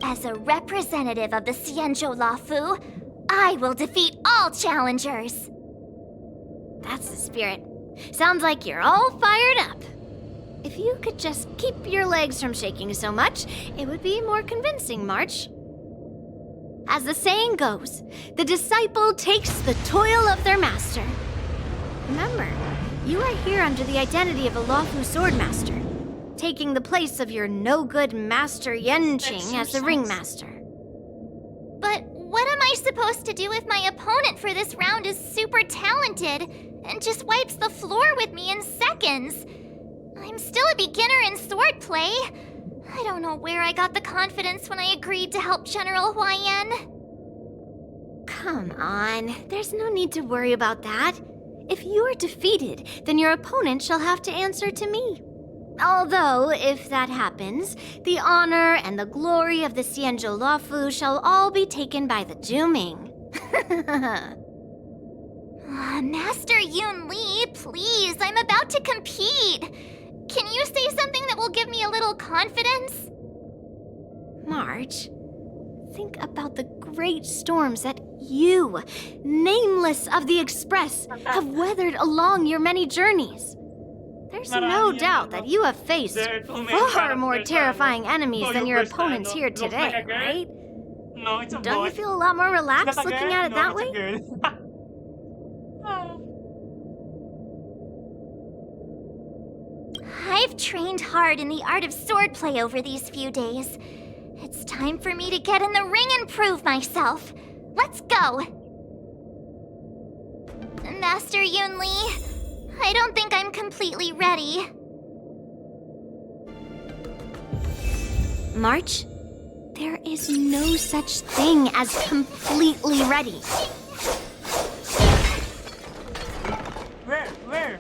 Speaker 3: As a representative of the Xianzhou Loufu, I will defeat all challengers.
Speaker 2: That's the spirit. Sounds like you're all fired up. If you could just keep your legs from shaking so much, it would be more convincing, March. As the saying goes, the disciple takes the toil of their master. Remember, you are here under the identity of a Loufu swordmaster, taking the place of your no-good master Yanqing as the ringmaster.
Speaker 3: But what am I supposed to do if my opponent for this round is super talented and just wipes the floor with me in seconds? I'm still a beginner in swordplay. I don't know where I got the confidence when I agreed to help General Huaiyan.
Speaker 2: Come on, there's no need to worry about that. If you are defeated, then your opponent shall have to answer to me. Although, if that happens, the honor and the glory of the Xianzhou Loufu shall all be taken by the Juming.
Speaker 3: Master Yun Li, please, I'm about to compete. Can you say something that will give me a little confidence?
Speaker 2: March, think about the great storms that you, nameless of the Express, have weathered along your many journeys. There's no doubt that you have faced far more terrifying enemies than your opponents here today, right?
Speaker 1: No, it's a boy.
Speaker 2: Don't you feel a lot more relaxed
Speaker 1: Is that a
Speaker 2: looking
Speaker 1: girl?
Speaker 2: at it
Speaker 1: No,
Speaker 2: that
Speaker 1: it's a
Speaker 2: way?
Speaker 1: girl.
Speaker 3: I've trained hard in the art of swordplay over these few days. It's time for me to get in the ring and prove myself. Let's go! Master Yun Li, I don't think I'm completely ready.
Speaker 2: March, there is no such thing as completely ready.
Speaker 1: Where?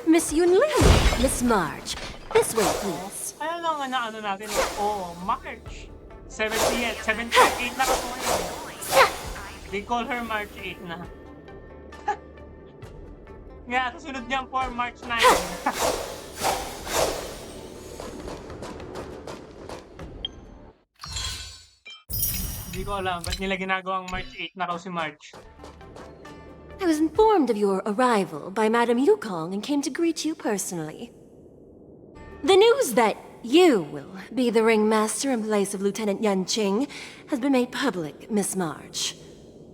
Speaker 9: Miss Yun Li, Miss March, this way, please.
Speaker 1: Ano lang na ano natin? Oh, March. 78 na kasi ngayon. They call her March 8 na. Nga, kasunod niyan for March 9. Hindi ko alam, ba't nila ginagawang March 8 na raw si March?
Speaker 9: I was informed of your arrival by Madame Yukong and came to greet you personally. The news that you will be the ringmaster in place of Lieutenant Yanqing has been made public, Miss March.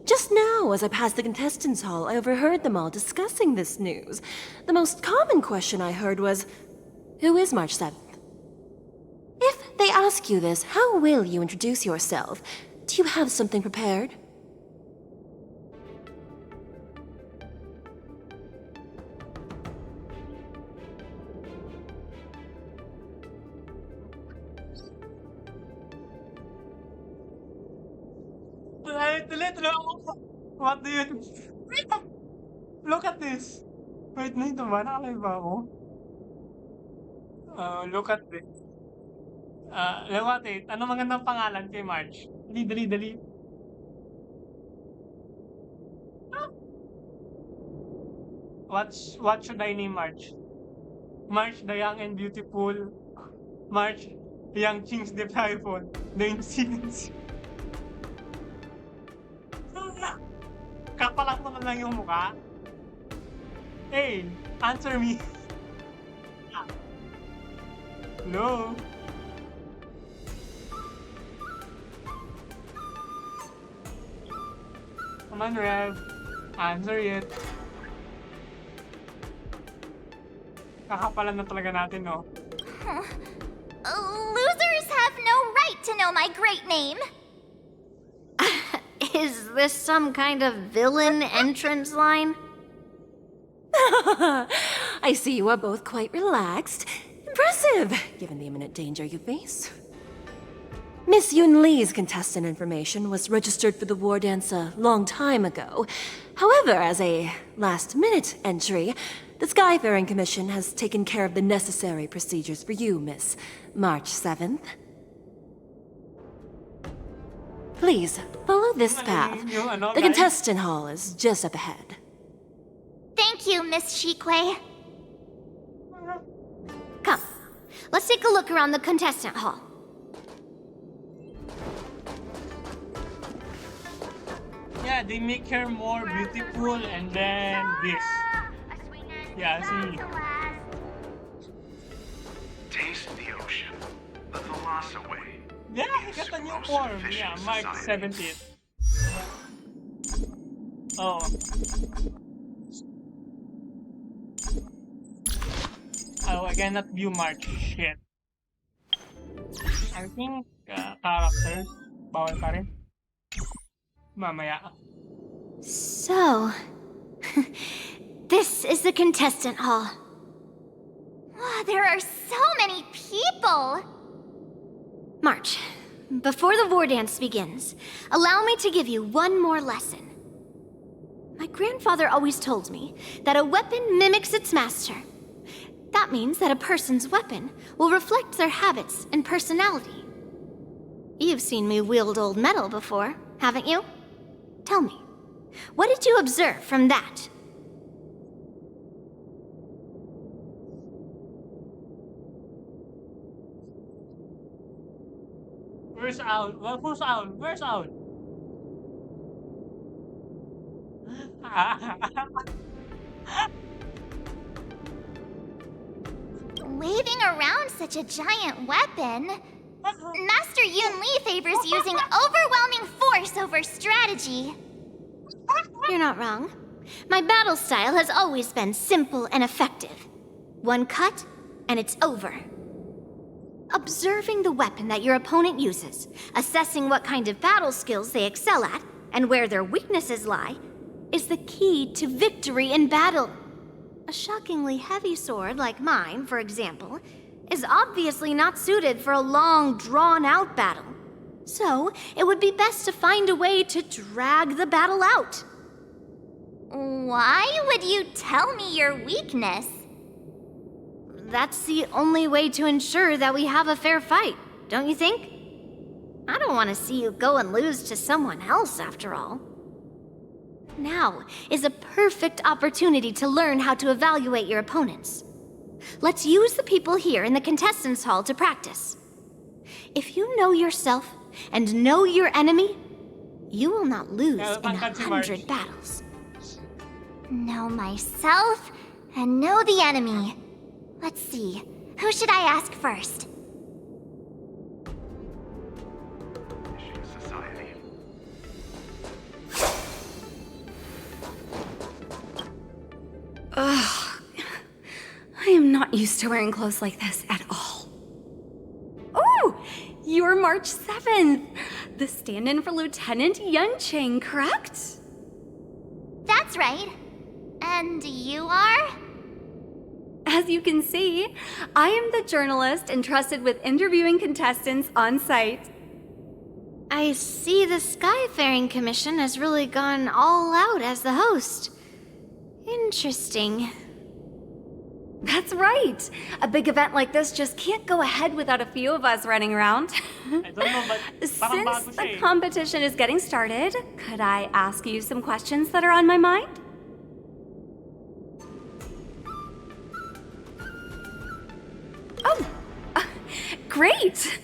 Speaker 9: Just now, as I passed the contestants' hall, I overheard them all discussing this news. The most common question I heard was, who is March 7th? If they ask you this, how will you introduce yourself? Do you have something prepared?
Speaker 1: delete. What do you... Look at this. Wait, nito ba? Nakalay ba ako? Look at this. Look at it. Ano magandang pangalan kay March? Dali. What should I name March? March the young and beautiful. March the young Ching's disciple. The incidents. Kapalak mo na lang yung mukha. Hey, answer me. Hello? Come on, Rev. Answer it. Kakapalan na talaga natin, no?
Speaker 2: Losers have no right to know my great name. Is this some kind of villain entrance line?
Speaker 9: I see you are both quite relaxed. Impressive, given the imminent danger you face. Miss Yun Li's contestant information was registered for the war dance a long time ago. However, as a last-minute entry, the Skyfaring Commission has taken care of the necessary procedures for you, Miss March 7th. Please, follow this path. The contestant hall is just up ahead.
Speaker 2: Thank you, Miss Shikwe. Come, let's take a look around the contestant hall.
Speaker 1: Yeah, they make her more beautiful and then this. Yeah, see.
Speaker 19: Taste the ocean. The loss away.
Speaker 1: Yeah, he got a new form. Yeah, March 17th. Oh. Oh, I cannot view March. Shit. I think characters. Bawal pa rin. Mamaya.
Speaker 2: So, this is the contestant hall. Wow, there are so many people! March, before the war dance begins, allow me to give you one more lesson. My grandfather always told me that a weapon mimics its master. That means that a person's weapon will reflect their habits and personality. You've seen me wield old metal before, haven't you? Tell me, what did you observe from that?
Speaker 1: Where's Owl? Well, who's Owl? Where's Owl?
Speaker 2: Waving around such a giant weapon, Master Yun Li favors using overwhelming force over strategy. You're not wrong. My battle style has always been simple and effective. One cut, and it's over. Observing the weapon that your opponent uses, assessing what kind of battle skills they excel at, and where their weaknesses lie, is the key to victory in battle. A shockingly heavy sword like mine, for example, is obviously not suited for a long, drawn-out battle. So, it would be best to find a way to drag the battle out. Why would you tell me your weakness? That's the only way to ensure that we have a fair fight, don't you think? I don't want to see you go and lose to someone else, after all. Now is a perfect opportunity to learn how to evaluate your opponents. Let's use the people here in the contestants' hall to practice. If you know yourself and know your enemy, you will not lose in 100 battles. Know myself and know the enemy. Let's see, who should I ask first?
Speaker 11: Ugh. I am not used to wearing clothes like this at all. Oh, you're March 7th, the stand-in for Lieutenant Yunqing, correct?
Speaker 2: That's right. And you are?
Speaker 11: As you can see, I am the journalist entrusted with interviewing contestants on site.
Speaker 2: I I see the Skyfaring Commission has really gone all out as the host. Interesting.
Speaker 11: That's right. A big event like this just can't go ahead without a few of us running around.
Speaker 1: I don't know, but parang bago
Speaker 11: Since
Speaker 1: siya
Speaker 11: the
Speaker 1: eh.
Speaker 11: competition is getting started, could I ask you some questions that are on my mind? Oh, great!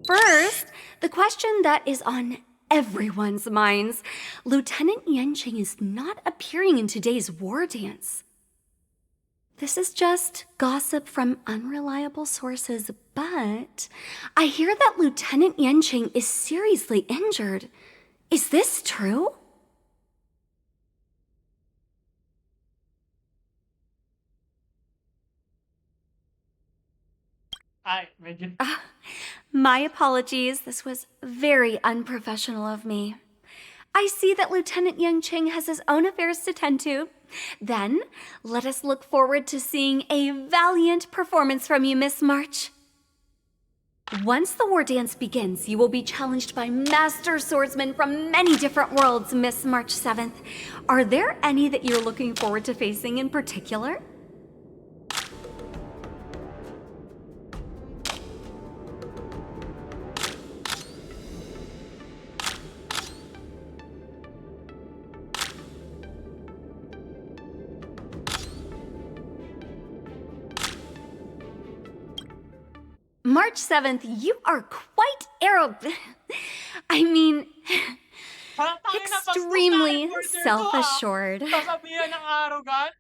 Speaker 11: First, the question that is on everyone's minds. Lieutenant Yanqing is not appearing in today's war dance. This is just gossip from unreliable sources, but I hear that Lieutenant Yanqing is seriously injured. Is this true?
Speaker 1: Ay, medyo...
Speaker 11: My apologies. This was very unprofessional of me. I see that Lieutenant Yanqing has his own affairs to tend to. Then, let us look forward to seeing a valiant performance from you, Miss March. Once the war dance begins, you will be challenged by master swordsmen from many different worlds, Miss March 7th. Are there any that you're looking forward to facing in particular? March 7th, you are quite I mean, extremely self-assured.
Speaker 1: Sasabihan ng arrogant.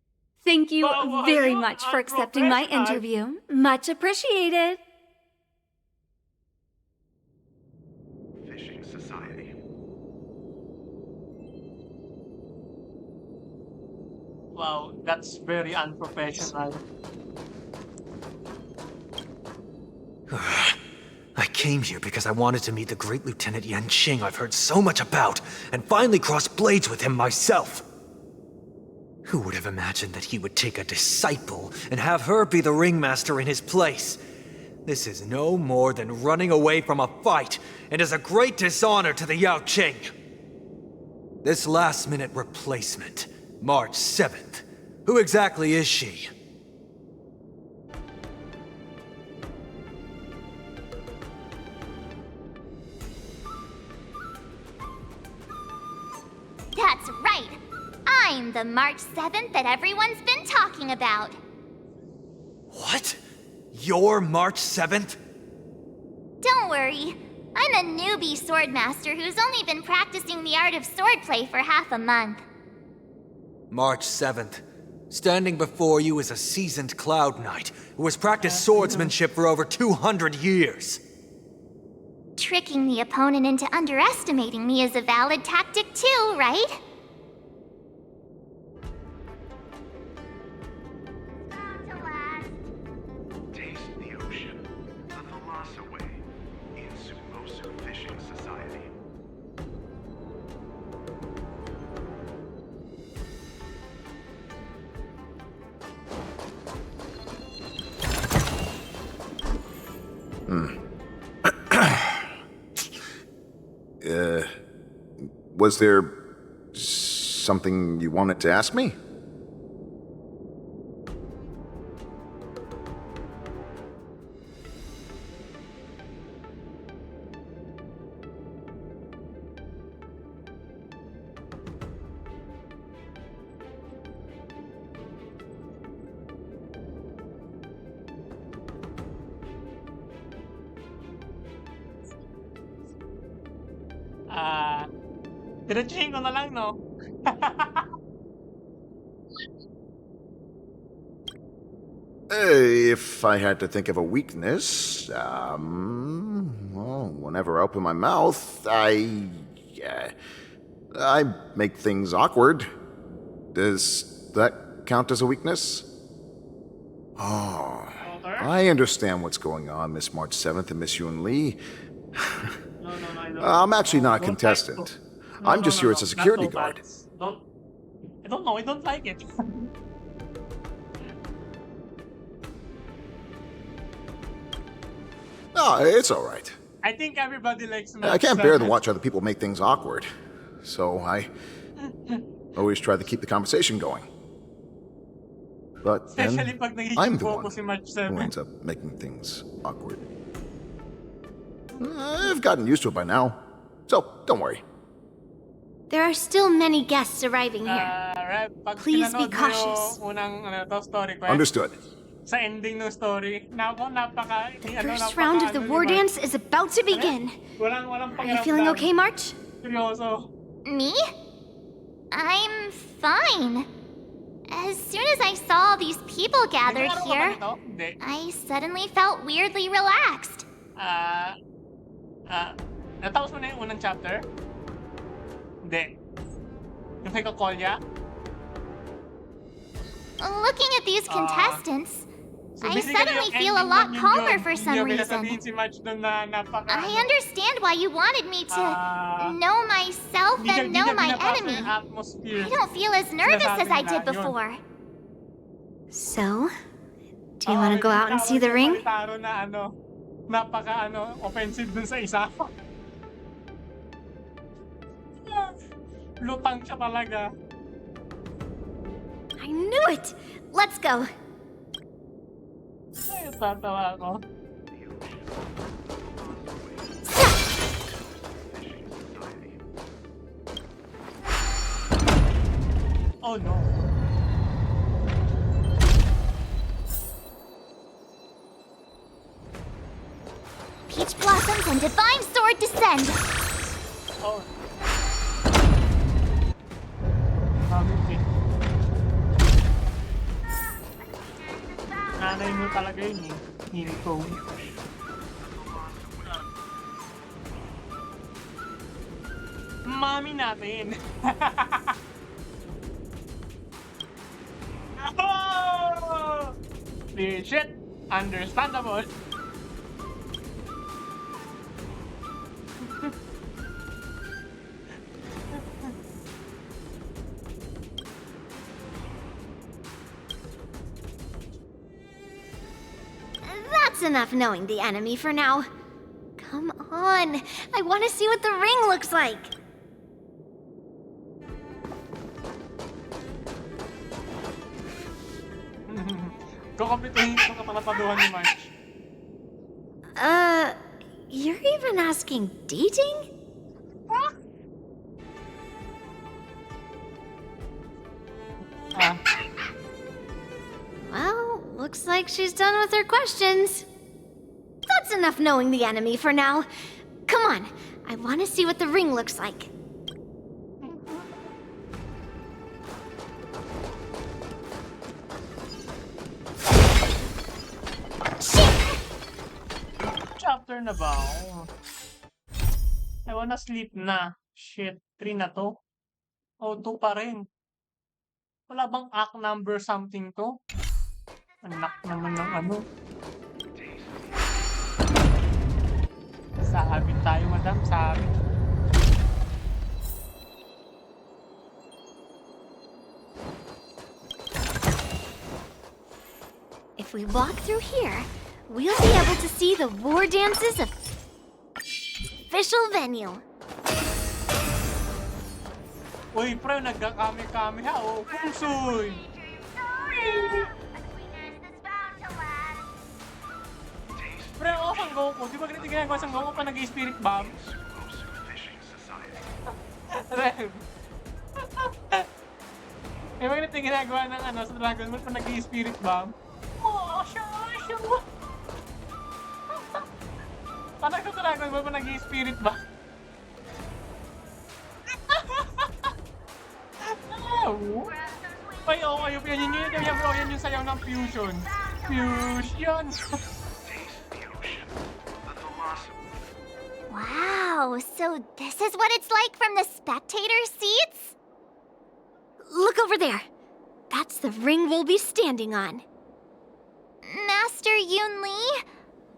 Speaker 11: Thank you
Speaker 1: Bawa
Speaker 11: very
Speaker 1: yun,
Speaker 11: much for accepting my
Speaker 1: unprofessional.
Speaker 11: interview. Much appreciated.
Speaker 19: Fishing Society.
Speaker 1: Wow, that's very unprofessional.
Speaker 10: I came here because I wanted to meet the great Lieutenant Yanqing I've heard so much about, and finally cross blades with him myself. Who would have imagined that he would take a disciple and have her be the ringmaster in his place? This is no more than running away from a fight, and is a great dishonor to the Yao Qing. This last-minute replacement, March 7th. Who exactly is she?
Speaker 2: That's right. I'm the March 7th that everyone's been talking about.
Speaker 10: What? You're March 7th?
Speaker 2: Don't worry. I'm a newbie swordmaster who's only been practicing the art of swordplay for half a month.
Speaker 10: March 7th. Standing before you is a seasoned Cloud Knight who has practiced swordsmanship for over 200 years.
Speaker 2: Tricking the opponent into underestimating me is a valid tactic too, right?
Speaker 19: Taste the ocean. The Thalassa Way. In Sumosu Fishing Society.
Speaker 15: Was there something you wanted to ask me?
Speaker 1: Diretsuhin ko na lang, no?
Speaker 15: If I had to think of a weakness, well, whenever I open my mouth, I make things awkward. Does that count as a weakness? Oh, I understand what's going on, Miss March 7th and Miss Yun Li. I'm actually not a contestant. I'm just here as a security guard.
Speaker 1: I don't know, I don't like it.
Speaker 15: Oh, it's all right.
Speaker 1: I think everybody likes
Speaker 17: I can't bear to watch other people make things awkward. So I always try to keep the conversation going. But
Speaker 1: Especially
Speaker 17: then,
Speaker 1: pag nagiging
Speaker 17: I'm the one
Speaker 1: focus si Match
Speaker 17: who
Speaker 1: 7.
Speaker 17: ends up making things awkward. I've gotten used to it by now, so don't worry.
Speaker 2: There are still many guests arriving here.
Speaker 1: Pag
Speaker 2: Please be
Speaker 1: pinanood mo
Speaker 2: cautious.
Speaker 1: yung unang story quest,
Speaker 17: Understood.
Speaker 1: sa ending ng story, napaka...
Speaker 2: The first round of the war dance is about to begin.
Speaker 1: Walang
Speaker 2: Are you feeling okay, March?
Speaker 1: Seryoso.
Speaker 18: Me? I'm fine. As soon as I saw all these people gathered here, I suddenly felt weirdly relaxed.
Speaker 1: Natapos mo na yung unang chapter? Hindi. Yung kay Kokolya?
Speaker 18: Looking at these contestants,
Speaker 1: So
Speaker 18: I
Speaker 1: basically,
Speaker 18: suddenly
Speaker 1: yung
Speaker 18: feel a
Speaker 1: ending
Speaker 18: lot
Speaker 1: nun yun
Speaker 18: calmer
Speaker 1: yun.
Speaker 18: for some
Speaker 1: Hindi
Speaker 18: reason.
Speaker 1: sabihin si Match dun na napaka...
Speaker 18: I understand why you wanted me to know myself and know my enemy. I don't feel as nervous as I did before.
Speaker 2: So, do you want to go out and see the ring?
Speaker 1: Taro na napaka offensive dun sa isa. Lutang siya talaga.
Speaker 2: I knew it! Let's go!
Speaker 1: Ay, tatawa ako. Oh no.
Speaker 18: Peach blossoms and divine sword descend.
Speaker 1: Oh. Nanay mo talaga yun eh. Hinto. Mami natin. Oh! Shit. Understandable.
Speaker 2: That's enough knowing the enemy for now. Come on, I want to see what the ring looks like.
Speaker 1: Kukumplituhin ko kapalapaduhan ni March.
Speaker 2: You're even asking dating? Well, looks like she's done with her questions. That's enough knowing the enemy for now. Come on, I want to see what the ring looks like.
Speaker 1: Chapter na ba ako? I wanna sleep na. Shit, 3 na to? Oh, 2 pa rin. Wala bang act number something to? Anak naman ng ano. Sabit tayo, madam. Sabit.
Speaker 2: If we walk through here, we'll be able to see the war dances of official venue.
Speaker 1: Uy, pre, nagkakami-kami ha. Oh, pusoy. Pre, ako sang Goku. Di ba ganito ginagawa sang Goku pa nag-spirit bomb? Rev. Di ba ganito ginagawa ng sa Dragon Ball pa nag-spirit bomb? Parang sa Dragon Ball pa nag-spirit bomb? Ay, oo, kayo. Yan yung sayaw ng fusion. Fusion!
Speaker 18: Wow, so this is what it's like from the spectator seats?
Speaker 2: Look over there. That's the ring we'll be standing on.
Speaker 18: Master Yunli,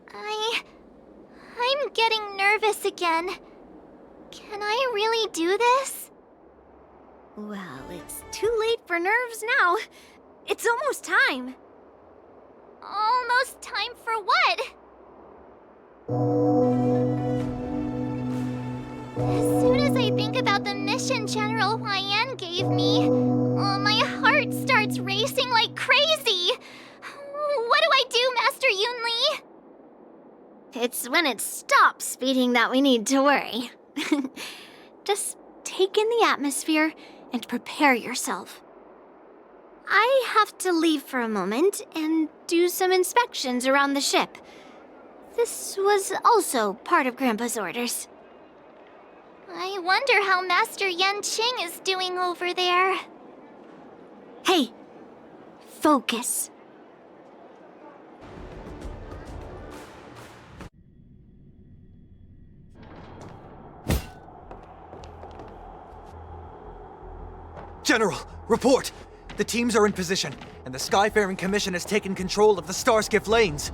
Speaker 18: I'm getting nervous again. Can I really do this?
Speaker 2: Well, it's too late for nerves now. It's almost time.
Speaker 18: Almost time for what? about the mission General Huayan gave me, my heart starts racing like crazy. What do I do, Master Yunli?
Speaker 2: It's when it stops beating that we need to worry. Just take in the atmosphere and prepare yourself. I have to leave for a moment and do some inspections around the ship. This was also part of Grandpa's orders.
Speaker 18: I wonder how Master Yanqing is doing over there.
Speaker 2: Hey, focus.
Speaker 10: General, report! The teams are in position, and the Skyfaring Commission has taken control of the Starskiff lanes.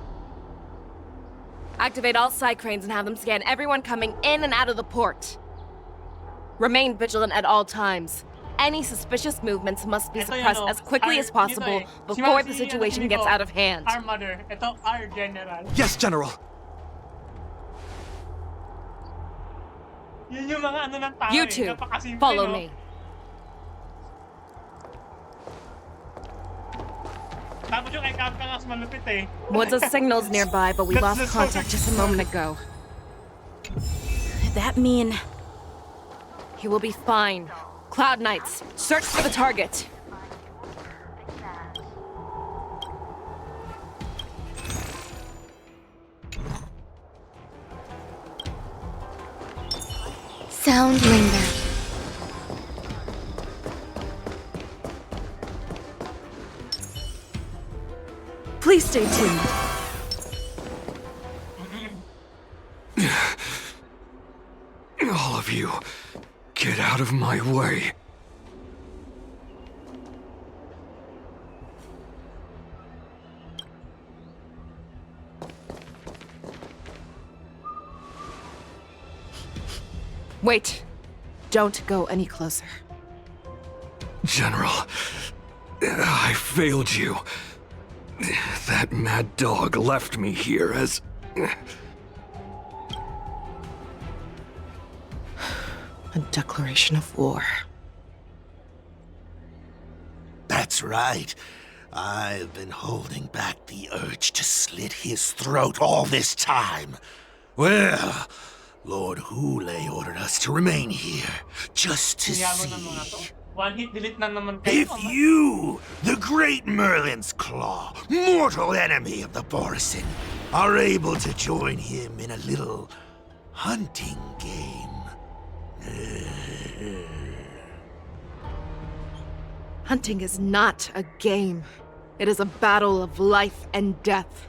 Speaker 6: Activate all side cranes and have them scan everyone coming in and out of the port. Remain vigilant at all times. Any suspicious movements must be suppressed as quickly as possible before the situation gets out of hand.
Speaker 1: Our mother. Ito, our general.
Speaker 10: Yes, General!
Speaker 1: Yun yung mga ano ng tao
Speaker 6: You two,
Speaker 1: napakasimple,
Speaker 6: follow
Speaker 1: no?
Speaker 6: me.
Speaker 1: Tapos yung kay Capcom mas malupit eh.
Speaker 6: What's signals nearby, but we lost contact just a moment ago.
Speaker 5: That mean...
Speaker 6: He will be fine. Cloud Knights, search for the target.
Speaker 12: Sound linger.
Speaker 5: Please stay tuned.
Speaker 15: All of you, get out of my way.
Speaker 6: Wait. Don't go any closer.
Speaker 15: General, I failed you. That mad dog left me here as...
Speaker 6: A declaration of war.
Speaker 14: That's right. I've been holding back the urge to slit his throat all this time. Well, Lord Hule ordered us to remain here, just to see.
Speaker 1: One hit delete na naman kayo.
Speaker 14: If you, the great Merlin's Claw, mortal enemy of the Borisin, are able to join him in a little hunting game.
Speaker 6: Hunting is not a game. It is a battle of life and death.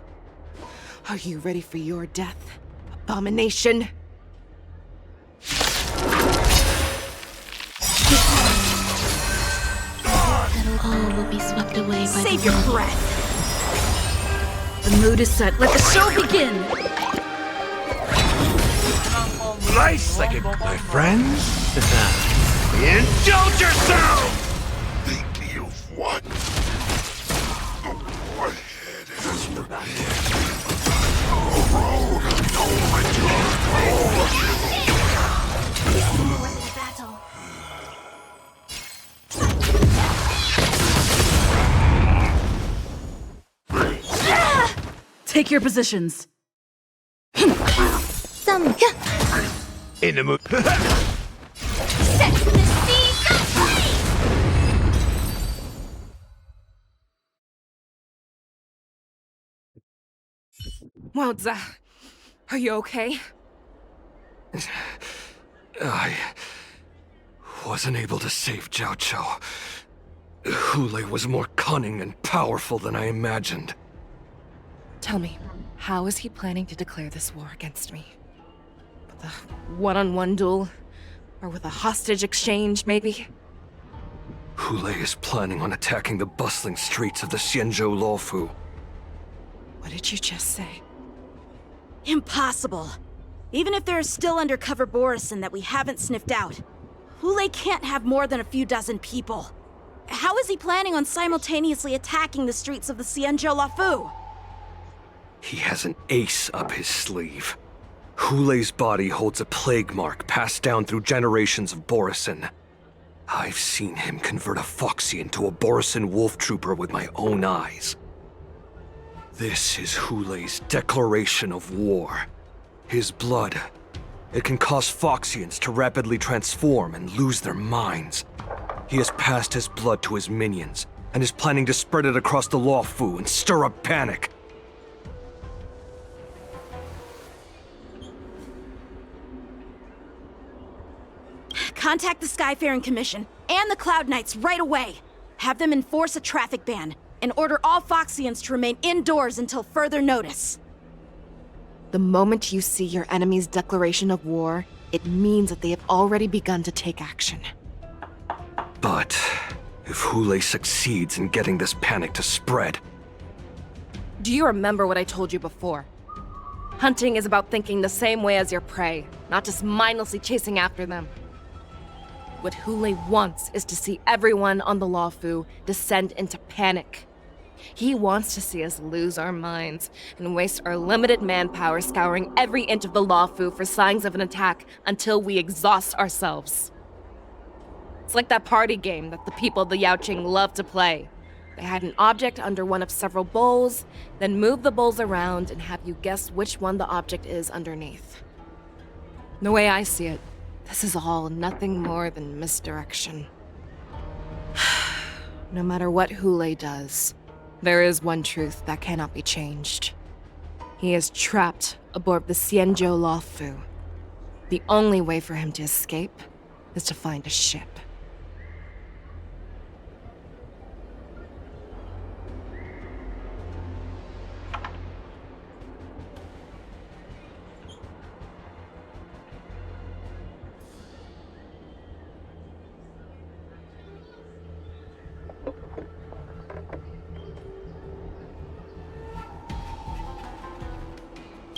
Speaker 6: Are you ready for your death, abomination?
Speaker 12: All will be swept away by
Speaker 5: Save
Speaker 12: the
Speaker 5: your
Speaker 12: wind.
Speaker 5: breath. The mood is set. Let the show begin.
Speaker 15: Nice like my friends. Indulge yourself!
Speaker 8: Think you've won. The warhead has prepared. A road of no
Speaker 5: Take your positions.
Speaker 15: In the mood.
Speaker 18: Set the seas aflame!
Speaker 6: Wowza. Are you okay?
Speaker 15: I wasn't able to save Jiao Chou. Hule was more cunning and powerful than I imagined.
Speaker 6: Tell me, how is he planning to declare this war against me? With a one-on-one duel? Or with a hostage exchange, maybe?
Speaker 15: Hule is planning on attacking the bustling streets of the Xianzhou Loufu.
Speaker 6: What did you just say?
Speaker 5: Impossible. Even if there are still undercover Borisin that we haven't sniffed out, Hule can't have more than a few dozen people. How is he planning on simultaneously attacking the streets of the Xianzhou Loufu?
Speaker 15: He has an ace up his sleeve.
Speaker 10: Hulei's body holds a plague mark passed down through generations of Borisin. I've seen him convert a Foxy into a Borisin wolf trooper with my own eyes. This is Hulei's declaration of war. His blood. It can cause Foxians to rapidly transform and lose their minds. He has passed his blood to his minions, and is planning to spread it across the Loufu and stir up panic.
Speaker 5: Contact the Skyfaring Commission and the Cloud Knights right away. Have them enforce a traffic ban and order all Foxians to remain indoors until further notice.
Speaker 6: The moment you see your enemy's declaration of war, it means that they have already begun to take action.
Speaker 10: But if Hulei succeeds in getting this panic to spread...
Speaker 6: Do you remember what I told you before? Hunting is about thinking the same way as your prey, not just mindlessly chasing after them. What Hulei wants is to see everyone on the Loufu descend into panic. He wants to see us lose our minds and waste our limited manpower scouring every inch of the Loufu for signs of an attack until we exhaust ourselves. It's like that party game that the people of the Yaoqing love to play. They hide an object under one of several bowls, then move the bowls around and have you guess which one the object is underneath. The way I see it, this is all nothing more than misdirection. No matter what Hulei does, there is one truth that cannot be changed. He is trapped aboard the Xianzhou Loufu. The only way for him to escape is to find a ship.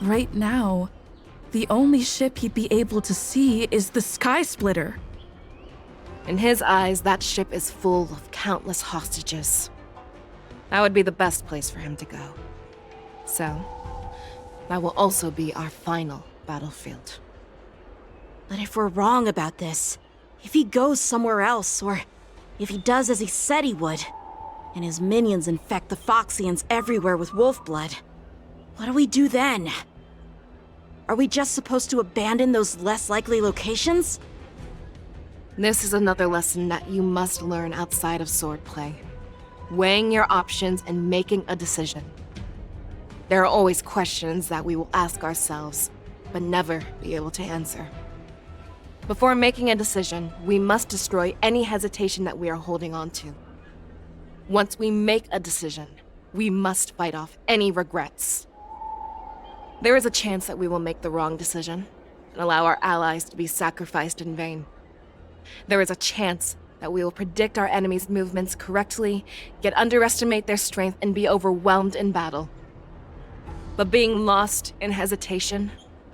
Speaker 21: Right now, the only ship he'd be able to see is the Sky Splitter.
Speaker 6: In his eyes, that ship is full of countless hostages. That would be the best place for him to go. So, that will also be our final battlefield.
Speaker 5: But if we're wrong about this, if he goes somewhere else, or if he does as he said he would, and his minions infect the Foxians everywhere with wolf blood, what do we do then? Are we just supposed to abandon those less likely locations?
Speaker 6: This is another lesson that you must learn outside of swordplay. Weighing your options and making a decision. There are always questions that we will ask ourselves, but never be able to answer. Before making a decision, we must destroy any hesitation that we are holding on to. Once we make a decision, we must fight off any regrets. There is a chance that we will make the wrong decision and allow our allies to be sacrificed in vain. There is a chance that we will predict our enemies' movements correctly, yet underestimate their strength and be overwhelmed in battle. But being lost in hesitation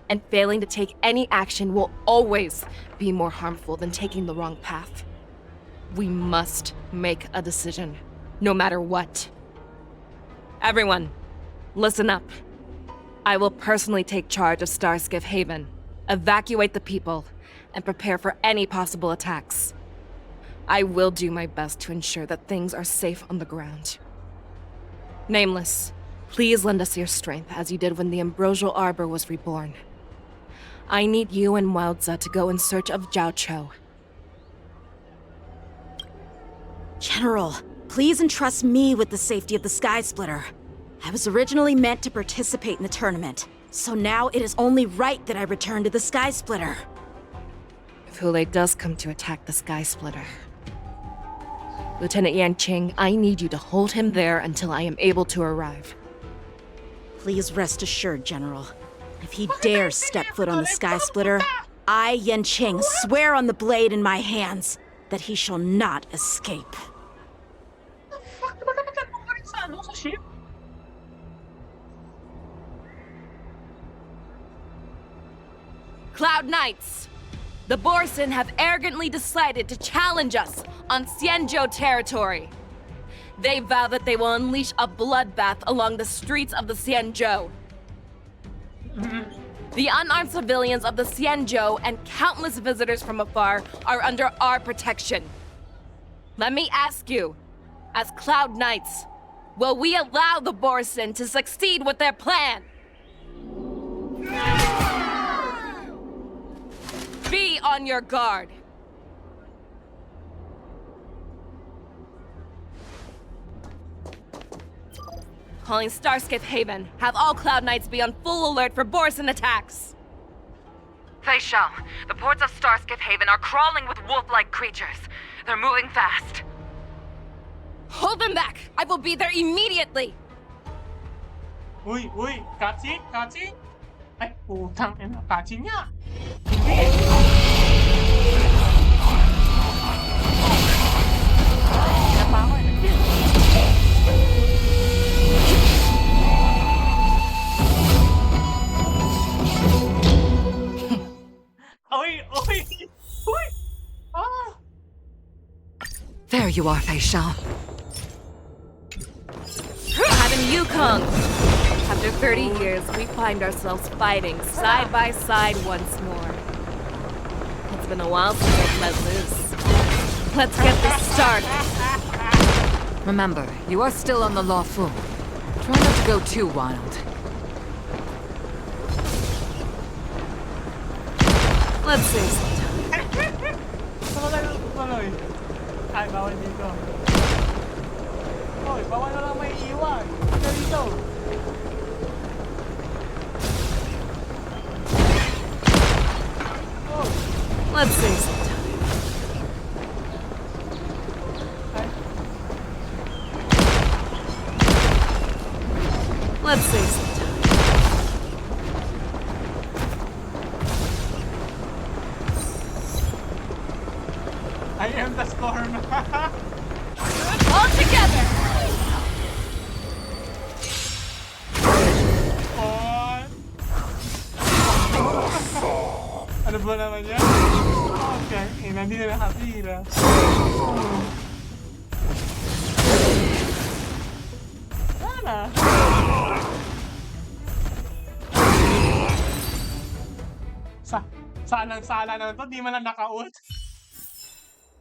Speaker 6: and failing to take any action will always be more harmful than taking the wrong path. We must make a decision, no matter what. Everyone, listen up. I will personally take charge of Starskiff Haven, evacuate the people, and prepare for any possible attacks. I will do my best to ensure that things are safe on the ground. Nameless, please lend us your strength as you did when the Ambrosial Arbor was reborn. I need you and Wildza to go in search of Xianzhou.
Speaker 5: General, please entrust me with the safety of the Sky Splitter. I was originally meant to participate in the tournament, so now it is only right that I return to the Sky Splitter.
Speaker 6: If Hulei does come to attack the Sky Splitter, Lieutenant Yanqing, I need you to hold him there until I am able to arrive.
Speaker 5: Please rest assured, General. If he dares step foot on the Sky Splitter, I, Yanqing, swear on the blade in my hands that he shall not escape.
Speaker 6: Cloud Knights! The Borisin have arrogantly decided to challenge us on Xianzhou territory. They vow that they will unleash a bloodbath along the streets of the Xianzhou. The unarmed civilians of the Xianzhou and countless visitors from afar are under our protection. Let me ask you, as Cloud Knights, will we allow the Borson to succeed with their plan? Be on your guard. Calling Starskiff Haven. Have all Cloud Knights be on full alert for Borson attacks.
Speaker 20: Fei Shao, the ports of Starskiff Haven are crawling with wolf-like creatures. They're moving fast.
Speaker 6: Hold them back! I will be there immediately!
Speaker 1: Uy, cutscene? Ay, putang ina, cutscene nga! Kaya pa ako Uy! Ah!
Speaker 7: There you are, Fei Shao.
Speaker 6: Madam Yukong! After 30 years, we find ourselves fighting side by side once more. It's been a while since I've let loose. Let's get this started.
Speaker 22: Remember, you are still on the Loufu. Try not to go too wild.
Speaker 6: Let's see sometime.
Speaker 1: Ay, bawal dito. Hoy, bawal na lang may iwan. Ito dito.
Speaker 6: Let's see sometime. Let's see sometime.
Speaker 1: I am the storm.
Speaker 6: All together!
Speaker 1: Ano ba naman yan? Okay, hindi na nakatira. Sana. Salang-sala naman to, di man lang naka-ult.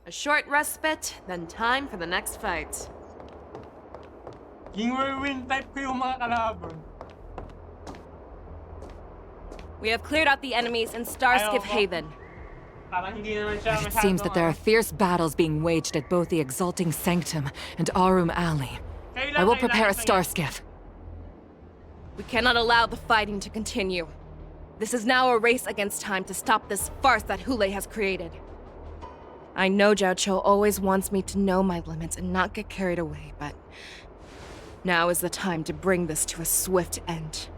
Speaker 6: A short respite, then time for the next fight.
Speaker 1: King Whirlwind type ko yung mga kalaban.
Speaker 6: We have cleared out the enemies in Starskiff Haven.
Speaker 22: It seems that there are fierce battles being waged at both the Exalting Sanctum and Arum Alley. I will prepare a Starskiff.
Speaker 6: We cannot allow the fighting to continue. This is now a race against time to stop this farce that Hule has created. I know Xianzhou always wants me to know my limits and not get carried away, but now is the time to bring this to a swift end.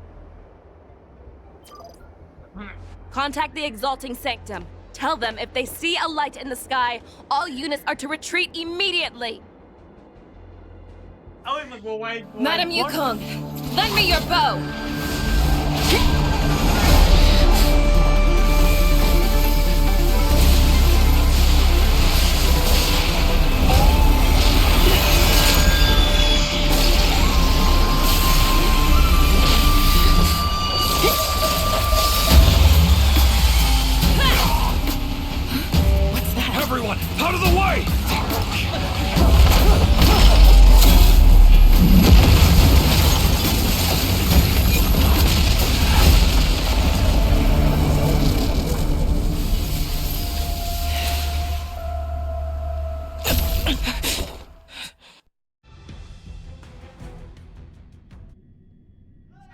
Speaker 6: Contact the Exalting Sanctum. Tell them if they see a light in the sky, all units are to retreat immediately. Madam Yukong, lend me your bow.
Speaker 16: Everyone, out of the way!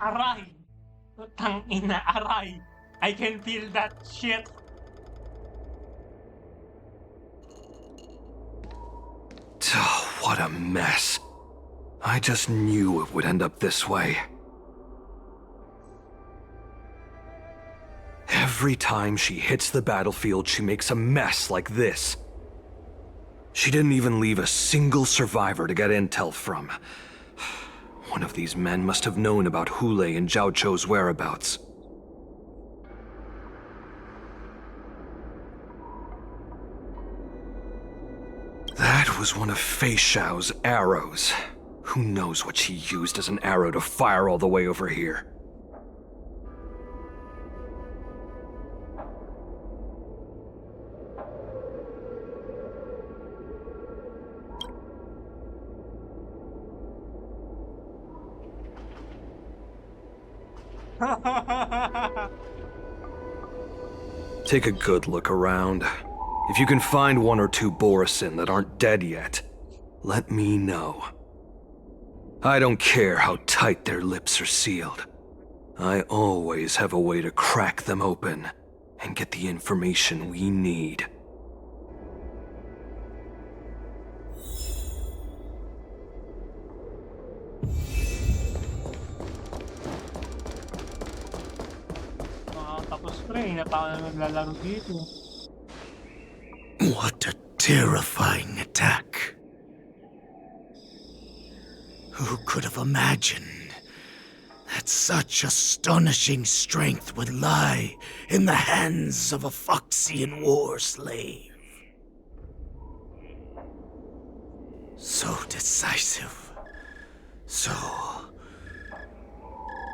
Speaker 1: Aray! Putang ina, aray! I can feel that shit!
Speaker 10: Oh, what a mess. I just knew it would end up this way. Every time she hits the battlefield, she makes a mess like this. She didn't even leave a single survivor to get intel from. One of these men must have known about Hule and Xianzhou's whereabouts. That was one of Fei Shao's arrows. Who knows what she used as an arrow to fire all the way over here?
Speaker 19: Take a good look around. If you can find one or two Borisin that aren't dead yet, let me know. I don't care how tight their lips are sealed. I always have a way to crack them open and get the information we need.
Speaker 1: Tapos pre, hindi na pa ako naglalaro dito.
Speaker 14: What a terrifying attack. Who could have imagined that such astonishing strength would lie in the hands of a Foxian war slave? So decisive, so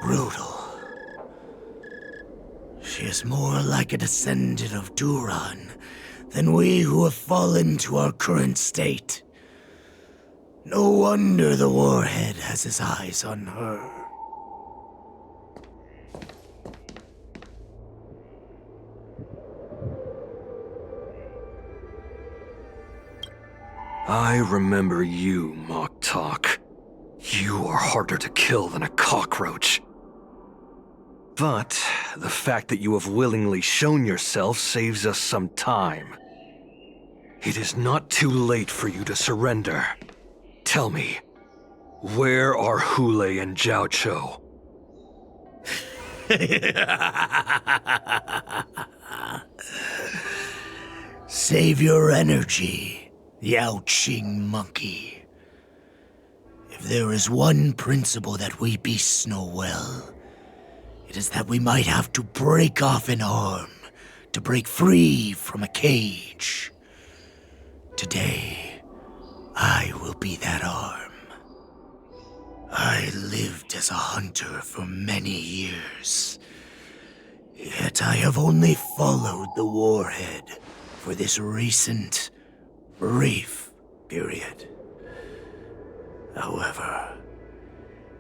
Speaker 14: brutal. She is more like a descendant of Duran than we who have fallen to our current state. No wonder the warhead has his eyes on her.
Speaker 19: I remember you, Mock Talk. You are harder to kill than a cockroach. But the fact that you have willingly shown yourself saves us some time. It is not too late for you to surrender. Tell me, where are Hule and Xianzhou?
Speaker 14: Save your energy, Yao Qing monkey. If there is one principle that we beasts know well, it is that we might have to break off an arm to break free from a cage. Today, I will be that arm. I lived as a hunter for many years, yet I have only followed the warhead for this recent, brief period. However,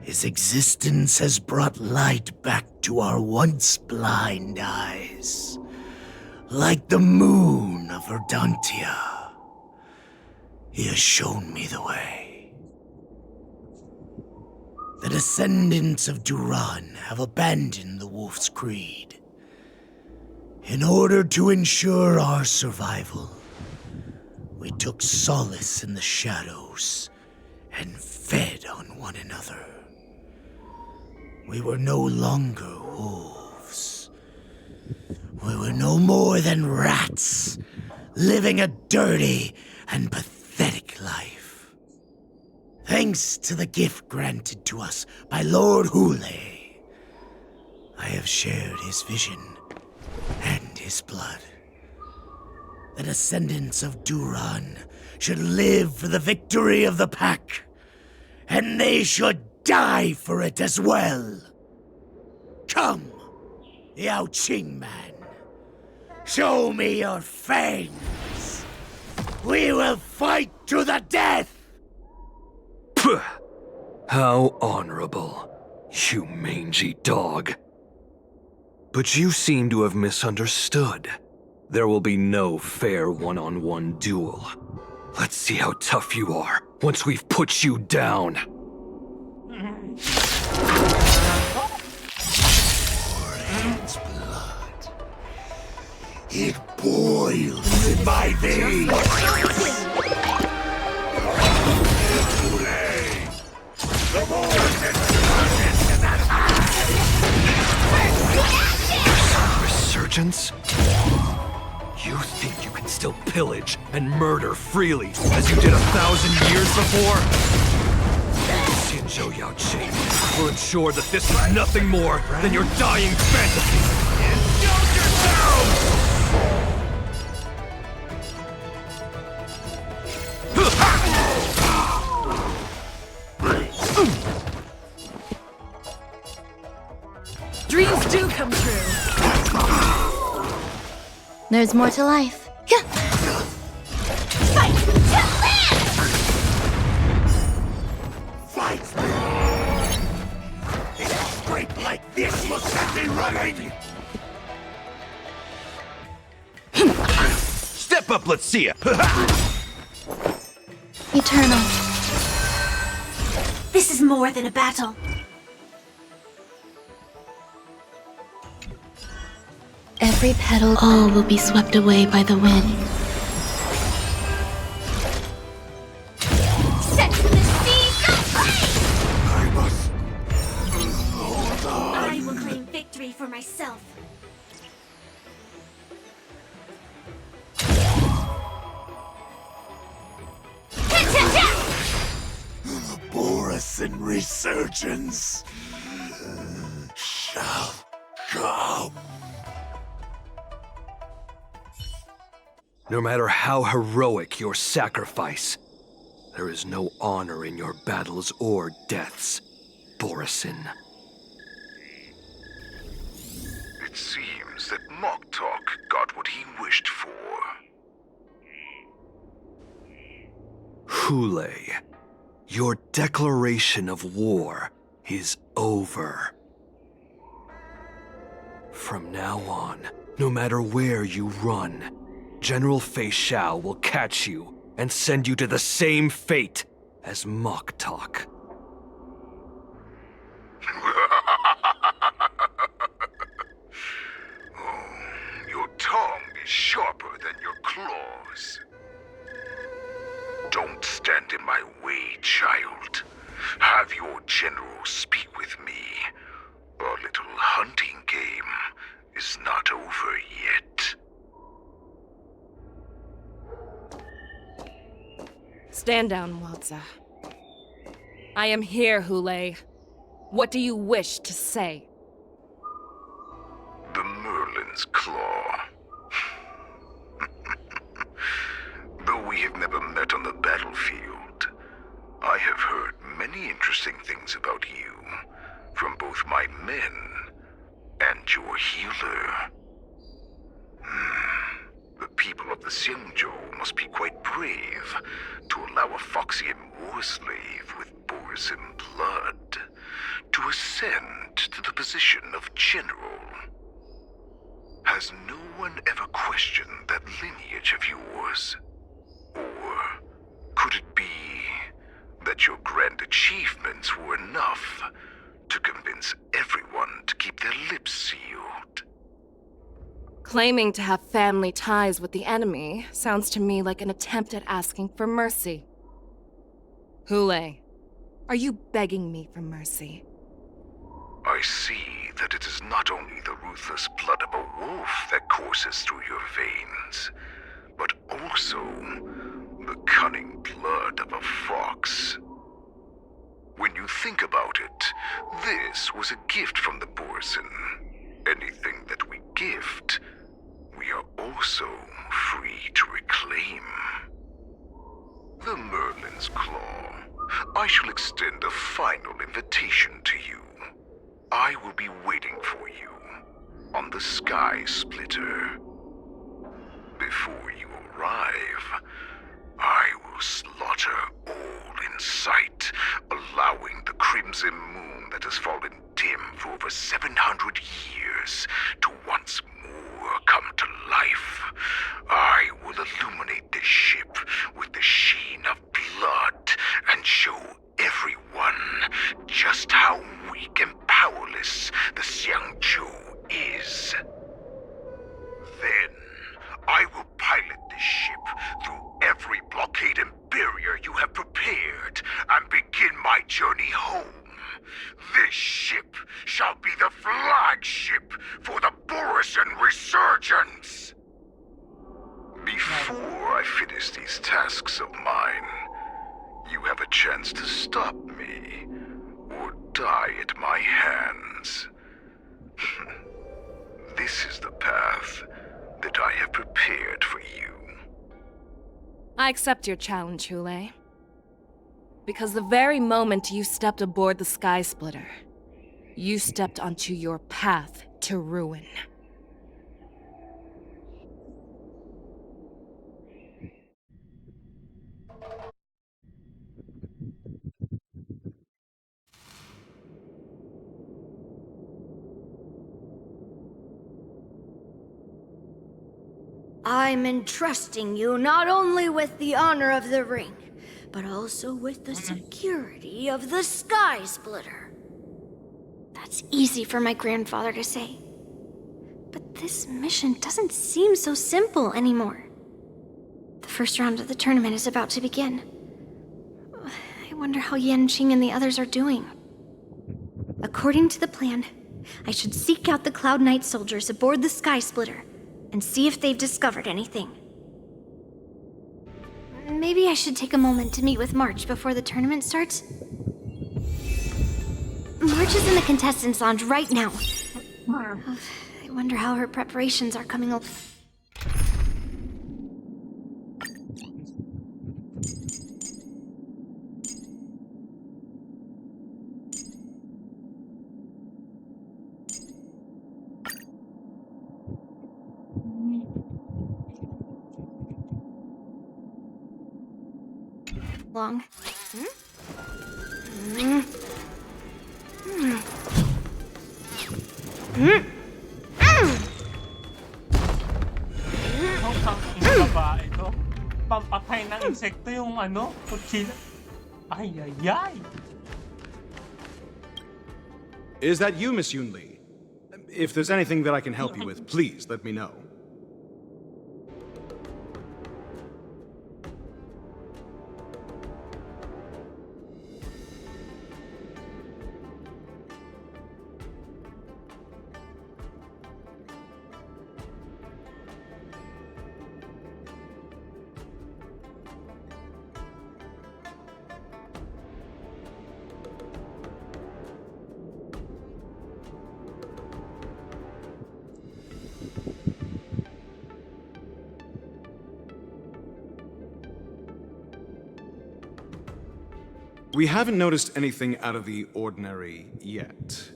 Speaker 14: his existence has brought light back to our once blind eyes, like the moon of Verdantia. He has shown me the way. The descendants of Duran have abandoned the Wolf's Creed. In order to ensure our survival, we took solace in the shadows and fed on one another. We were no longer wolves. We were no more than rats, living a dirty and pathetic life. Thanks to the gift granted to us by Lord Hule, I have shared his vision and his blood. The descendants of Duran should live for the victory of the pack, and they should die for it as well. Come, Yao Qing man. Show me your fangs. We will fight to the death!
Speaker 19: Puh! How honorable, you mangy dog. But you seem to have misunderstood. There will be no fair one-on-one duel. Let's see how tough you are once we've put you down.
Speaker 14: Orange blood. It boils in my veins.
Speaker 19: Resurgence? You think you can still pillage and murder freely as you did 1,000 years before? Xianzhou Yao Qing will ensure that this is nothing more than your dying fantasy. Indulge yourselves!
Speaker 21: Dreams do come true.
Speaker 3: There's more to life.
Speaker 8: Fight! It's great like this looks coming!
Speaker 19: Step up, let's see it!
Speaker 12: Eternal.
Speaker 2: This is more than a battle.
Speaker 12: Every petal, all will be swept away by the wind.
Speaker 2: Set the seas aflame!
Speaker 8: I must hold on.
Speaker 2: I will claim victory for myself.
Speaker 8: The Borisin resurgence shall come.
Speaker 19: No matter how heroic your sacrifice, there is no honor in your battles or deaths, Borisin.
Speaker 15: It seems that Moktok got what he wished for.
Speaker 19: Hule, your declaration of war is over. From now on, no matter where you run, General Fei Xiao will catch you and send you to the same fate as Moktok.
Speaker 15: Your tongue is sharper than your claws. Don't stand in my way, child. Have your general speak with me. Our little hunting game is not over yet.
Speaker 6: Stand down, Wadza. I am here, Hule. What do you wish to say?
Speaker 15: The Merlin's Claw. Though we have never met on the battlefield, I have heard many interesting things about you from both my men and your healer. The people of the Xianzhou must be quite brave to allow a Foxian war slave with Borisin blood to ascend to the position of general. Has no one ever questioned that lineage of yours? Or could it be that your grand achievements were enough to convince everyone to keep their lips sealed?
Speaker 6: Claiming to have family ties with the enemy sounds to me like an attempt at asking for mercy. Hule, are you begging me for mercy?
Speaker 15: I see that it is not only the ruthless blood of a wolf that courses through your veins, but also the cunning blood of a fox. When you think about it, this was a gift from the Borisin. Anything that we gift, we are also free to reclaim. The Merlin's Claw. I shall extend a final invitation to you. I will be waiting for you on the Sky Splitter. Before you arrive, I will slaughter all in sight, allowing the crimson moon that has fallen dim for over 700 years to once more come to life. I will illuminate this ship with the sheen of blood and show everyone just how weak and powerless the Xianzhou is. Then, I will pilot this ship through every blockade and barrier you have prepared and begin my journey home. This ship shall be the flagship for the Borisin Resurgence. Before I finish these tasks of mine, you have a chance to stop me or die at my hands. This is the path that I have prepared for you.
Speaker 6: I accept your challenge, Hule. Because the very moment you stepped aboard the Sky Splitter, you stepped onto your path to ruin.
Speaker 2: I'm entrusting you not only with the honor of the ring, but also with the security of the Sky Splitter. That's easy for my grandfather to say. But this mission doesn't seem so simple anymore. The first round of the tournament is about to begin. I wonder how Yanqing and the others are doing. According to the plan, I should seek out the Cloud Knight soldiers aboard the Sky Splitter and see if they've discovered anything. Maybe I should take a moment to meet with March before the tournament starts. March is in the contestants' lounge right now. I wonder how her preparations are coming along.
Speaker 1: Babae to. Pampatay ng insekto yung ano, kutsila. Ay, ay, ay.
Speaker 4: Is that you, Miss Yunli? If there's anything that I can help you with, please let me know. We haven't noticed anything out of the ordinary yet.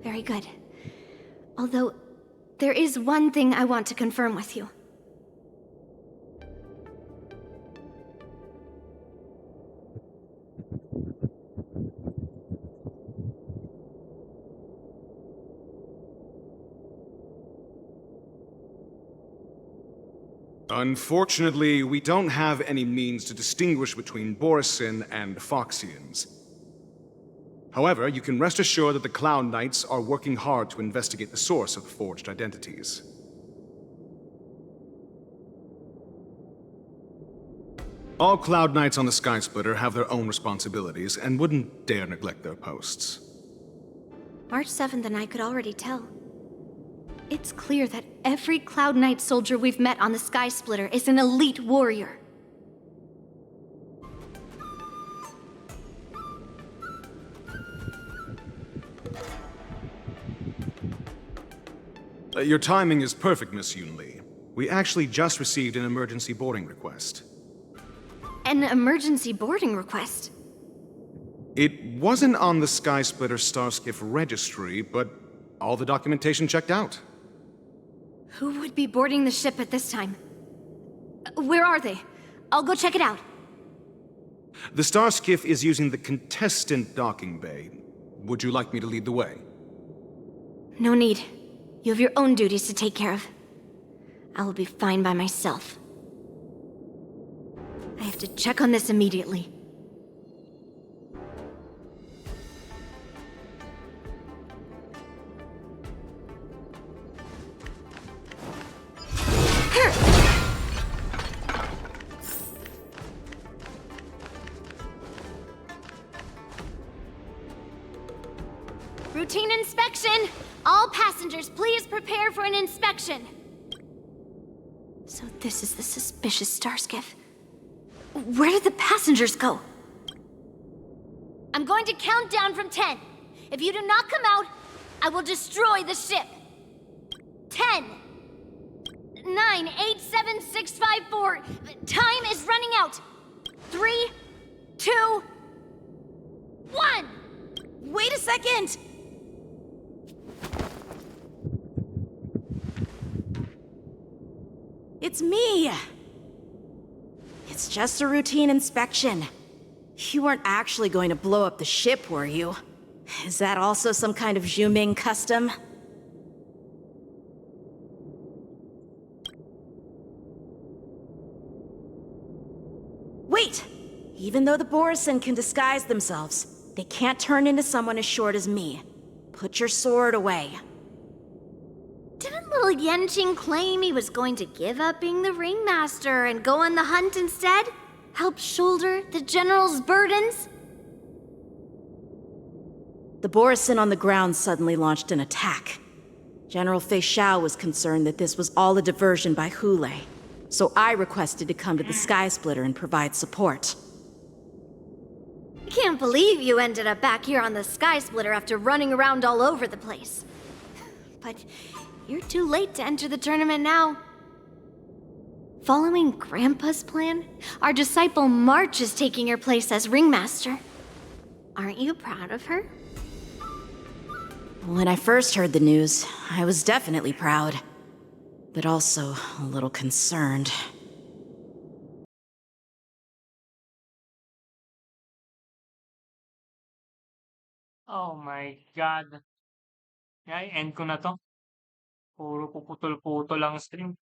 Speaker 2: Very good. Although, there is one thing I want to confirm with you.
Speaker 4: Unfortunately, we don't have any means to distinguish between Borisin and Foxians. However, you can rest assured that the Cloud Knights are working hard to investigate the source of the forged identities. All Cloud Knights on the Sky Splitter have their own responsibilities and wouldn't dare neglect their posts.
Speaker 2: March 7th and I could already tell. It's clear that every Cloud Knight soldier we've met on the Sky Splitter is an elite warrior.
Speaker 4: Your timing is perfect, Miss Yunli. We actually just received an emergency boarding request.
Speaker 2: An emergency boarding request?
Speaker 4: It wasn't on the Sky Splitter Starskiff registry, but all the documentation checked out.
Speaker 2: Who would be boarding the ship at this time? Where are they? I'll go check it out.
Speaker 4: The Starskiff is using the contestant docking bay. Would you like me to lead the way?
Speaker 2: No need. You have your own duties to take care of. I will be fine by myself. I have to check on this immediately. Routine inspection! All passengers, please prepare for an inspection! So this is the suspicious Starskiff. Where did the passengers go? I'm going to count down from 10. If you do not come out, I will destroy the ship. 10, 9, 8, 7, 6, 5, 4. Time is running out. 3, 2, 1.
Speaker 5: Wait a second! It's me! It's just a routine inspection. You weren't actually going to blow up the ship, were you? Is that also some kind of Zhu Ming custom? Even though the Borisin can disguise themselves, they can't turn into someone as short as me. Put your sword away.
Speaker 2: Didn't little Yanqing claim he was going to give up being the ringmaster and go on the hunt instead? Help shoulder the general's burdens?
Speaker 5: The Borisin on the ground suddenly launched an attack. General Fei Xiao was concerned that this was all a diversion by Hulei, so I requested to come to the Sky Splitter and provide support.
Speaker 2: I can't believe you ended up back here on the Sky Splitter after running around all over the place. But you're too late to enter the tournament now. Following Grandpa's plan, our disciple March is taking your place as ringmaster. Aren't you proud of her?
Speaker 5: When I first heard the news, I was definitely proud, but also a little concerned.
Speaker 1: Oh my God. Ay, end ko na to. Puro puputol-putol lang stream.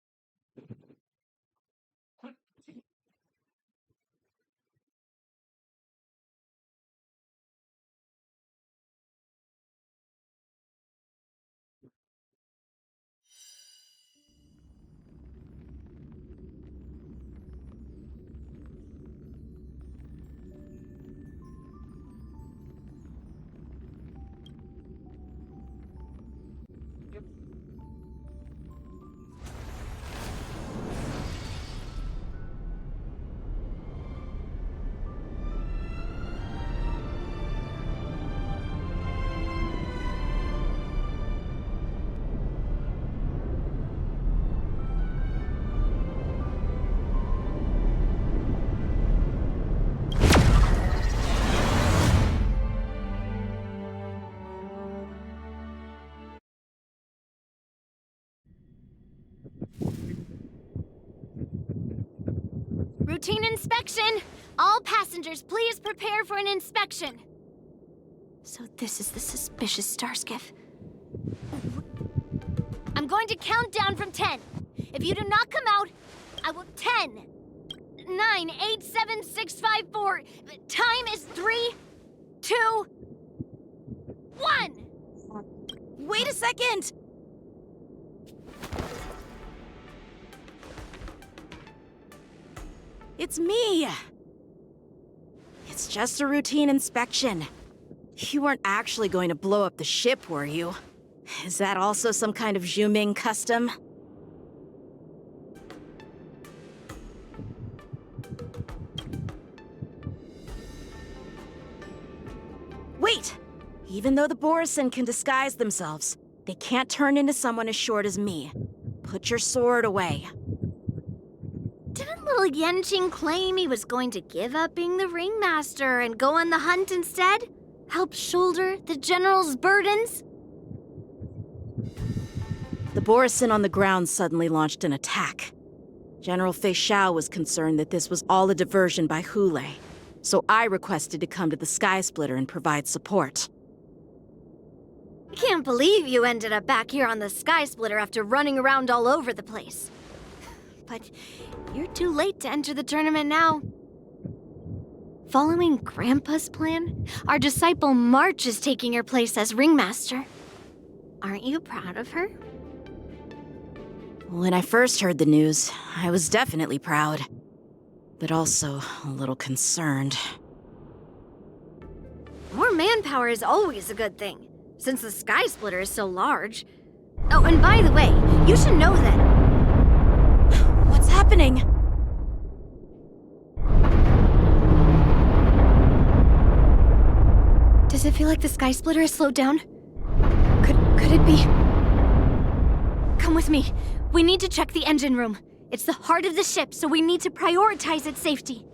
Speaker 2: Routine inspection! All passengers, please prepare for an inspection. So this is the suspicious Starskiff. I'm going to count down from 10. If you do not come out, I will 10, 9, 8, 7, 6, 5, 4. Time is 3, 2, 1.
Speaker 5: Wait a second! It's me! It's just a routine inspection. You weren't actually going to blow up the ship, were you? Is that also some kind of Zhuming custom? Wait! Even though the Borisin can disguise themselves, they can't turn into someone as short as me. Put your sword away.
Speaker 2: Didn't little Yanqing claim he was going to give up being the ringmaster and go on the hunt instead? Help shoulder the general's burdens?
Speaker 5: The Borisin on the ground suddenly launched an attack. General Fei Xiao was concerned that this was all a diversion by Hulei, so I requested to come to the Sky Splitter and provide support.
Speaker 2: I can't believe you ended up back here on the Sky Splitter after running around all over the place. But you're too late to enter the tournament now. Following Grandpa's plan, our disciple March is taking your place as ringmaster. Aren't you proud of her?
Speaker 5: When I first heard the news, I was definitely proud, but also a little concerned.
Speaker 2: More manpower is always a good thing, since the Sky Splitter is so large. Oh, and by the way, you should know that...
Speaker 5: What's happening?
Speaker 2: Does it feel like the Sky Splitter has slowed down? Could it be... Come with me. We need to check the engine room. It's the heart of the ship, so we need to prioritize its safety.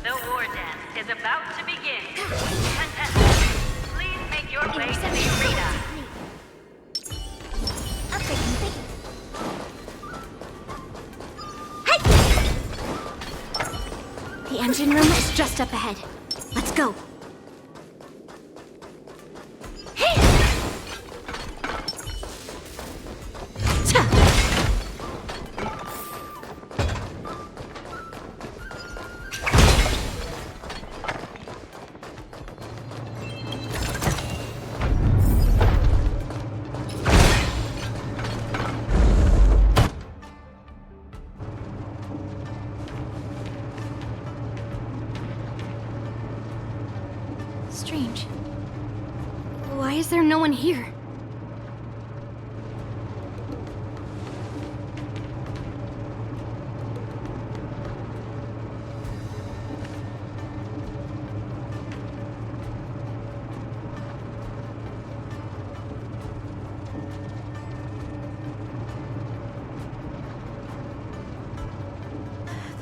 Speaker 20: The war dance is about to begin. Contestants, please make your way to the arena.
Speaker 2: The engine room is just up ahead. Let's go. Strange. Why is there no one here?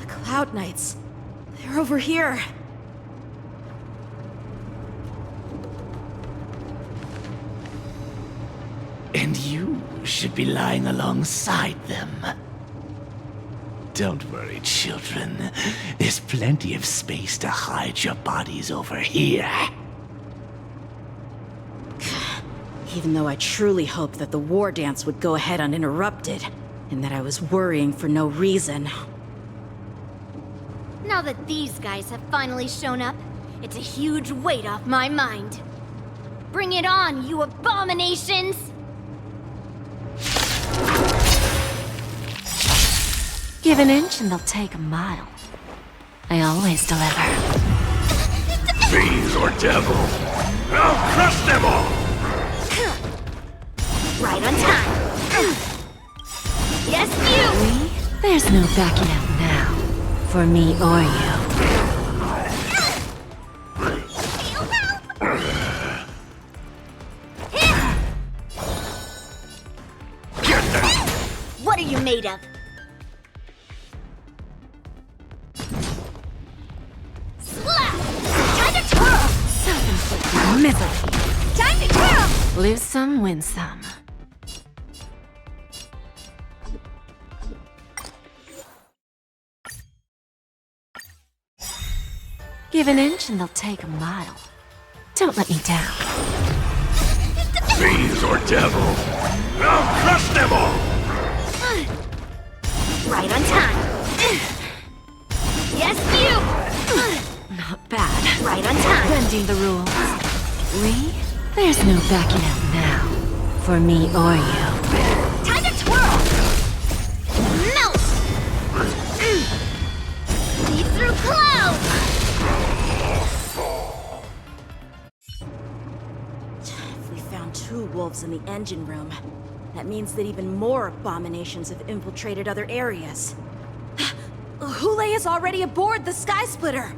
Speaker 5: The Cloud Knights. They're over here.
Speaker 14: And you should be lying alongside them. Don't worry, children. There's plenty of space to hide your bodies over here.
Speaker 5: Even though I truly hoped that the war dance would go ahead uninterrupted, and that I was worrying for no reason.
Speaker 2: Now that these guys have finally shown up, it's a huge weight off my mind. Bring it on, you abominations!
Speaker 12: Give an inch and they'll take a mile. I always deliver.
Speaker 8: Fiend or devil, I'll crush them all!
Speaker 2: Right on time. Yes, you!
Speaker 12: There's no backing out now. For me or you.
Speaker 2: What are you made of? Slap! Time to twirl!
Speaker 12: Self-inflicted misery.
Speaker 2: Time to twirl!
Speaker 12: Lose some, win some. Give an inch and they'll take a mile. Don't let me down.
Speaker 8: Fiend or devil, I'll crush them all!
Speaker 2: Right on time. Yes, you!
Speaker 12: Not bad.
Speaker 2: Right on time.
Speaker 12: Bending the rules. There's no backing out now. For me or you.
Speaker 2: Time to twirl! Melt! See through clouds!
Speaker 5: If we found 2 wolves in the engine room, that means that even more abominations have infiltrated other areas. Hule is already aboard the Sky Splitter!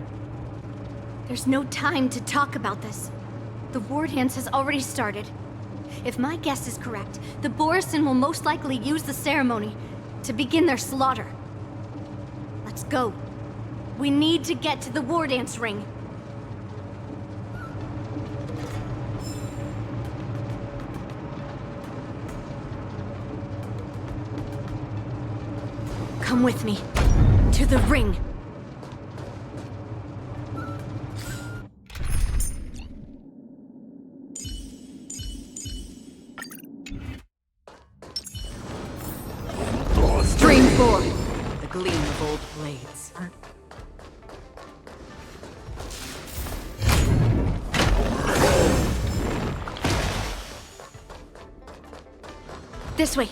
Speaker 2: There's no time to talk about this. The war dance has already started. If my guess is correct, the Borisin will most likely use the ceremony to begin their slaughter. Let's go. We need to get to the war dance ring. Come with me. To the ring.
Speaker 5: Stream forward. The gleam of old blades.
Speaker 2: This way.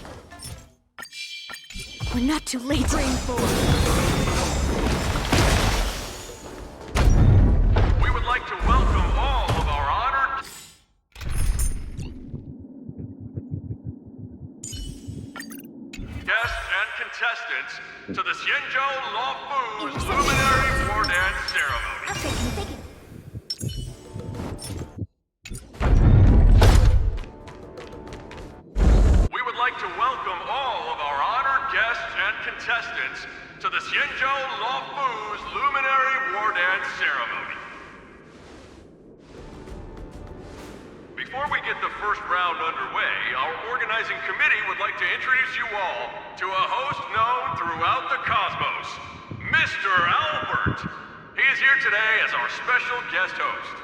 Speaker 2: We're not too late. Stream forward.
Speaker 9: We would like to welcome all of our honored guests and contestants to the Xianzhou Loufu's Luminary War Dance Ceremony. We would like to welcome all of our honored guests and contestants to the Xianzhou Loufu's Luminary War Dance Ceremony. Before we get the first round underway, our organizing committee would like to introduce you all to a host known throughout the cosmos, Mr. Albert. He is here today as our special guest host.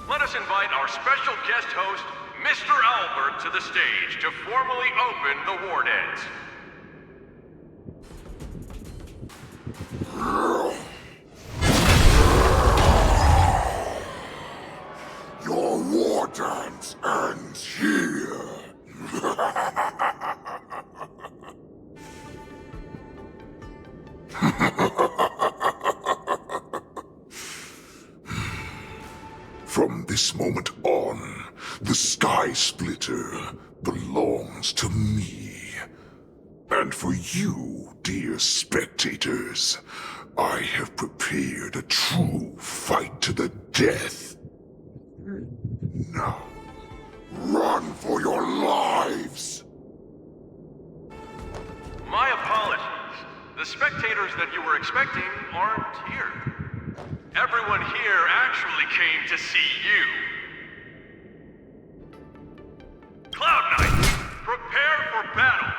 Speaker 9: Let us invite our special guest host, Mr. Albert, to the stage to formally open the war dance.
Speaker 8: Your war dance ends here. From this moment on, the Sky Splitter belongs to me. And for you, dear spectators, I have prepared a true fight to the death. Now, run for your lives!
Speaker 9: My apologies. The spectators that you were expecting aren't here. Everyone here actually came to see you. Cloud Knight, prepare for battle!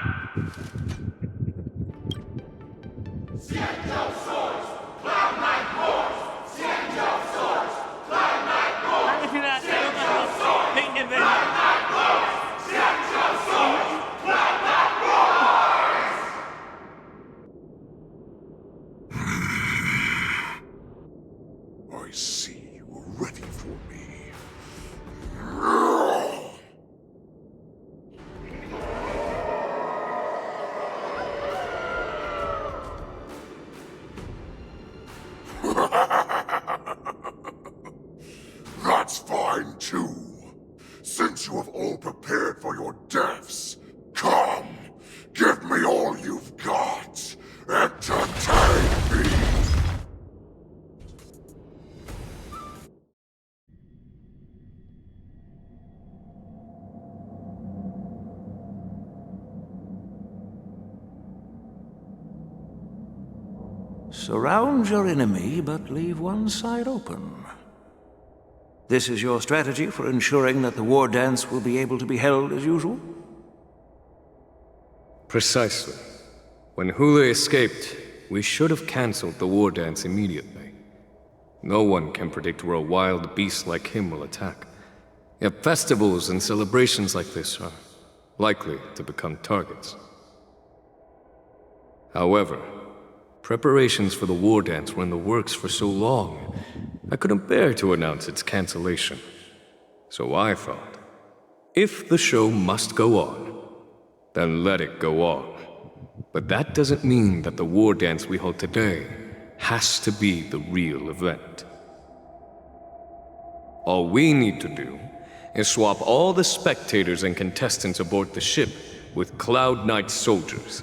Speaker 8: Xianzhou swords! Cloud Knight roars! Xianzhou swords! Cloud Knight roars! Xianzhou swords! Cloud Knight roars! Xianzhou swords! Cloud Knight roars! I see you are ready for me. That's fine too. Since you have all prepared for your deaths, come, give me all you've got. Entertain me.
Speaker 11: Surround your enemy, but leave one side open. This is your strategy for ensuring that the war dance will be able to be held as usual?
Speaker 13: Precisely. When Hule escaped, we should have cancelled the war dance immediately. No one can predict where a wild beast like him will attack. Yet festivals and celebrations like this are likely to become targets. However, preparations for the war dance were in the works for so long, I couldn't bear to announce its cancellation. So I thought, if the show must go on, then let it go on. But that doesn't mean that the war dance we hold today has to be the real event. All we need to do is swap all the spectators and contestants aboard the ship with Cloud Knight soldiers,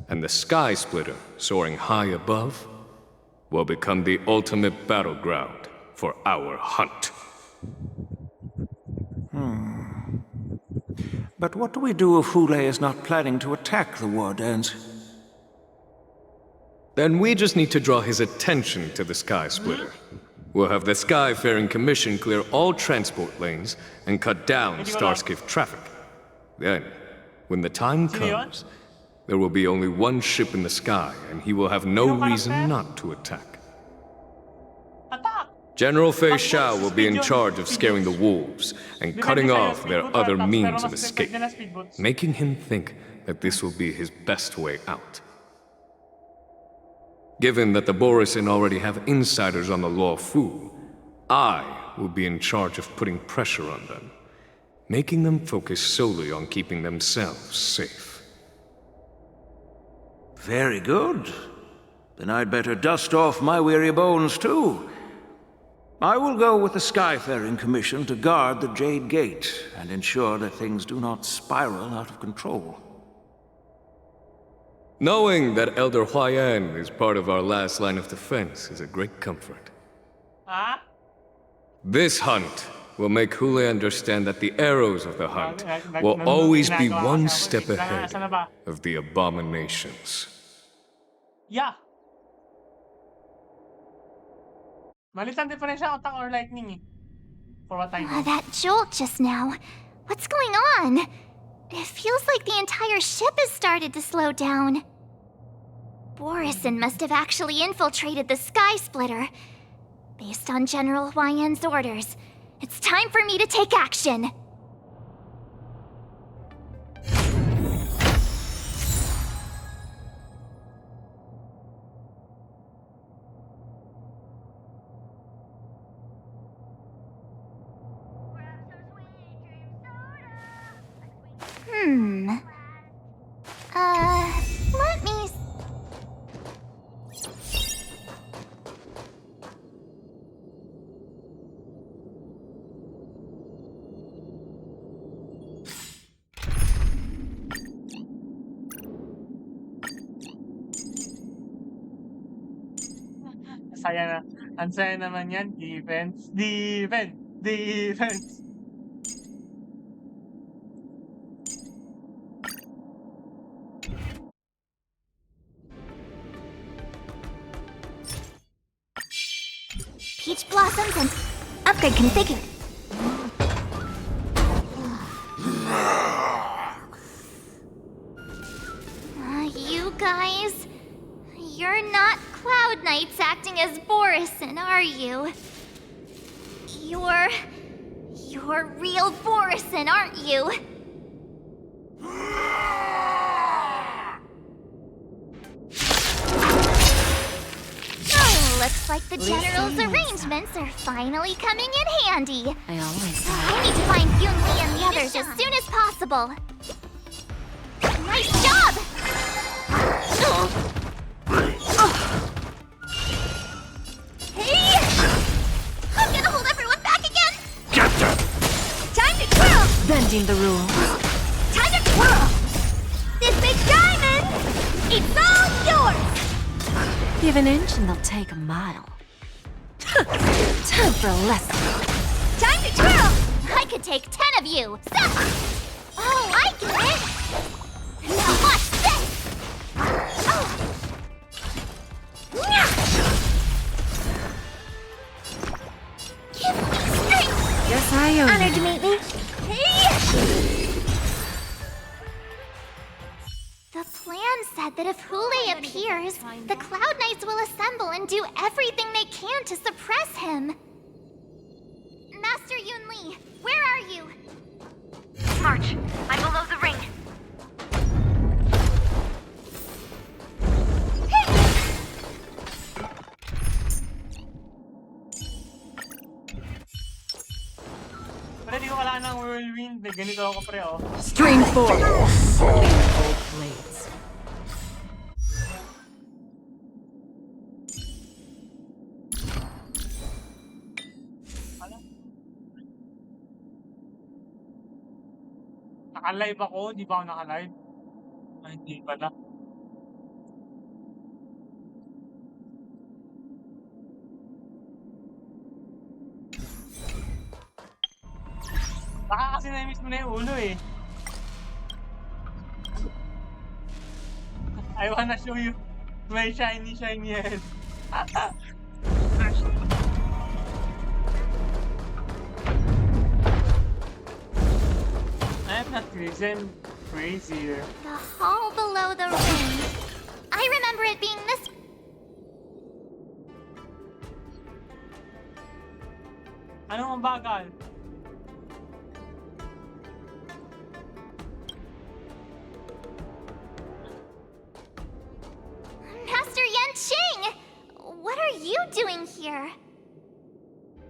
Speaker 13: and the Sky Splitter, soaring high above, will become the ultimate battleground for our hunt.
Speaker 11: But what do we do if Hule is not planning to attack the war dance?
Speaker 13: Then we just need to draw his attention to the Sky Splitter. We'll have the Skyfaring Commission clear all transport lanes and cut down Starskiff traffic. Then, when the time comes, there will be only one ship in the sky, and he will have no reason not to attack. General Fei Xiao will be in charge of scaring the wolves and cutting off their other means of escape, making him think that this will be his best way out. Given that the Borisin already have insiders on the Loufu, I will be in charge of putting pressure on them, making them focus solely on keeping themselves safe.
Speaker 11: Very good. Then I'd better dust off my weary bones too. I will go with the Skyfaring Commission to guard the Jade Gate and ensure that things do not spiral out of control.
Speaker 13: Knowing that Elder Huayan is part of our last line of defense is a great comfort. This hunt will make Hule understand that the arrows of the hunt will always be one step ahead of the abominations.
Speaker 1: Yeah. Malitan diferensya utak or lightning eh. For what I know.
Speaker 18: That jolt just now. What's going on? It feels like the entire ship has started to slow down. Borisin must have actually infiltrated the Sky Splitter. Based on General Huayan's orders, it's time for me to take action. Let me...
Speaker 1: Saya na. Ang saya naman yan. Defense, defense, defense.
Speaker 18: Peach blossoms and upgrade configured. You guys, you're not Cloud Knights acting as Borisin, are you? You're real Borisin, aren't you? Looks like the General's arrangements are finally coming in handy.
Speaker 12: I always
Speaker 18: I need to find Yunli and the others as soon as possible. Nice job! Hey! I'm gonna hold everyone back again!
Speaker 8: Get them!
Speaker 18: Time to twirl!
Speaker 12: Bending the rules.
Speaker 18: Time to twirl! This big diamond! It's all yours!
Speaker 12: Give an inch and they'll take a mile. Time for a lesson.
Speaker 18: Time to twirl! I could take 10 of you! So... Oh, I get it! Now watch this! Oh. Give me strength!
Speaker 12: Guess I own
Speaker 18: Honored
Speaker 12: you.
Speaker 18: to meet me. Hey! The plan said that if Hule appears, the Cloud Knights will assemble and do everything they can to suppress him. Master Yunli, where are you?
Speaker 20: March, I'm below the ring.
Speaker 1: Pero di ko kailangan ng whirlwind. Ganito ako pre, oh.
Speaker 21: Stream 4.
Speaker 12: Old blades.
Speaker 1: Naka-live ako. Di ba ako naka-live? Ay, hindi pala. Baka kasi na-miss mo na yung ulo eh. I wanna show you my shiny head. I'm not crazy, I'm crazier.
Speaker 18: The hall below the ring. I remember it being this...
Speaker 1: Ano ang bagal?
Speaker 18: Master Yanqing! What are you doing here?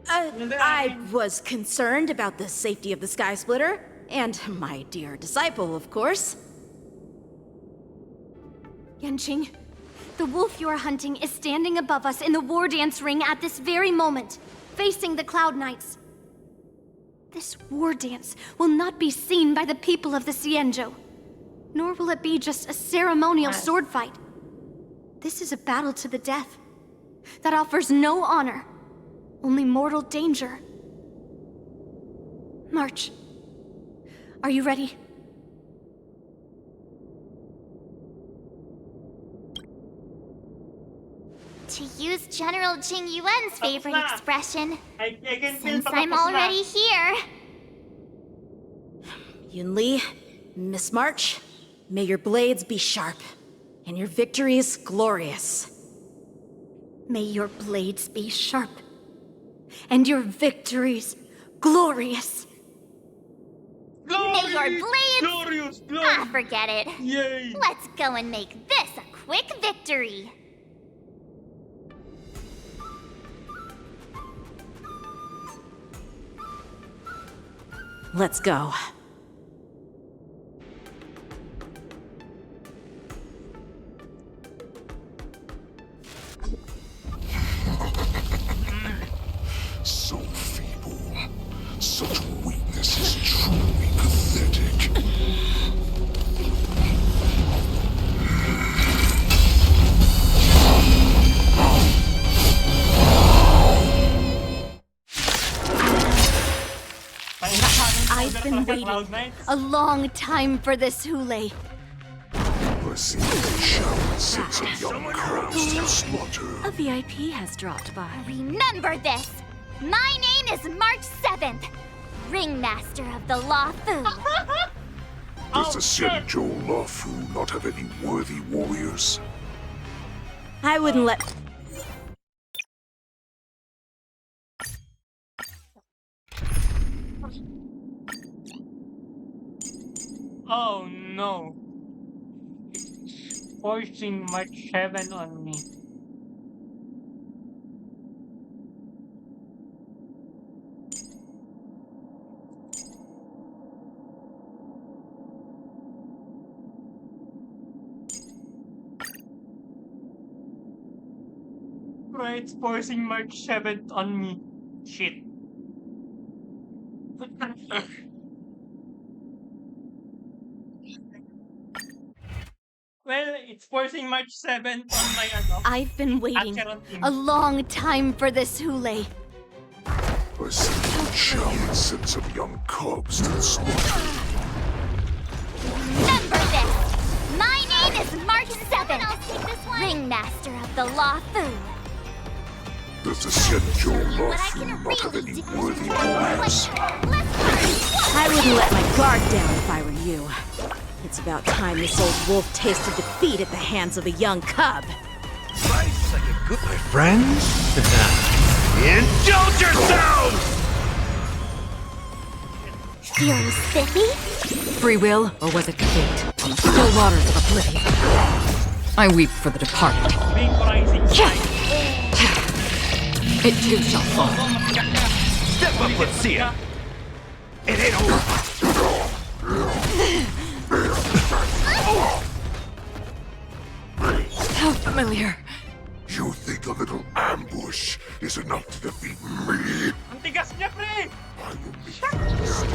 Speaker 5: I was concerned about the safety of the Sky Splitter, and my dear disciple, of course.
Speaker 3: Yanqing, the wolf you are hunting is standing above us in the war dance ring at this very moment, facing the Cloud Knights. This war dance will not be seen by the people of the Xianzhou, nor will it be just a ceremonial sword fight. This is a battle to the death that offers no honor, only mortal danger. March. Are you ready?
Speaker 18: To use General Jing Yuan's favorite expression,
Speaker 1: I can
Speaker 18: since I'm already here,
Speaker 5: Yunli, Miss March, may your blades be sharp, and your victories glorious.
Speaker 2: May your blades be sharp, and your victories glorious.
Speaker 18: May your blades...
Speaker 1: Glorious!
Speaker 18: Ah, forget it.
Speaker 1: Yay!
Speaker 18: Let's go and make this a quick victory.
Speaker 5: Let's go.
Speaker 8: So feeble. Such weakness is truly pathetic.
Speaker 2: I've been waiting a long time for this, Hule.
Speaker 8: Mercy shall sends a young cubs to slaughter.
Speaker 2: A VIP has dropped by.
Speaker 18: Remember this. My name is March 7th, Ringmaster of the Loufu.
Speaker 8: Does the Xianzhou Loufu not have any worthy warriors?
Speaker 5: I wouldn't let...
Speaker 1: Oh no. It's forcing March 7 on me. Right, it's forcing March 7th on me. Shit. Well, it's forcing March 7th on my
Speaker 2: I've been waiting
Speaker 1: Acheron team.
Speaker 2: a long time for this, Hule.
Speaker 8: Mercy shall send some young cubs to slaughter.
Speaker 18: Remember this. My name is March 7th, Ringmaster of the Loufu.
Speaker 8: Does the Xianzhou Loufu not have any worthy warriors?
Speaker 5: I wouldn't let my guard down if I were you. It's about time this old wolf tasted defeat at the hands of a young cub.
Speaker 10: Life's like a good, my friends. Indulge yourselves!
Speaker 18: Feeling spiffy?
Speaker 22: Free will, or was it fate? On the still waters of oblivion. I weep for the departed. It too shall fall.
Speaker 10: Step up, let's see it. It ain't over.
Speaker 22: How familiar.
Speaker 8: You think a little ambush is enough to defeat me?
Speaker 1: Ang tigas niya, pre!
Speaker 8: I will make you understand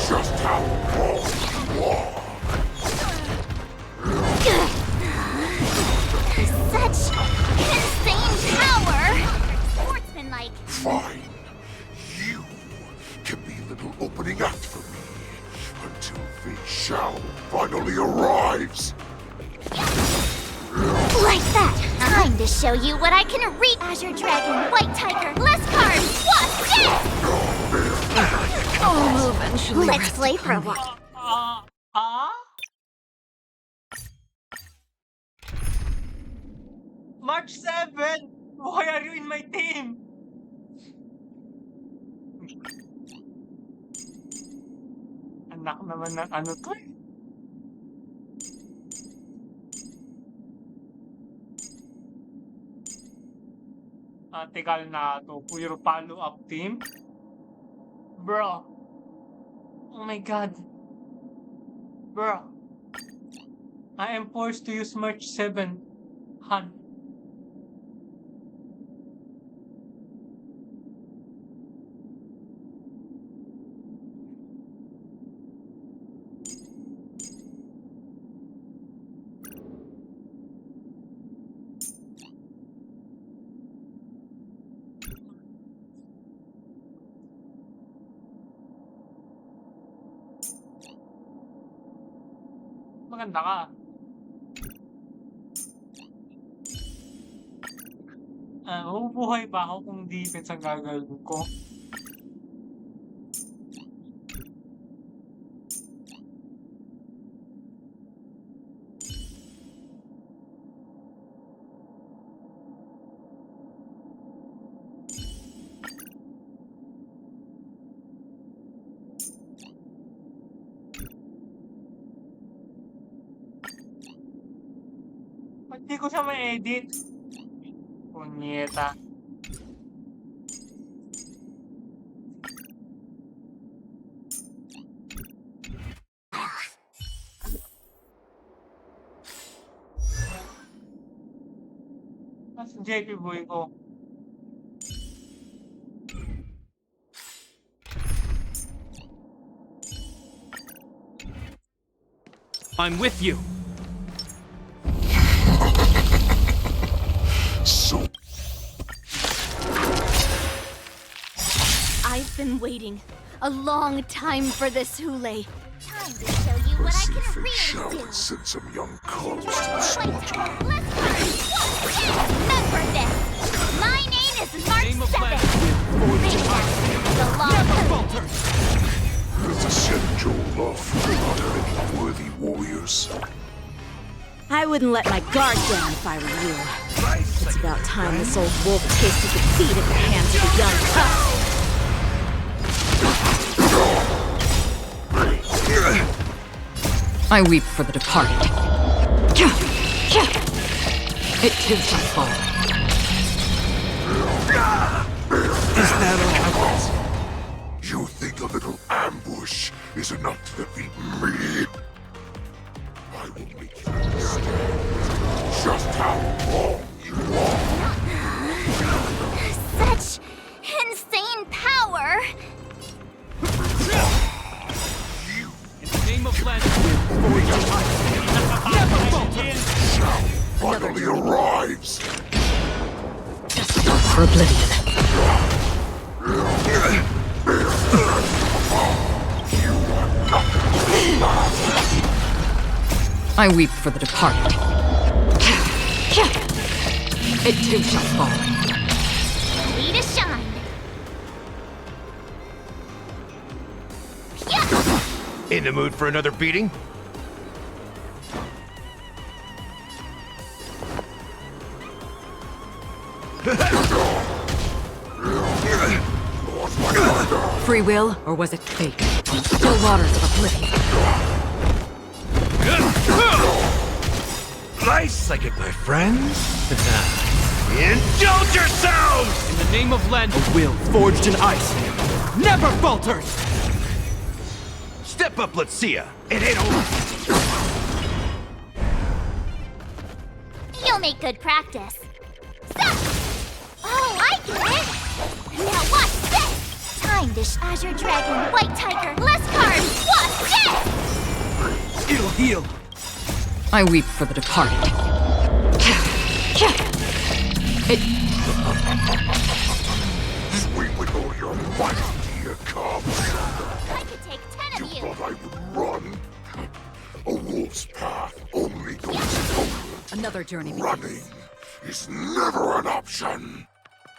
Speaker 8: just how wrong you are.
Speaker 18: Such insane power! Sportsmanlike.
Speaker 8: Fine. You can be little opening act for me until Fei Xiao finally arrives.
Speaker 18: Like that! Time to show you what I can reach! Azure Dragon, White Tiger, less cards! What's this?
Speaker 22: Oh, eventually.
Speaker 18: Let's play for a while.
Speaker 1: March 7! Why are you in my team? Anak naman ng ano to eh. Teka na to. Puro follow-up team? Bro. Oh my god. Bro. I am forced to use March 7. Han. Maganda ka. Mabubuhay ba ako kung defense ang gagawin ko? Hindi ko siya ma-edit. Punyeta. Mas JP boy ko.
Speaker 16: I'm with you.
Speaker 15: So
Speaker 2: I've been waiting a long time for this, Hule.
Speaker 18: Time to show you what I can really
Speaker 15: shall
Speaker 18: do.
Speaker 15: send some young cubs to the slaughter.
Speaker 18: Remember this. My name is Mark 7. The law.
Speaker 15: Does the Xianzhou Loufu not have any worthy warriors?
Speaker 5: I wouldn't let my guard down if I were you. It's about time this old wolf tasted defeat at the hands of the young cub.
Speaker 22: I weep for the departed. It too shall fall.
Speaker 15: Is that all? You think a little ambush is enough to defeat me? I will make you understand just how wrong you are.
Speaker 18: Such insane power.
Speaker 16: In the name of Land, never falter.
Speaker 15: Finally arrives.
Speaker 22: For oblivion. I weep for the departed. It too shall fall.
Speaker 18: Ready to shine.
Speaker 10: In the mood for another beating?
Speaker 22: Free will, or was it fate? Still waters of oblivion.
Speaker 10: Nice psychic, my friends. Indulge yourselves!
Speaker 16: In the name of Land, a will forged in ice never falters!
Speaker 10: Step up, let's see ya. It ain't over.
Speaker 18: You'll make good practice. Stop! Oh, I get it! Now watch this! Time to Azure Dragon, White Tiger, less cards! Watch this!
Speaker 16: It'll heal.
Speaker 22: I weep for the departed. It...
Speaker 15: Swing with all your might, dear cubs.
Speaker 18: I could take 10 of you!
Speaker 15: Thought I would run? A wolf's path only goes forward.
Speaker 22: Another journey begins.
Speaker 15: Running is never an option.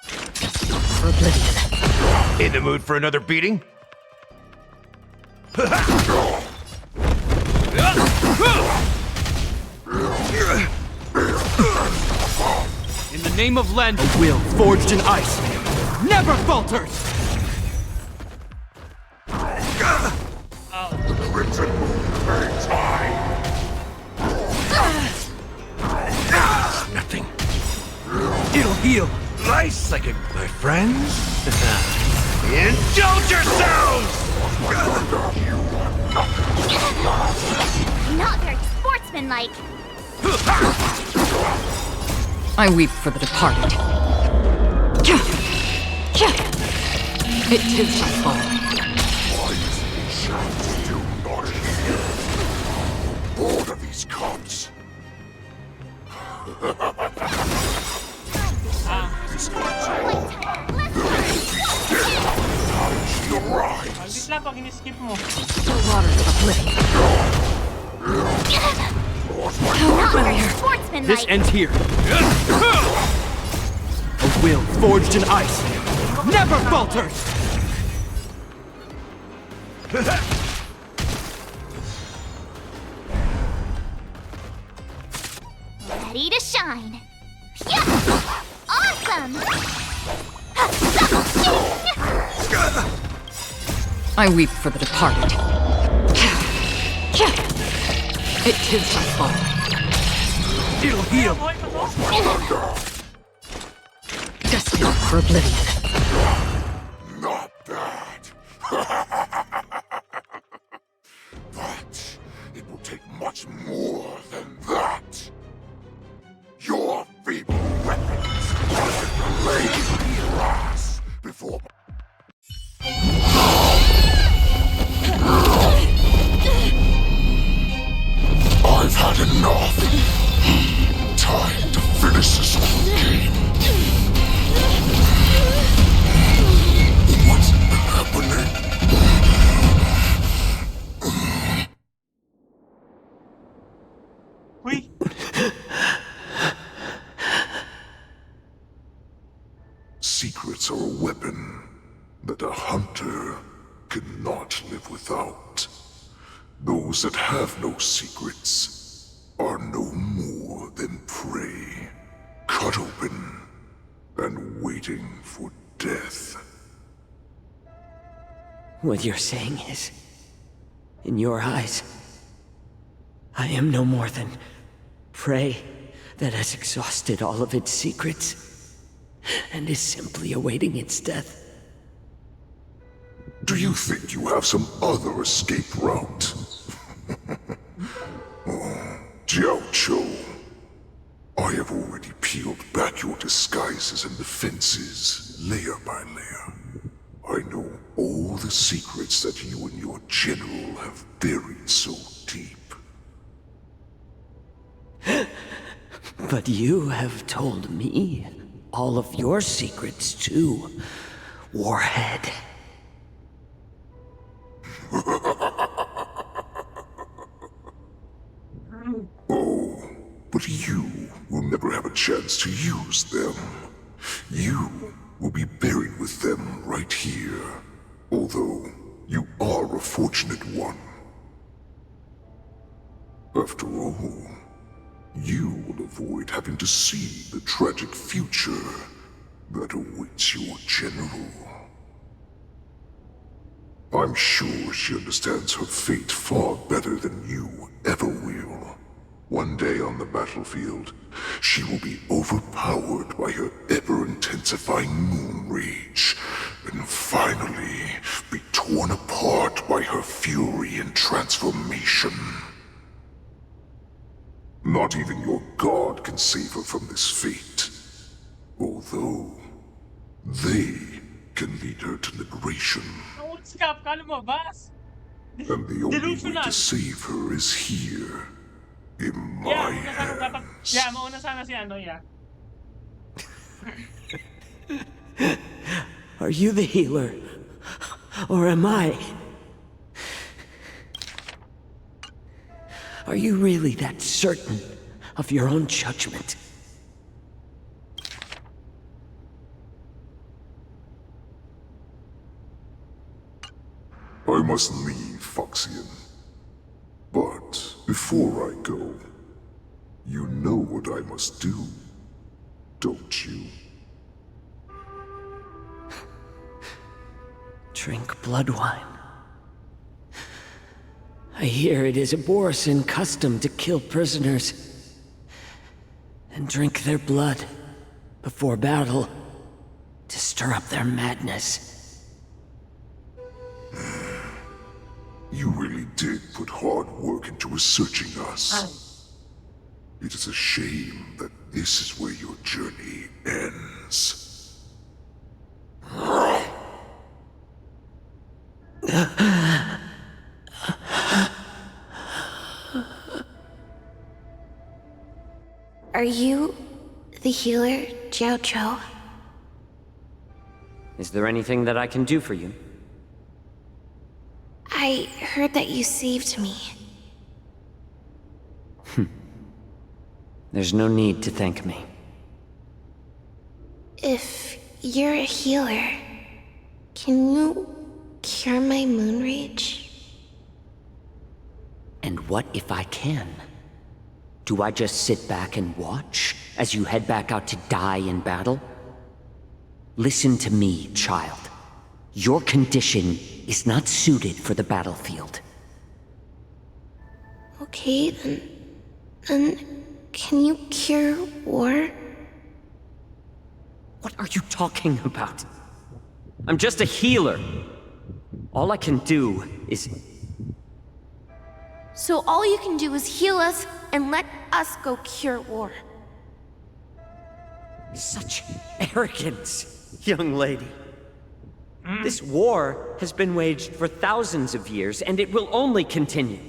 Speaker 22: For oblivion.
Speaker 10: In the mood for another beating?
Speaker 16: In the name of Land, a will forged in ice never falters!
Speaker 15: The crimson moon burns high.
Speaker 10: Nothing.
Speaker 16: It'll heal.
Speaker 10: Nice psychic, my friends. Indulge yourselves!
Speaker 18: Not very sportsmanlike.
Speaker 22: I weep for the departed. It too shall fall.
Speaker 15: Do not hear. Bored of these cubs. This is she arrives.
Speaker 1: Maldit lang pag in-skip mo.
Speaker 22: Still waters of oblivion.
Speaker 16: This ends here. A will forged in ice never falters!
Speaker 18: Ready to shine. Yeah! Awesome!
Speaker 22: I weep for the departed. It too shall fall.
Speaker 16: It'll heal.
Speaker 12: Destined for oblivion.
Speaker 8: Not that. But it will take much more than that. Your feeble weapons will lay grass before. I've had enough. Time to finish this game. What's happening?
Speaker 1: Uy,
Speaker 8: Secrets are a weapon that a hunter cannot live without. Those that have no secrets are no more than prey, cut open and waiting for death.
Speaker 14: What you're saying is, in your eyes, I am no more than prey that has exhausted all of its secrets and is simply awaiting its death.
Speaker 8: Do you think you have some other escape route? Xianzhou, I have already peeled back your disguises and defenses, layer by layer. I know all the secrets that you and your general have buried so deep.
Speaker 14: But you have told me all of your secrets too, Warhead.
Speaker 8: Oh, but you will never have a chance to use them. You will be buried with them right here, although you are a fortunate one. After all, you will avoid having to see the tragic future that awaits your general. I'm sure she understands her fate far better than you ever will. One day on the battlefield, she will be overpowered by her ever-intensifying moon rage, and finally be torn apart by her fury and transformation. Not even your god can save her from this fate, although they can lead her to liberation.
Speaker 1: Scap ka lumabas.
Speaker 8: And the only way to save her is here, in my hands.
Speaker 1: Yeah, mauna sana si ano, yeah.
Speaker 14: Are you the healer? Or am I? Are you really that certain of your own judgment?
Speaker 8: I must leave, Foxian. But before I go, you know what I must do, don't you?
Speaker 14: Drink blood wine. I hear it is a Borisin custom to kill prisoners and drink their blood before battle to stir up their madness.
Speaker 8: You really did put hard work into researching us. It is a shame that this is where your journey ends.
Speaker 3: Are you the healer, Xianzhou?
Speaker 7: Is there anything that I can do for you?
Speaker 3: I heard that you saved me.
Speaker 7: There's no need to thank me.
Speaker 3: If you're a healer, can you cure my moon rage?
Speaker 7: And what if I can? Do I just sit back and watch as you head back out to die in battle? Listen to me, child. Your condition is not suited for the battlefield.
Speaker 3: Okay, then Can you cure war?
Speaker 7: What are you talking about? I'm just a healer. All I can do is...
Speaker 3: So all you can do is heal us and let us go cure war.
Speaker 7: Such arrogance, young lady. This war has been waged for thousands of years, and it will only continue.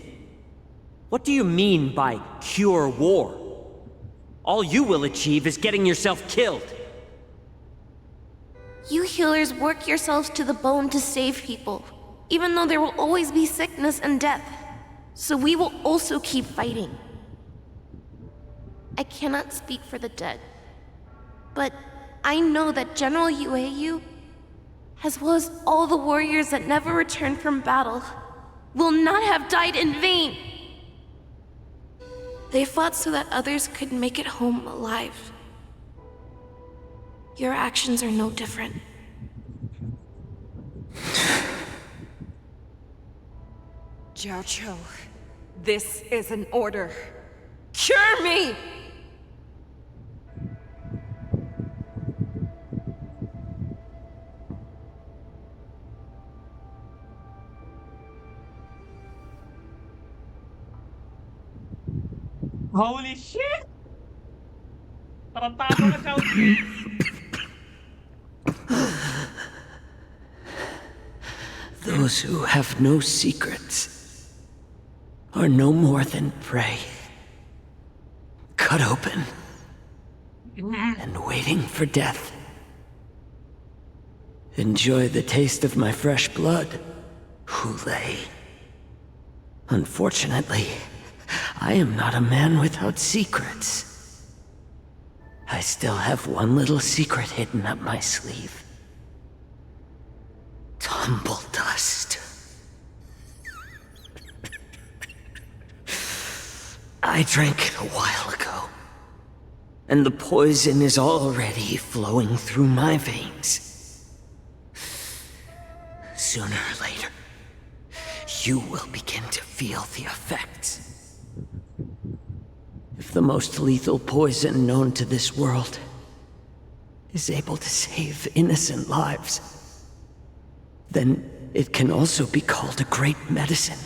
Speaker 7: What do you mean by cure war? All you will achieve is getting yourself killed.
Speaker 3: You healers work yourselves to the bone to save people, even though there will always be sickness and death. So we will also keep fighting. I cannot speak for the dead, but I know that General Yueyu, as well as all the warriors that never returned from battle, will not have died in vain. They fought so that others could make it home alive. Your actions are no different.
Speaker 22: Xianzhou, this is an order. Cure me!
Speaker 1: Holy shit! Tarantado ka, Xiaozi.
Speaker 7: Those who have no secrets are no more than prey. Cut open and waiting for death. Enjoy the taste of my fresh blood, Hulei. Unfortunately, I am not a man without secrets. I still have one little secret hidden up my sleeve. Tumble dust. I drank it a while ago, and the poison is already flowing through my veins. Sooner or later, you will begin to feel the effects. If the most lethal poison known to this world is able to save innocent lives, then it can also be called a great medicine.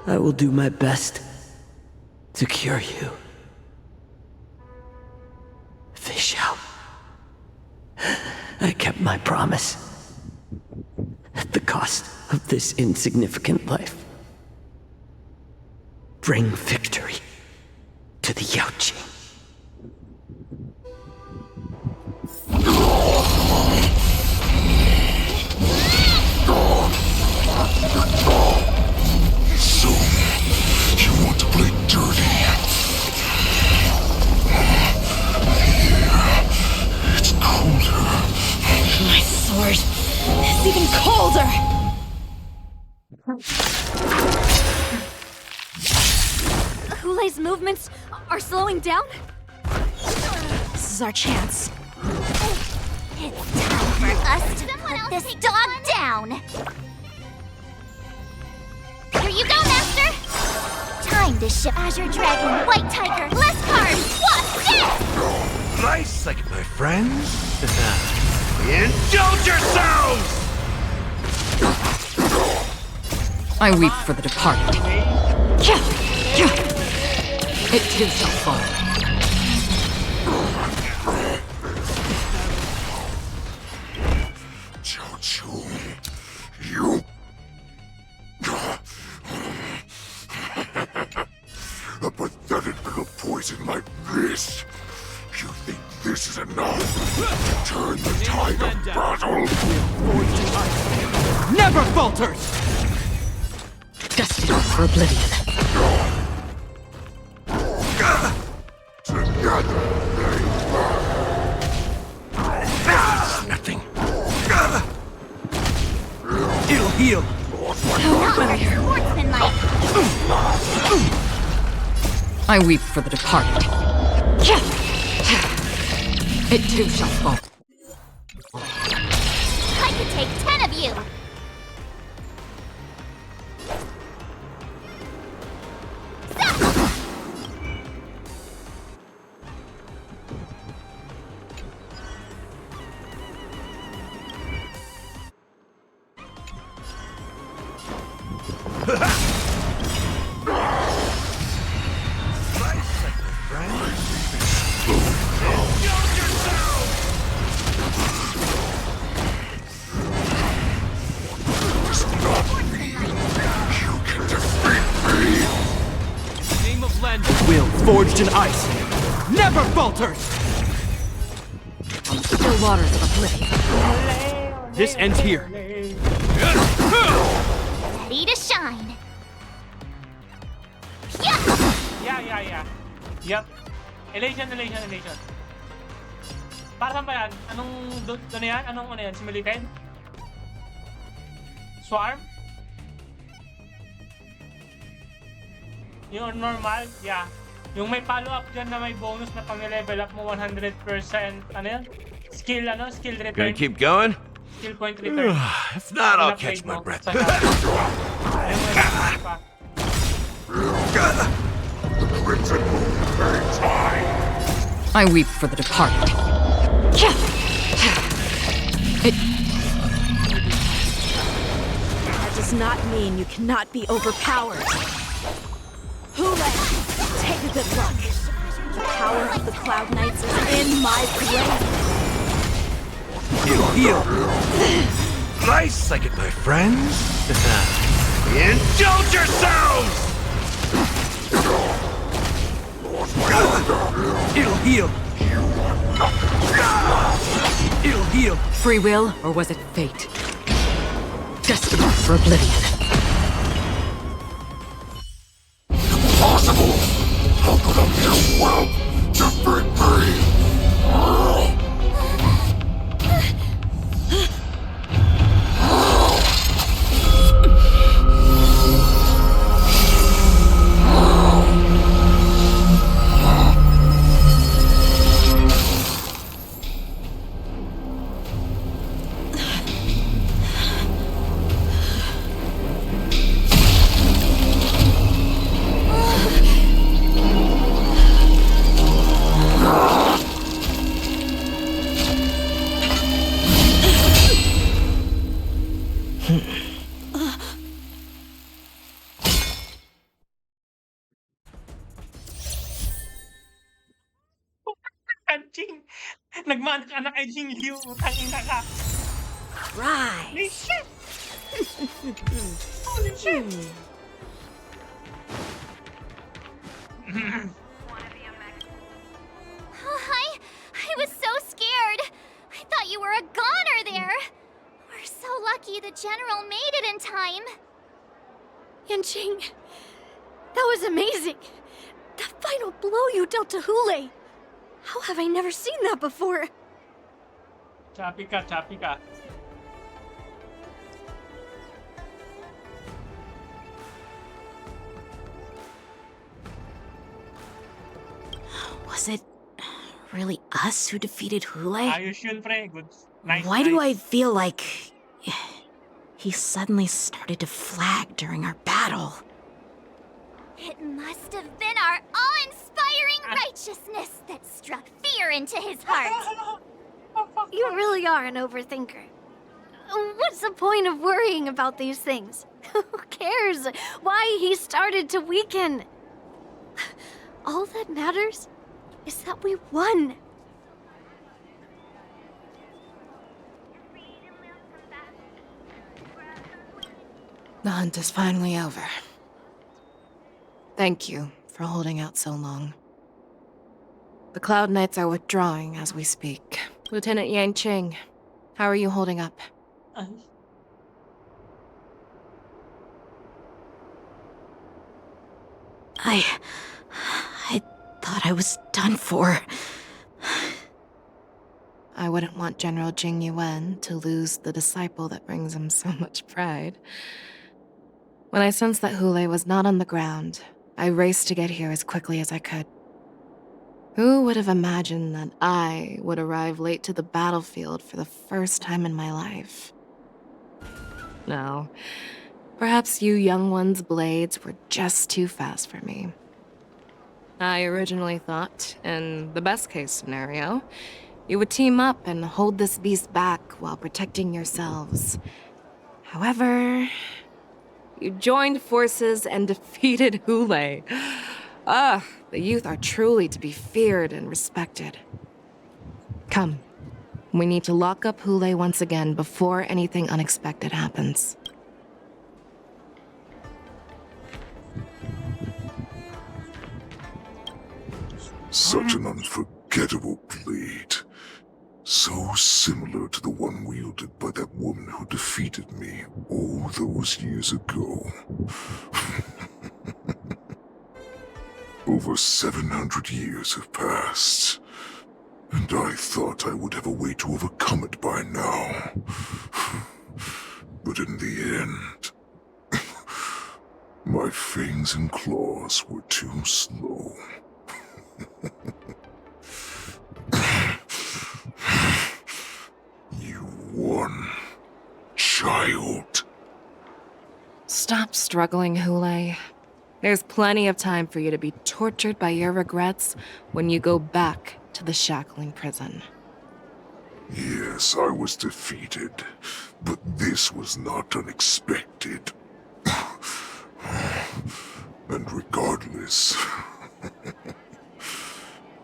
Speaker 7: I will do my best to cure you. Fischl. I kept my promise. At the cost of this insignificant life. Bring victory to the Yaoqing.
Speaker 8: So, you want to play dirty? Here, it's colder.
Speaker 3: My sword is even colder!
Speaker 2: Hulei's movements are slowing down?
Speaker 3: This is our chance.
Speaker 18: It's time for us to put this dog down! Here you go, Master! Time to ship Azure Dragon, White Tiger, less cards! What's this?
Speaker 8: Nice, like my friends. Indulge yourselves!
Speaker 22: I weep for the departed. It too shall fall.
Speaker 8: Xianzhou, you... A pathetic little poison like this. You think this is enough to turn the tide of battle?
Speaker 22: Never falters! Destined for oblivion.
Speaker 8: Together they It's nothing.
Speaker 10: It'll heal.
Speaker 22: I weep for the departed. It too shall fall.
Speaker 18: I could take 10 of you!
Speaker 16: Name of Len, will forged in ice, never falters.
Speaker 22: On the still waters of oblivion.
Speaker 16: This ends here.
Speaker 18: Ready to shine.
Speaker 1: Yeah. Yep. Elation. Para saan ba yan? Anong doon yan? Anong ano yan? Simulated? Swarm? Yung normal? Yeah. Yung may follow-up dyan na may bonus na pang level up mo 100% ano yan? Skill return.
Speaker 8: Gonna keep going?
Speaker 1: Skill point return.
Speaker 8: If not, I'll catch my breath.
Speaker 22: I weep for the departed.
Speaker 5: That does not mean you cannot be overpowered. Hule, take a good look. The power of the Cloud Knights is in my blade.
Speaker 10: Heal. Nice, like it, my friends. Indulge yourselves! It'll heal. It'll heal.
Speaker 22: Free will, or was it fate? Destiny for oblivion.
Speaker 8: Impossible! How could a mere whelp defeat me?
Speaker 1: Kanching! Nagmana ka na kay Jing Liu. Tangina ka.
Speaker 5: Right.
Speaker 1: Holy shit! Holy shit!
Speaker 18: I was so scared. I thought you were a goner there. We're so lucky the General made it in time.
Speaker 3: Yanqing, that was amazing. That final blow you dealt to Hule. How have I never seen that before?
Speaker 1: Chappy ka.
Speaker 5: Was it really us who defeated Hule?
Speaker 1: Ayos yun, pre. Good. Nice.
Speaker 5: Why do I feel like he suddenly started to flag during our battle?
Speaker 18: It must have been our awe-inspiring righteousness that struck fear into his heart.
Speaker 3: You really are an overthinker. What's the point of worrying about these things? Who cares why he started to weaken? All that matters is that we won.
Speaker 6: The hunt is finally over. Thank you for holding out so long. The Cloud Knights are withdrawing as we speak. Lieutenant Yanqing, how are you holding up?
Speaker 5: I thought I was done for.
Speaker 6: I wouldn't want General Jing Yuan to lose the disciple that brings him so much pride. When I sensed that Hule was not on the ground, I raced to get here as quickly as I could. Who would have imagined that I would arrive late to the battlefield for the first time in my life? No, perhaps you young ones' blades were just too fast for me. I originally thought, in the best-case scenario, you would team up and hold this beast back while protecting yourselves. However, You joined forces and defeated Hule. Ah, the youth are truly to be feared and respected. Come. We need to lock up Hule once again before anything unexpected happens.
Speaker 15: Such an unforgettable blade. So similar to the one wielded by that woman who defeated me all those years ago. Over 700 years have passed, and I thought I would have a way to overcome it by now. But in the end, my fangs and claws were too slow. You won, child.
Speaker 6: Stop struggling, Hule. There's plenty of time for you to be tortured by your regrets when you go back to the shackling prison.
Speaker 15: Yes, I was defeated, but this was not unexpected. And regardless,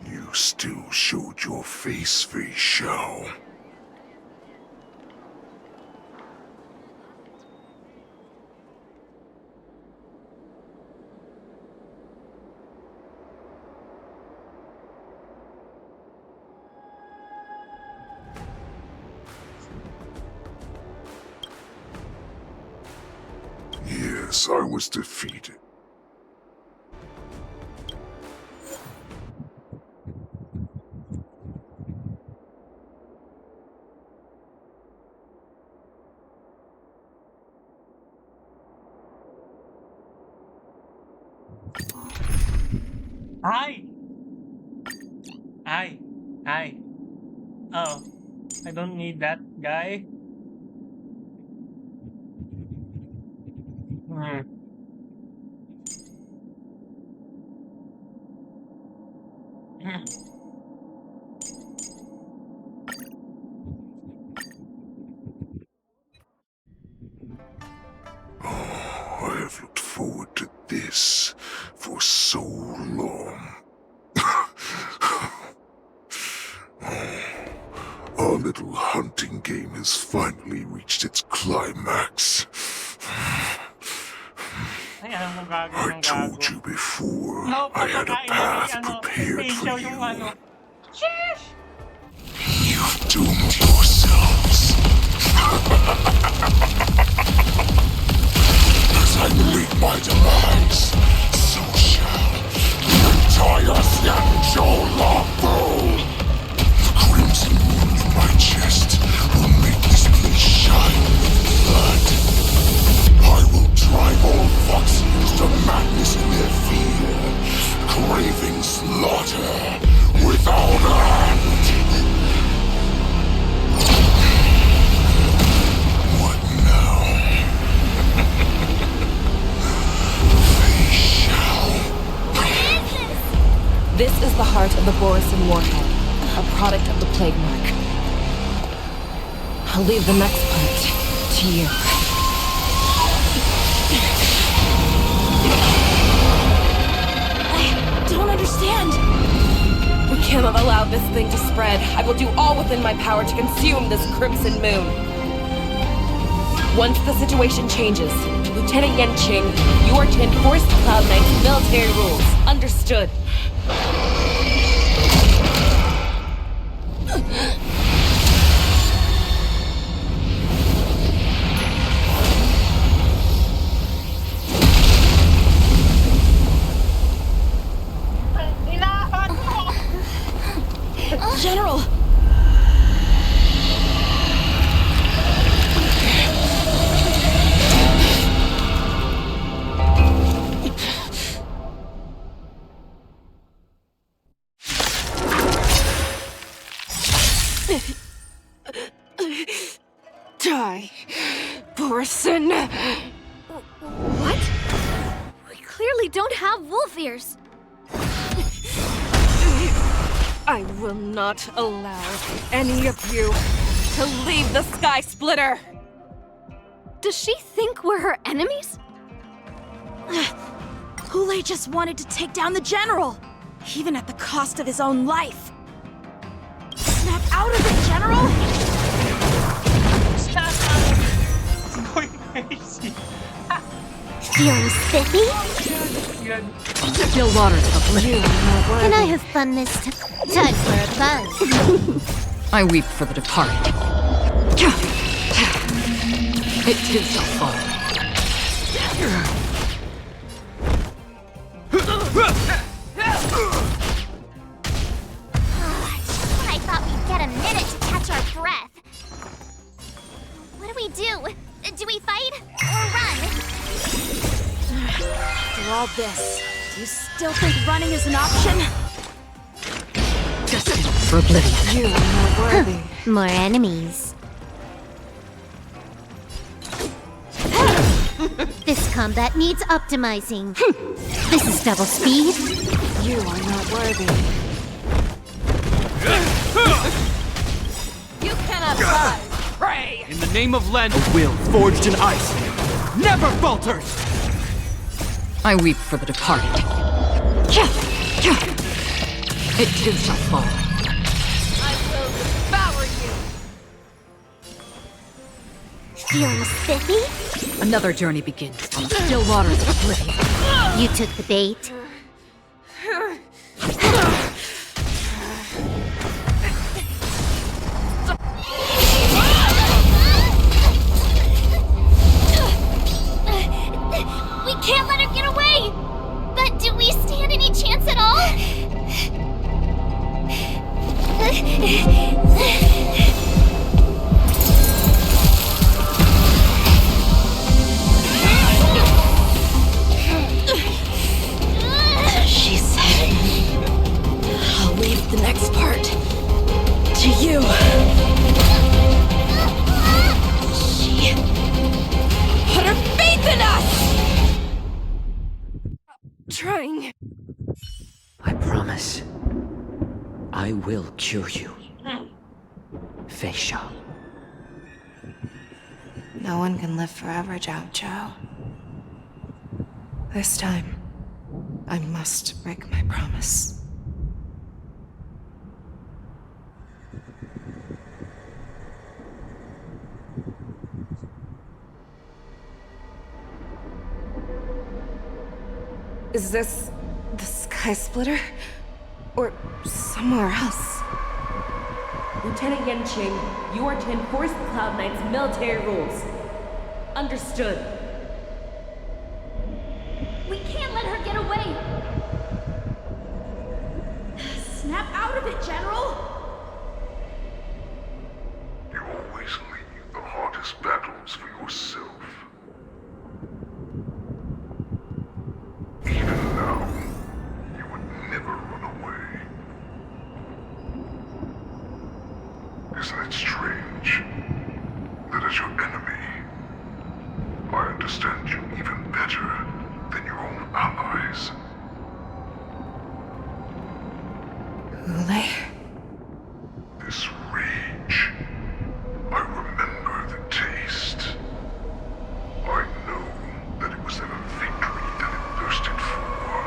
Speaker 15: you still showed your face, Fei Xiao. Yes, I was defeated.
Speaker 1: Hi! Hi. Hi. Oh. I don't need that guy. Hmm.
Speaker 15: I have looked forward to this for so long. Our little hunting game has finally reached its climax. I told you before, I had a path prepared for you. You've doomed yourselves. As I meet my demise, so shall the entire Xianzhou Loufu. The crimson wound in my chest will make this place shine with blood. I will drive all Foxians to madness in their fear, craving slaughter without end. What now?
Speaker 6: This is the heart of the Borisin Warhead, a product of the Plague Mark. I'll leave the next part to you.
Speaker 5: I don't understand.
Speaker 6: We cannot allow this thing to spread. I will do all within my power to consume this Crimson Moon. Once the situation changes, Lieutenant Yanqing, you are to enforce the Cloud Knight's military rules. Understood.
Speaker 5: General!
Speaker 6: Die, Borisin!
Speaker 2: What? We clearly don't have wolf ears.
Speaker 6: I will not allow any of you to leave the Sky Splitter!
Speaker 2: Does she think we're her enemies?
Speaker 5: Hule just wanted to take down the general, even at the cost of his own life. Snap out of it, General!
Speaker 1: Snap out! It's going crazy.
Speaker 18: Feeling spiffy?
Speaker 22: Still waters of oblivion.
Speaker 18: Can I have fun this time for a buzz?
Speaker 22: I weep for the departed. It too shall fall.
Speaker 18: I thought we'd get a minute to catch our breath. What do we do? Do we fight or run?
Speaker 5: After all this, do you still think running is an option?
Speaker 22: Destined for oblivion. You are not worthy.
Speaker 18: More enemies. This combat needs optimizing. This is double speed.
Speaker 22: You are not worthy.
Speaker 16: You cannot rise! Pray! In the name of Len, a will forged in ice never falters!
Speaker 22: I weep for the departed. It too shall fall.
Speaker 16: I will devour you!
Speaker 18: Feeling spiffy?
Speaker 22: Another journey begins on the still waters of oblivion.
Speaker 18: You took the bait. We can't let her get away! But do we stand any chance at all?
Speaker 5: She said, I'll leave the next part to you. She put her faith in us! Trying.
Speaker 7: I promise. I will cure you. Fei Xiao.
Speaker 6: No one can live forever, Xianzhou. This time, I must break my promise. Is this the Sky Splitter? Or somewhere else?
Speaker 17: Lieutenant Yanqing, you are to enforce the Cloud Knight's military rules. Understood.
Speaker 18: We can't let her get away!
Speaker 5: Snap out of it, General!
Speaker 8: You always leave the hardest battles for yourself. Even now, you would never run away. Isn't it strange that as your enemy, I understand you even better than your own allies?
Speaker 6: Hule?
Speaker 8: This rage, I remember the taste. I know that it was never victory that it thirsted for.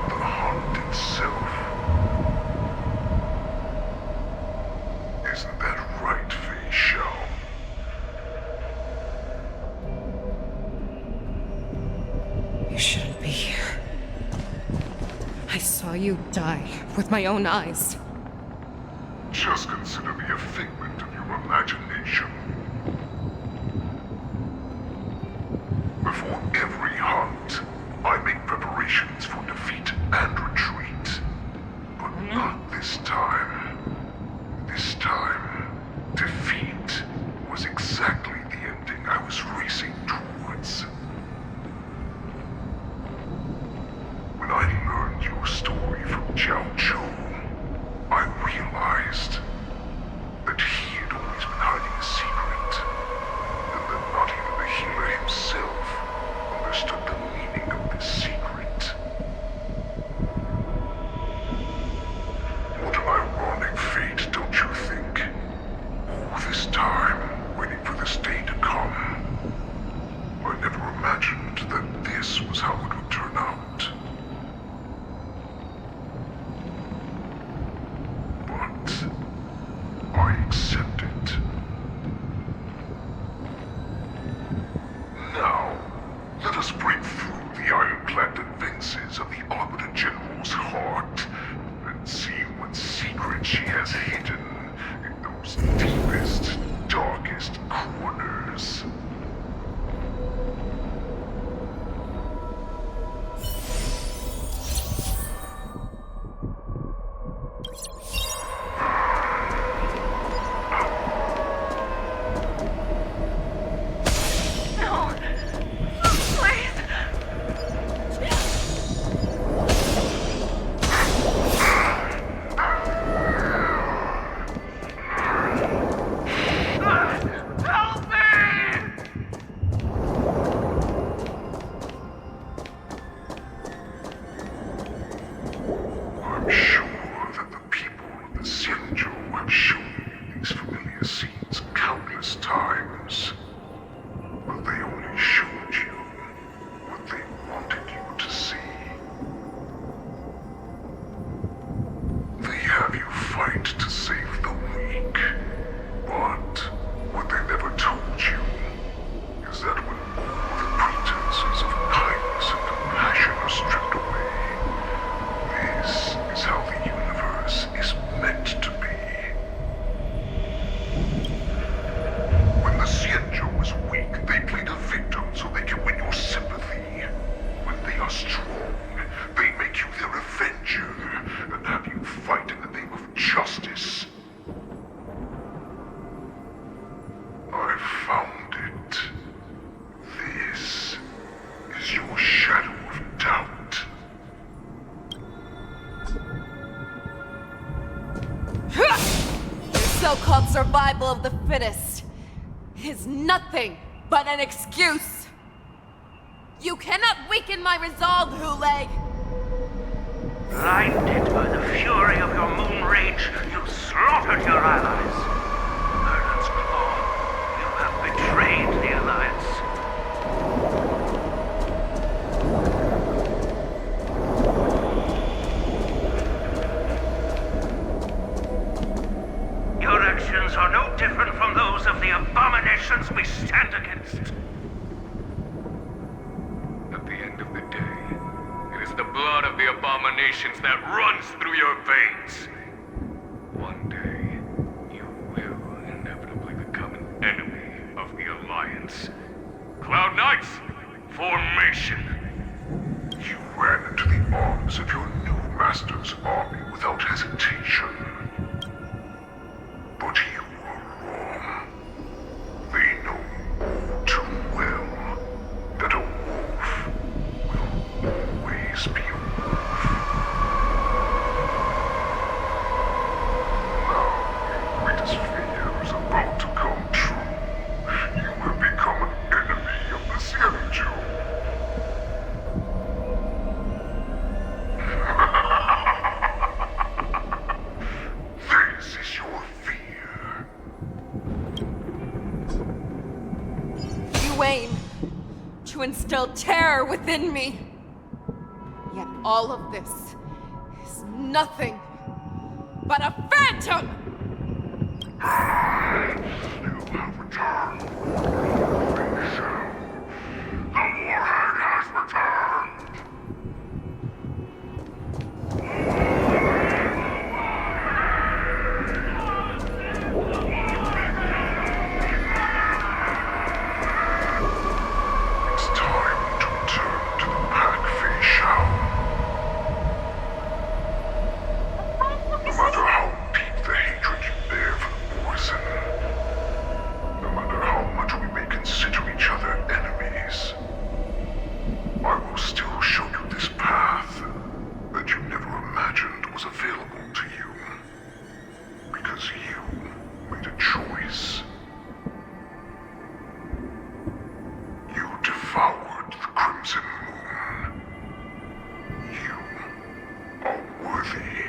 Speaker 8: The hunt itself. Isn't that right, Fei Xiao?
Speaker 6: You shouldn't be here. I saw you die with my own eyes.
Speaker 8: Just consider me a figment of your imagination. Before every hunt, I make preparations for defeat and retreat. But not this time. This time, defeat was exactly the ending I was racing towards. When I learned your story from Xianzhou, I realized that he had always been hiding a secret, and that not even the healer himself understood the meaning of this secret. What an ironic fate, don't you think? All this time, waiting for this day to come. I never imagined that this
Speaker 15: are strong. They make you their avenger and have you fight in the name of justice. I found it. This is your shadow of doubt.
Speaker 22: Your so-called survival of the fittest is nothing but an excuse. You cannot weaken my resolve, Hule.
Speaker 4: Blinded by the fury of your moon rage, you slaughtered your allies. Murder's Claw, you have betrayed the Alliance. Your actions are no different from those of the abominations we stand against.
Speaker 13: At the end of the day, it is the blood of the abominations that runs through your veins. One day, you will inevitably become an enemy of the Alliance. Cloud Knights, formation!
Speaker 15: You ran into the arms of your new master's army without hesitation. But you were wrong. They know all too well that a wolf will always be a wolf. Now your greatest fear is about to come true. You will become an enemy of the Xianzhou. This is your fear.
Speaker 22: You aim to instill terror within me. Yet all of this is nothing but a phantom!
Speaker 15: You have returned. The warhead has returned. It's time to return to the pack, V2.5. No matter how deep the hatred you bear for the poison, no matter how much we may consider each other enemies, I will still show you this path that you never imagined was available to you. Because you made a choice. You devoured the Crimson Moon. You are worthy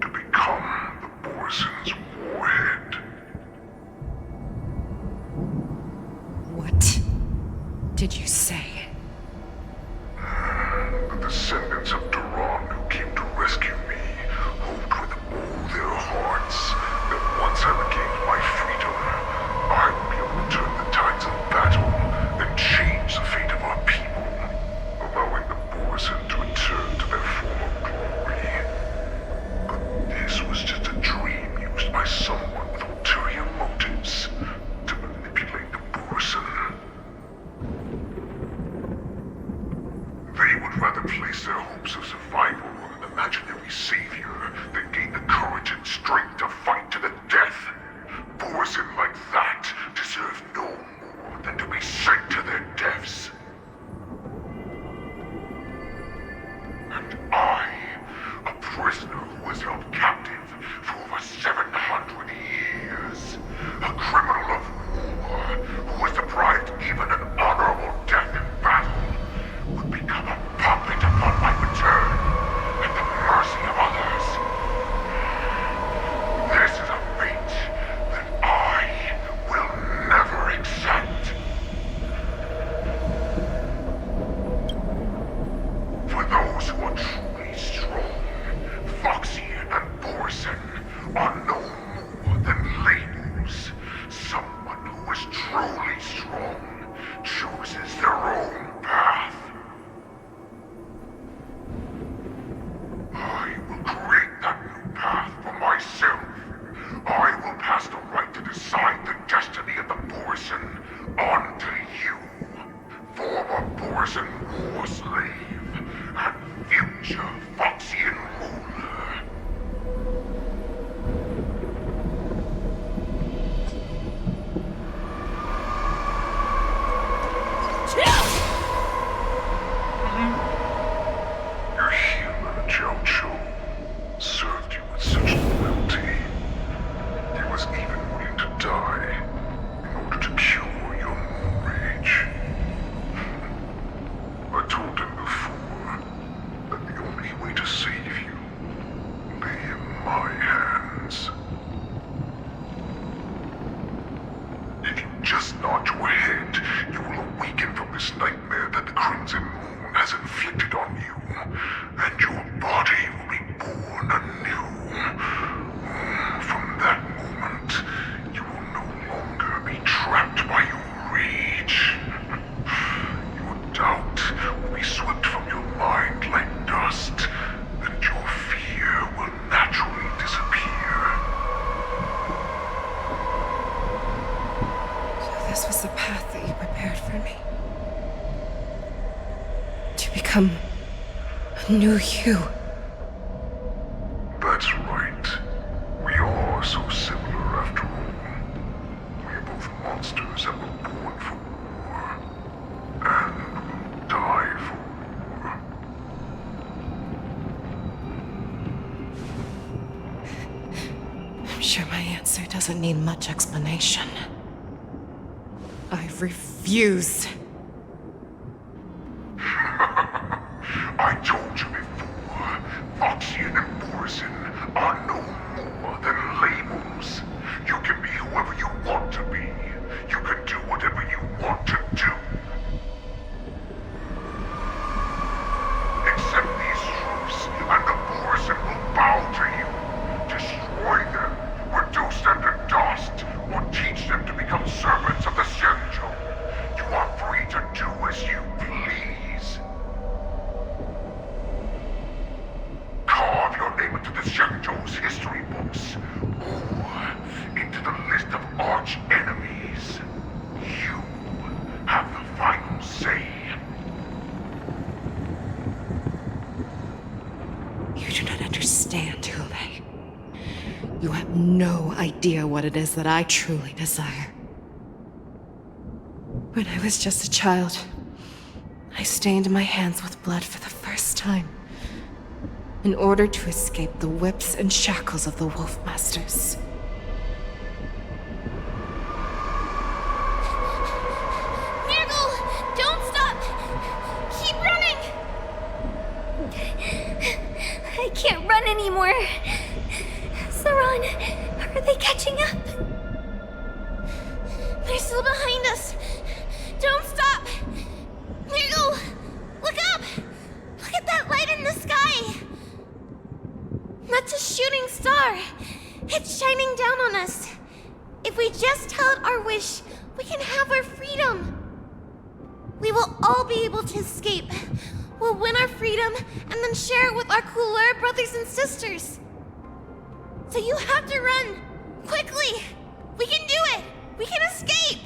Speaker 15: to become the Borison's warhead.
Speaker 22: What did you say?
Speaker 15: The descendants of Duran who came to rescue me hoped with all their hearts that once I regained my freedom, I would be able to turn the tides of battle and change the fate of our people, allowing the Borison to return to their former glory. But this was just a dream used by someone with ulterior motives to manipulate the Borison. They would rather place their hopes of survival on an imaginary savior than gain the courage and strength to fight to the death. Borison like that deserve no more than to be sent to their deaths. And I, a prisoner who was held captive for over 700 years, a criminal of war who was deprived even an honorable death in battle, would become a puppet upon my return at the mercy of others. This is a fate that I will never accept. For those who are truly
Speaker 8: inflicted on you, and your body will be born anew. From that moment, you will no longer be trapped by your rage. Your doubt will be swept from your mind like dust, and your fear will naturally disappear.
Speaker 6: So this was the path that you prepared for me. To become a new you.
Speaker 8: That's right. We are so similar after all. We are both monsters that were born for war, and will die for war.
Speaker 6: I'm sure my answer doesn't need much explanation. I refuse.
Speaker 8: I told you before, Foxian and Borison are no more than labels. You can be whoever you want to be. You can do whatever you want to do. Accept these truths, and the Borison will bow to you. Destroy them, reduce them to dust, or teach them to become servants of the Xianzhou. You are free to do as you please. Carve your name into the Xianzhou's history books, or into the list of arch enemies. You have the final say.
Speaker 6: You do not understand, Hule. You have no idea what it is that I truly desire. When I was just a child, I stained my hands with blood for the first time, in order to escape the whips and shackles of the Wolf Masters.
Speaker 18: Nurgle, don't stop! Keep running! I can't run anymore. Saran, are they catching up? They're still behind us. Don't stop! Nurgle, look up! Look at that light in the sky! That's a shooting star. It's shining down on us. If we just tell it our wish, we can have our freedom. We will all be able to escape. We'll win our freedom and then share it with our cooler brothers and sisters. So you have to run. Quickly. We can do it. We can escape.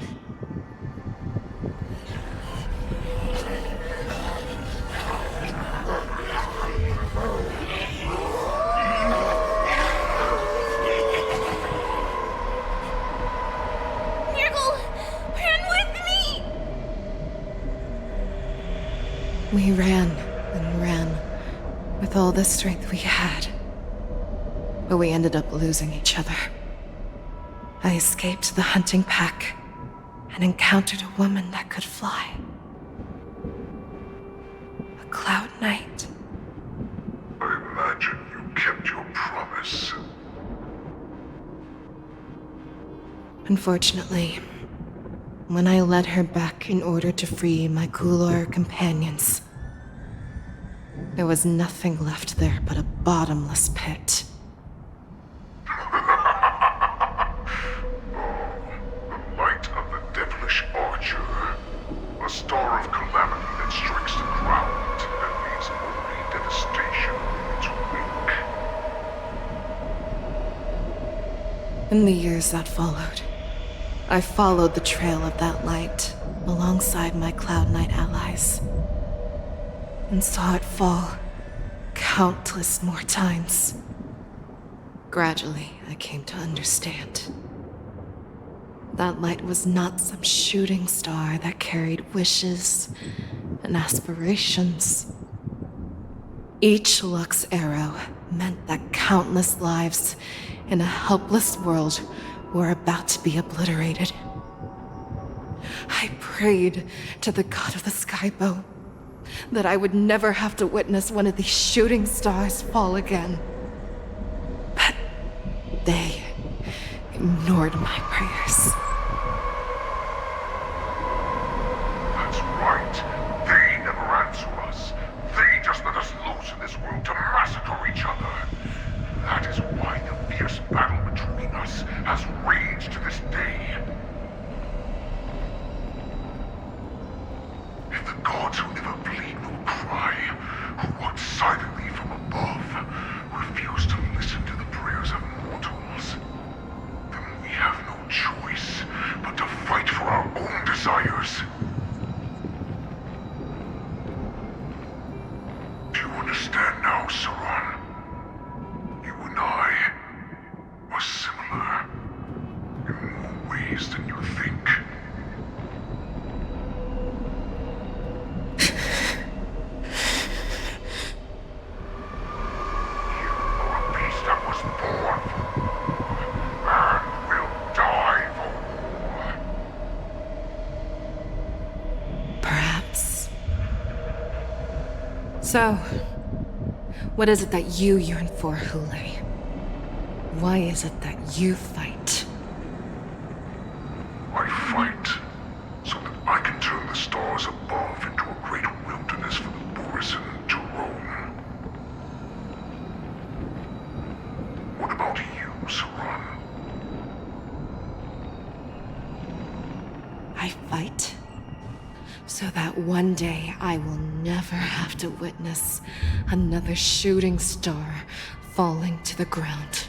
Speaker 18: Nurgle, run with me!
Speaker 6: We ran and ran with all the strength we had. But we ended up losing each other. I escaped the hunting pack and encountered a woman that could fly. A Cloud Knight.
Speaker 8: I imagine you kept your promise.
Speaker 6: Unfortunately, when I led her back in order to free my Kulor companions, there was nothing left there but a bottomless pit.
Speaker 8: Light of the devilish archer. A star of calamity that strikes the ground and leaves only devastation in its wake.
Speaker 6: In the years that followed, I followed the trail of that light alongside my Cloud Knight allies, and saw it fall countless more times. Gradually, I came to understand. That light was not some shooting star that carried wishes and aspirations. Each Lux arrow meant that countless lives in a helpless world were about to be obliterated. I prayed to the god of the skybow that I would never have to witness one of these shooting stars fall again. But they ignored my prayers.
Speaker 8: That's right. They never answer us. understand now, Saran. You and I are similar in more ways than you think. You are a beast that was born for war and will die for war.
Speaker 6: Perhaps. So, what is it that you yearn for, Hule? Why is it that you fight?
Speaker 8: I fight so that I can turn the stars above into a great wilderness for the Borisin to roam. What about you, Saran?
Speaker 6: I fight so that one day I will never have to witness another shooting star falling to the ground.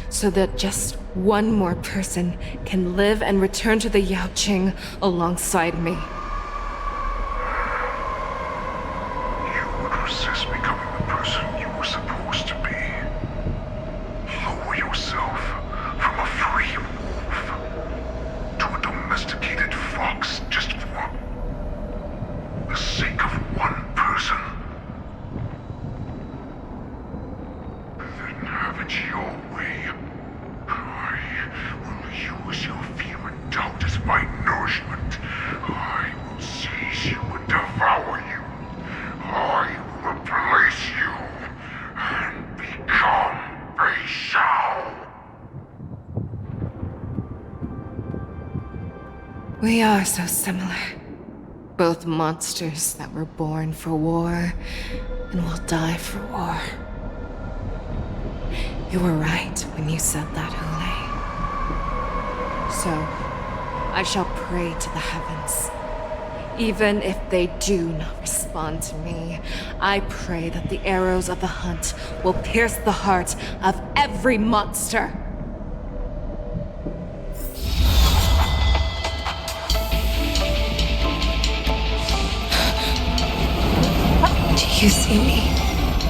Speaker 6: So that just one more person can live and return to the Yaoqing alongside me.
Speaker 8: You would resist becoming the person you were supposed to be. Lower yourself from a free wolf to a domesticated fox just for the sake of one person. Then have it your way. I will use your fear and doubt as my nourishment. I will seize you and devour you. I will replace you and become a Xiao.
Speaker 6: We are so similar. Both monsters that were born for war and will die for war. You were right when you said that, Hule. So, I shall pray to the heavens. Even if they do not respond to me, I pray that the arrows of the hunt will pierce the heart of every monster. Do you see me,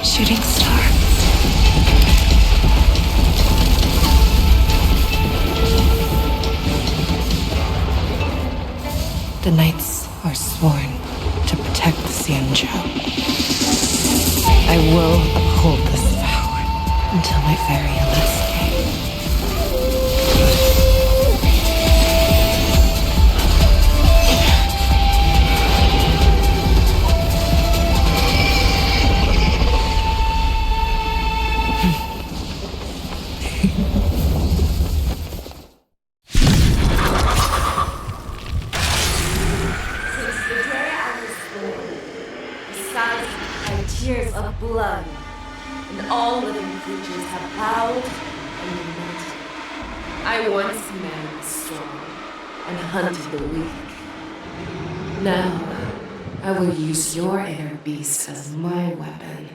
Speaker 6: shooting star? The knights are sworn to protect the Xianzhou. I will uphold this vow until my very last day.
Speaker 22: Tears of blood, and all living creatures have bowed and lamented. I once managed the strong and hunted the weak. Now, I will use your air beast as my weapon,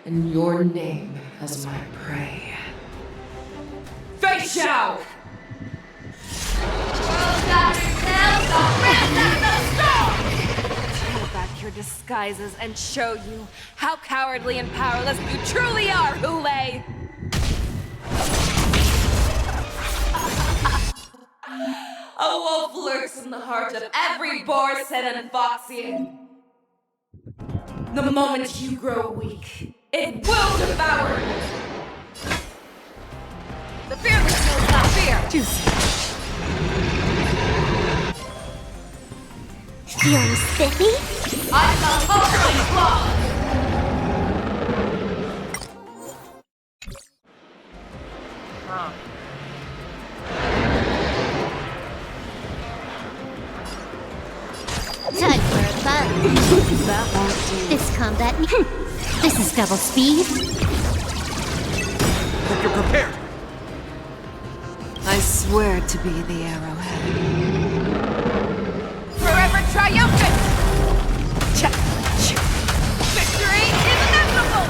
Speaker 22: and your name as my prey. Fei Xiao!
Speaker 6: Back your disguises and show you how cowardly and powerless you truly are, Hule!
Speaker 22: A wolf lurks in the heart of every Borisin and Foxian. The moment you grow weak, it will devour you. The fearless knows not fear.
Speaker 18: Feeling spiffy?
Speaker 22: I shall totally flawless.
Speaker 18: Time for a fun. This combat. This is double speed.
Speaker 10: Hope you're prepared.
Speaker 6: I swear to be the arrowhead.
Speaker 22: Forever triumphant! Victory is inevitable!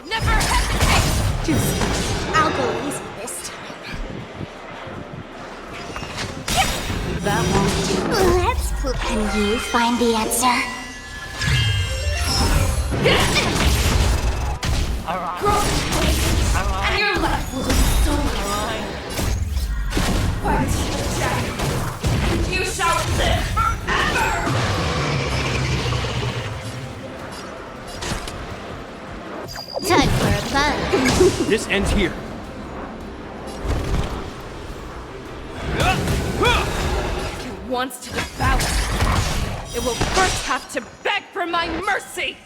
Speaker 22: Never hesitate!
Speaker 18: I'll go easy this time.
Speaker 12: That won't do.
Speaker 18: Let's can you find the answer?
Speaker 22: And your life will be so long. Fight, Jack. You shall live forever!
Speaker 2: Time for a fun.
Speaker 9: This ends here.
Speaker 22: If it wants to devour, it will first have to beg for my mercy!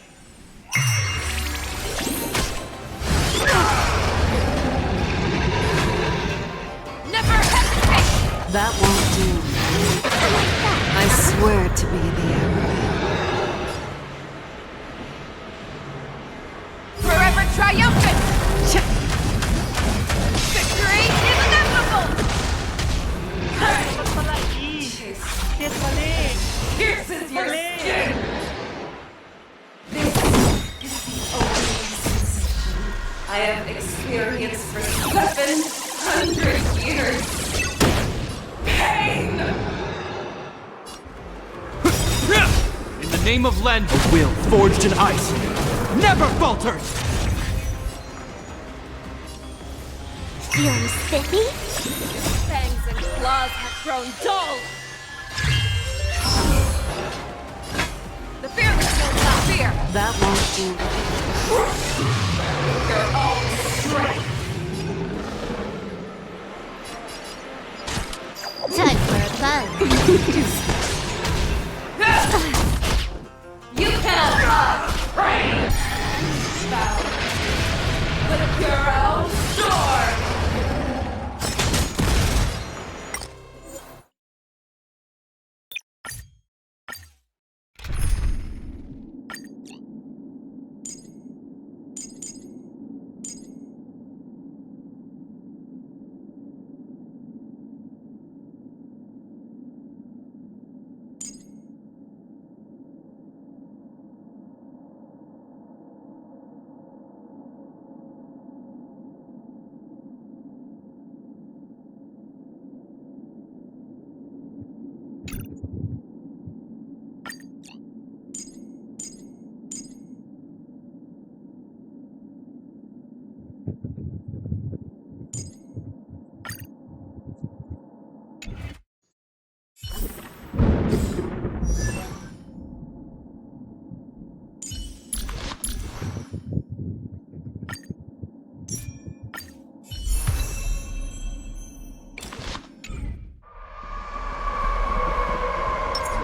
Speaker 22: Never hesitate!
Speaker 12: That won't do. I swear to be the arrowhead.
Speaker 22: Forever triumphant! Victory is inevitable! Pierces your skin! This is the only sensation I have experienced for 700 years. Pain!
Speaker 9: In the name of Len, a will forged in ice never falters!
Speaker 18: Feeling spiffy?
Speaker 22: Fangs and claws have grown dull! The fearless will not fear!
Speaker 12: That won't do.
Speaker 22: Your own strength!
Speaker 2: Time for a fun.
Speaker 22: You cannot run! Pray! Bow. With your own sword!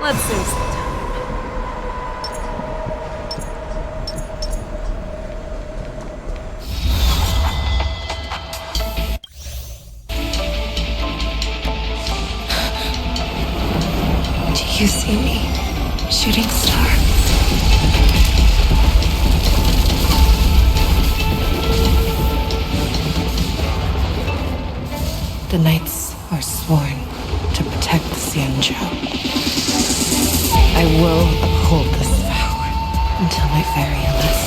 Speaker 12: Let's save some time.
Speaker 6: Do you see me, shooting star? The knights are sworn to protect the Xianzhou. I will uphold this vow until my very last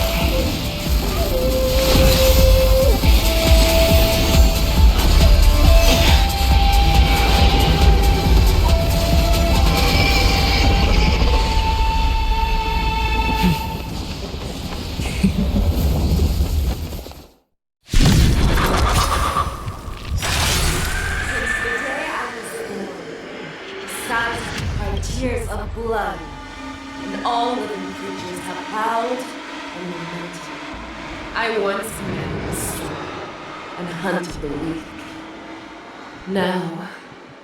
Speaker 22: tears of blood, and all living creatures have bowed and lamented. I once knew the strong and hunted the weak.
Speaker 6: Now,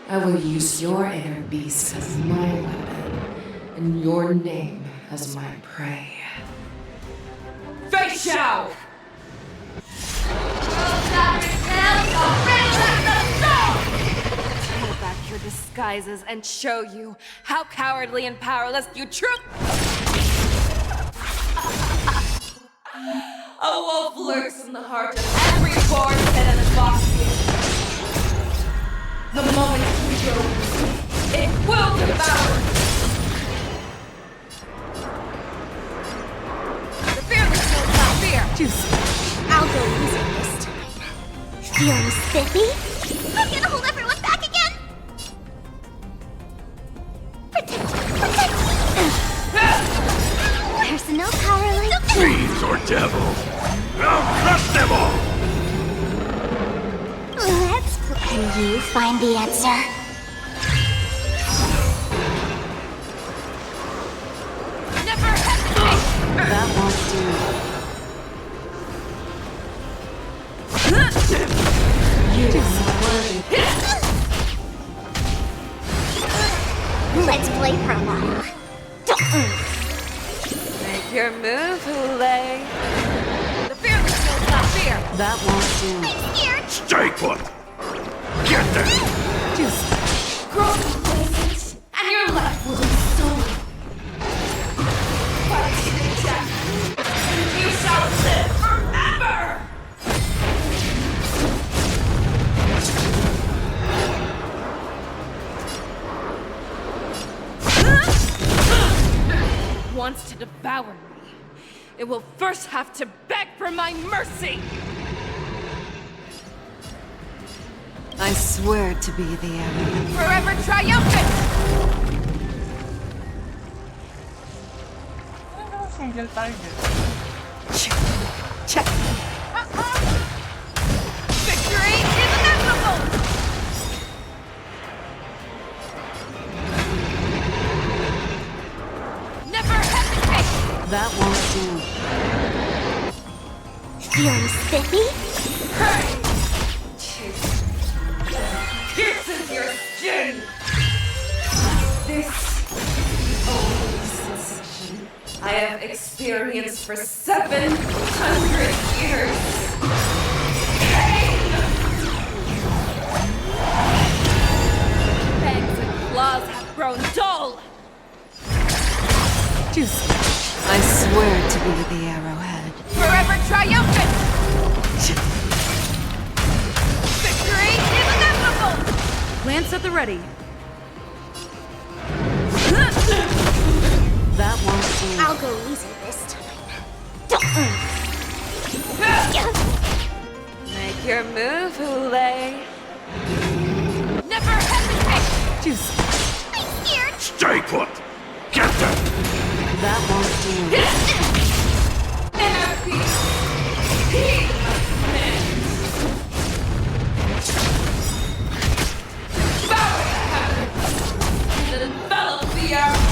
Speaker 6: I will use your inner beast as my weapon, and your name as my prey.
Speaker 22: Xianzhou! Pull back your disguises and show you how cowardly and powerless you truly. A wolf lurks in the heart of every born sin and Foxian. The moment you go, it will devour. The fearless will not fear.
Speaker 18: I'll go easy this time. Feeling spiffy? I'll get a hold everyone back again! There's no power like
Speaker 8: Fiends or devils, I'll crush them all!
Speaker 18: Let's play. Can you find the answer?
Speaker 22: Never hesitate!
Speaker 12: That won't do. You're not worthy.
Speaker 18: Let's play for a while.
Speaker 22: Make your move, Hule. The fearless knows not fear.
Speaker 12: That won't do.
Speaker 18: Scared.
Speaker 8: Stay put! Get them!
Speaker 12: Just
Speaker 22: Grow places, and your life will be stolen. Fight to the death, and you shall live forever! Wants to devour me. It will first have to beg for my mercy!
Speaker 12: I swear to be the arrow.
Speaker 22: Forever triumphant!
Speaker 1: Single target.
Speaker 22: Check! Victory is inevitable! Never hesitate!
Speaker 12: That won't do.
Speaker 18: Feeling spiffy?
Speaker 22: Hey! Pierces your skin! This old sensation I have experienced for 700 years. Pain! Fangs and claws have grown dull!
Speaker 12: Just. I swear to be the arrowhead.
Speaker 22: Forever triumphant! Victory is inevitable!
Speaker 21: Lance at the ready.
Speaker 12: That won't do.
Speaker 18: I'll go easy this time.
Speaker 22: Make your move, Hule. Never hesitate!
Speaker 12: Just.
Speaker 18: I'm scared.
Speaker 8: Stay put! Get them!
Speaker 12: That won't do.
Speaker 22: Inner peace! Heal men! Devour the heavens! And envelop the earth!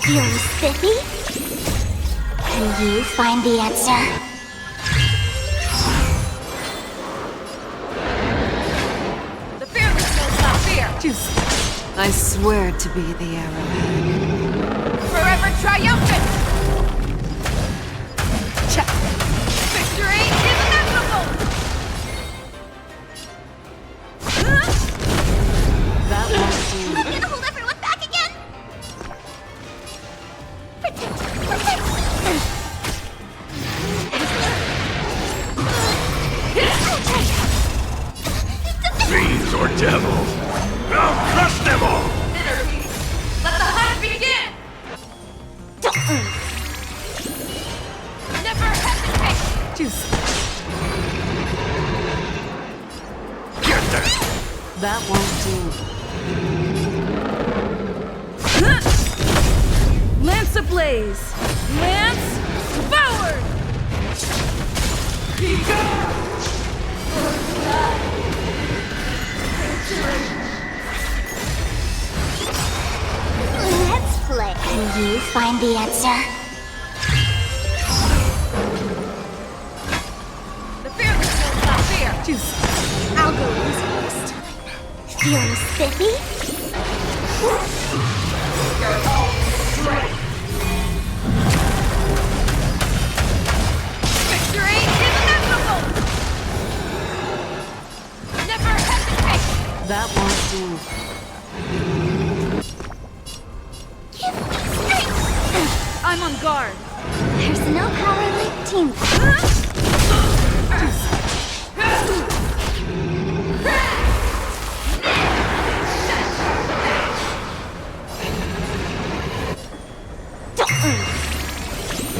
Speaker 18: Feeling spiffy? Can you find the answer?
Speaker 22: The fearless knows not fear!
Speaker 12: Just. I swear to be the arrowhead.
Speaker 22: Forever triumphant! Check! Victory is inevitable!
Speaker 12: That won't do.
Speaker 18: I'm gonna hold everyone back again. Protect.
Speaker 8: Fiends or devils, I'll crush them all!
Speaker 22: Inner peace! Let the hunt begin! Never hesitate!
Speaker 12: Just.
Speaker 8: Get them!
Speaker 12: That won't do.
Speaker 21: Lance ablaze. Lance forward.
Speaker 22: Be gone!
Speaker 18: Let's play. Can you find the answer?
Speaker 22: The fearless knows not fear!
Speaker 12: Just.
Speaker 18: I'll go easy this time. Feeling spiffy?
Speaker 22: Your own strength! Victory is inevitable! Never hesitate!
Speaker 12: That won't do.
Speaker 18: Give me strength!
Speaker 21: I'm on guard.
Speaker 18: There's no power like teamwork.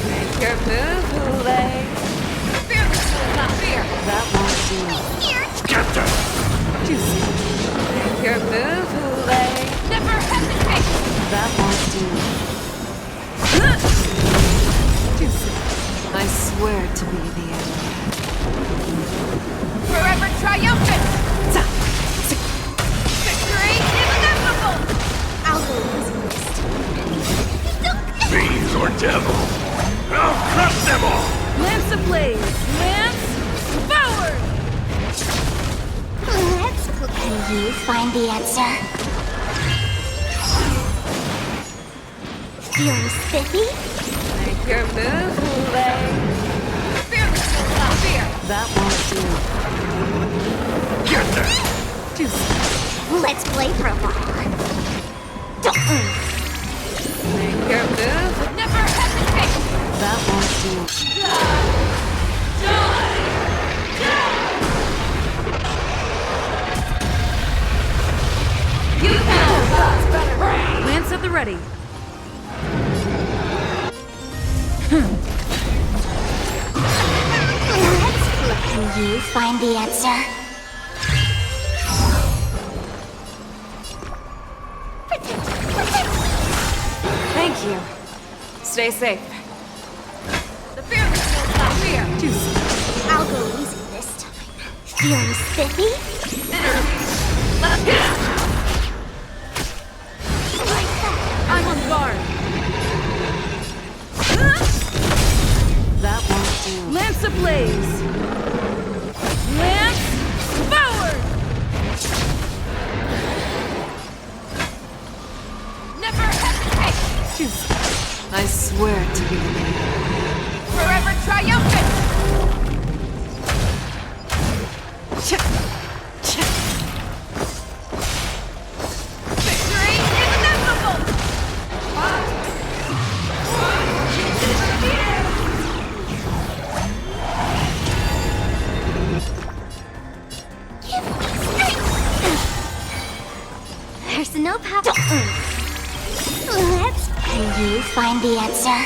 Speaker 22: Make your move, Hule. The fearless knows not fear!
Speaker 12: That won't do.
Speaker 18: Scared.
Speaker 8: Get them!
Speaker 18: you find the answer? Feeling spiffy?
Speaker 22: Make your move, Loufu. Fearless will not fear.
Speaker 12: That won't do.
Speaker 8: Get there!
Speaker 18: Let's play for a while.
Speaker 22: Make your move. Never hesitate.
Speaker 12: That won't do.
Speaker 22: You can.
Speaker 21: Lance at the ready.
Speaker 18: Can you find the answer?
Speaker 6: Thank you. Stay safe.
Speaker 22: The fearless will not fear.
Speaker 18: I'll go easy this time. Feeling spiffy?
Speaker 22: I'm on guard.
Speaker 12: That won't do.
Speaker 21: Lance ablaze. Lance forward.
Speaker 22: Never hesitate.
Speaker 6: I swear to be
Speaker 22: Forever triumphant. Victory is inevitable.
Speaker 18: There's no power. Let's. Can you find the answer?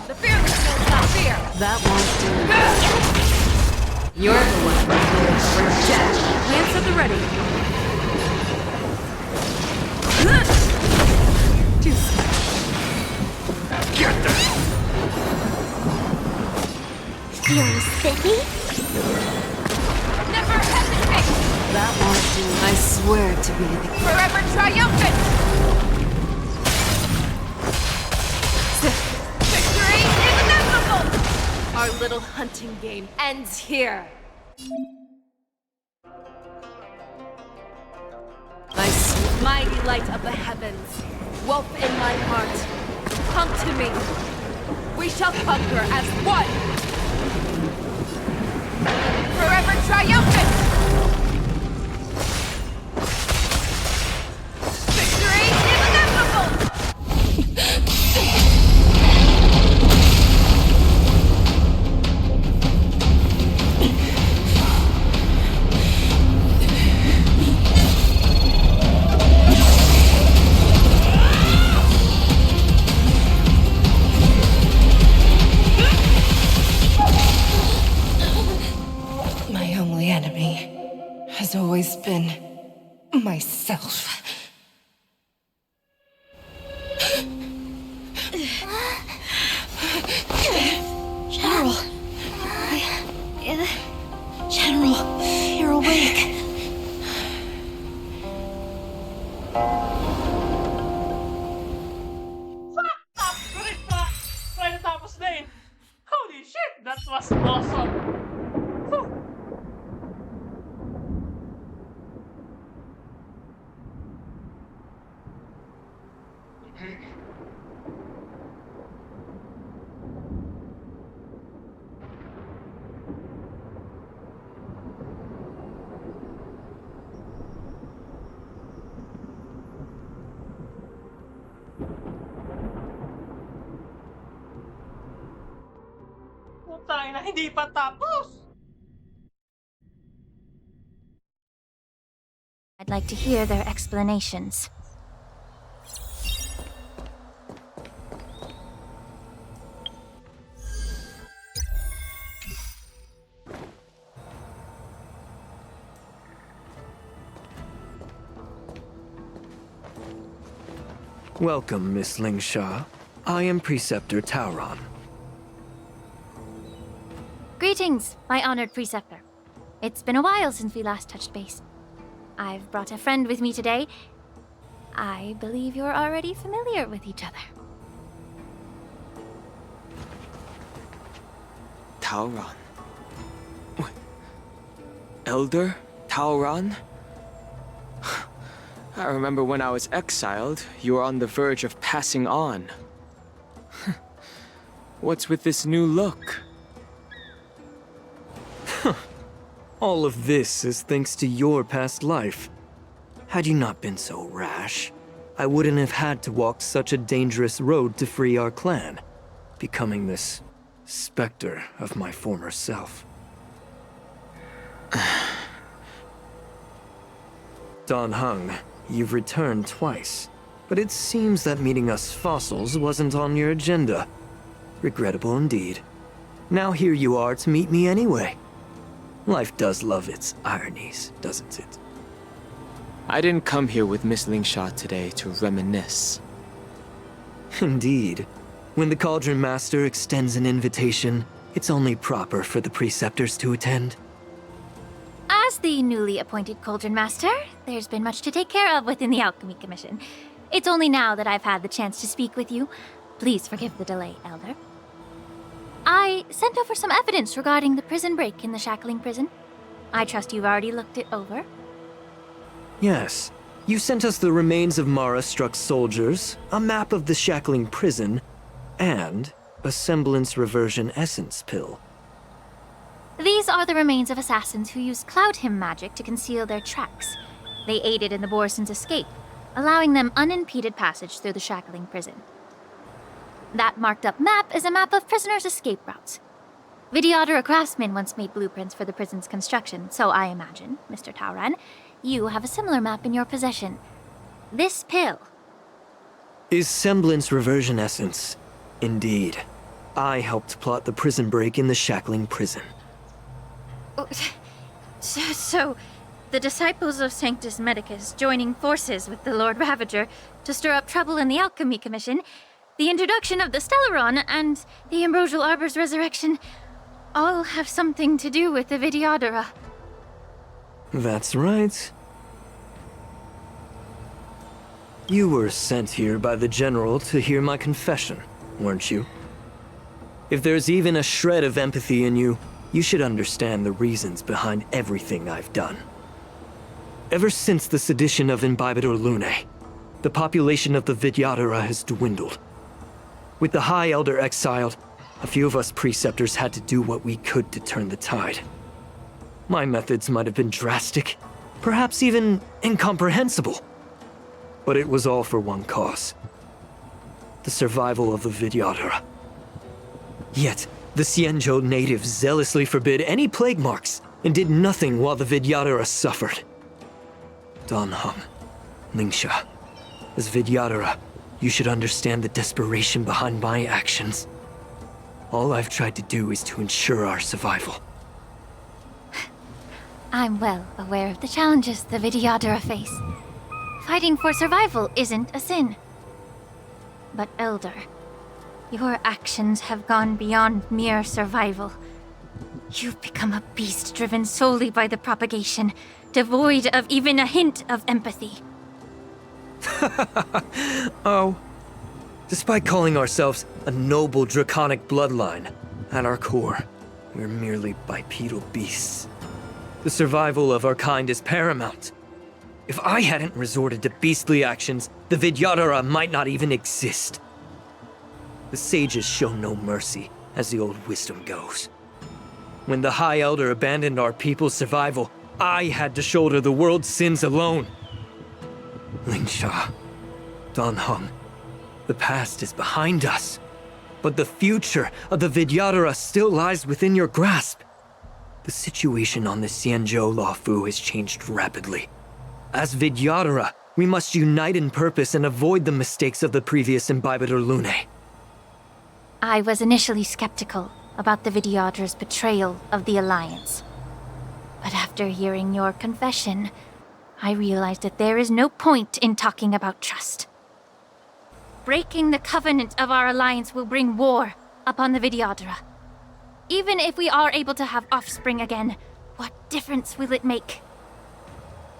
Speaker 22: The fearless will not fear.
Speaker 12: That won't do.
Speaker 22: You're the one for death.
Speaker 21: Lance at the ready.
Speaker 8: Get there!
Speaker 18: Feeling spiffy?
Speaker 22: Never hesitate.
Speaker 12: That won't do.
Speaker 6: I swear to be the
Speaker 22: Forever triumphant. Victory is inevitable. Our little hunting game ends here. Mighty light of the heavens, wolf in my heart, come to me. We shall conquer as one. Forever triumphant. Victory is inevitable.
Speaker 6: My only enemy has always been myself.
Speaker 3: General. General, you're awake.
Speaker 1: Right natapos na eh. Holy shit! That was awesome! Whew. Putang ina, hindi pa tapos!
Speaker 18: I'd like to hear their explanations.
Speaker 10: Welcome, Miss Lingsha. I am Preceptor Tauron.
Speaker 18: Greetings, my honored preceptor. It's been a while since we last touched base. I've brought a friend with me today. I believe you're already familiar with each other.
Speaker 10: Tauron?
Speaker 11: Elder Taoran? I remember when I was exiled, you were on the verge of passing on. What's with this new look?
Speaker 10: All of this is thanks to your past life. Had you not been so rash, I wouldn't have had to walk such a dangerous road to free our clan, becoming this specter of my former self. Dan Heng, you've returned twice, but it seems that meeting us fossils wasn't on your agenda. Regrettable indeed. Now here you are to meet me anyway. Life does love its ironies, doesn't it?
Speaker 11: I didn't come here with Miss Lingsha today to reminisce.
Speaker 10: Indeed. When the Cauldron Master extends an invitation, it's only proper for the preceptors to attend.
Speaker 18: As the newly appointed Cauldron Master, there's been much to take care of within the Alchemy Commission. It's only now that I've had the chance to speak with you. Please forgive the delay, Elder. I sent over some evidence regarding the prison break in the Shackling prison. I trust you've already looked it over.
Speaker 10: Yes. You sent us the remains of Mara-struck soldiers, a map of the Shackling prison, and a semblance reversion essence pill.
Speaker 18: These are the remains of assassins who used Cloud Hymn magic to conceal their tracks. They aided in the Borison's escape, allowing them unimpeded passage through the Shackling prison. That marked-up map is a map of prisoners' escape routes. Vidyadhara craftsmen once made blueprints for the prison's construction, so I imagine, Mr. Taoran, you have a similar map in your possession. This pill.
Speaker 10: Is semblance reversion essence. Indeed. I helped plot the prison break in the Shackling prison.
Speaker 18: So, the disciples of Sanctus Medicus joining forces with the Lord Ravager to stir up trouble in the Alchemy Commission, the introduction of the Stellaron, and the Ambrosial Arbor's resurrection all have something to do with the Vidyadhara.
Speaker 10: That's right. You were sent here by the General to hear my confession, weren't you? If there's even a shred of empathy in you, you should understand the reasons behind everything I've done. Ever since the sedition of Imbibidor Lunae, the population of the Vidyadhara has dwindled. With the High Elder exiled, a few of us preceptors had to do what we could to turn the tide. My methods might have been drastic, perhaps even incomprehensible. But it was all for one cause. The survival of the Vidyadhara. Yet, the Xianzhou natives zealously forbid any plague marks and did nothing while the Vidyadhara suffered. Dan Heng, Lingsha, as Vidyadhara, you should understand the desperation behind my actions. All I've tried to do is to ensure our survival.
Speaker 18: I'm well aware of the challenges the Vidyadhara face. Fighting for survival isn't a sin. But Elder, your actions have gone beyond mere survival. You've become a beast driven solely by the propagation, devoid of even a hint of empathy.
Speaker 10: Oh. Despite calling ourselves a noble draconic bloodline, at our core, we're merely bipedal beasts. The survival of our kind is paramount. If I hadn't resorted to beastly actions, the Vidyadhara might not even exist. The sages show no mercy, as the old wisdom goes. When the High Elder abandoned our people's survival, I had to shoulder the world's sins alone. Lingsha, Dan Heng, the past is behind us, but the future of the Vidyadhara still lies within your grasp. The situation on the Xianzhou Loufu has changed rapidly. As Vidyadhara, we must unite in purpose and avoid the mistakes of the previous Imbibidor Lunae.
Speaker 18: I was initially skeptical about the Vidyadhara's betrayal of the Alliance. But after hearing your confession, I realized that there is no point in talking about trust. Breaking the covenant of our alliance will bring war upon the Vidyadhara. Even if we are able to have offspring again, what difference will it make?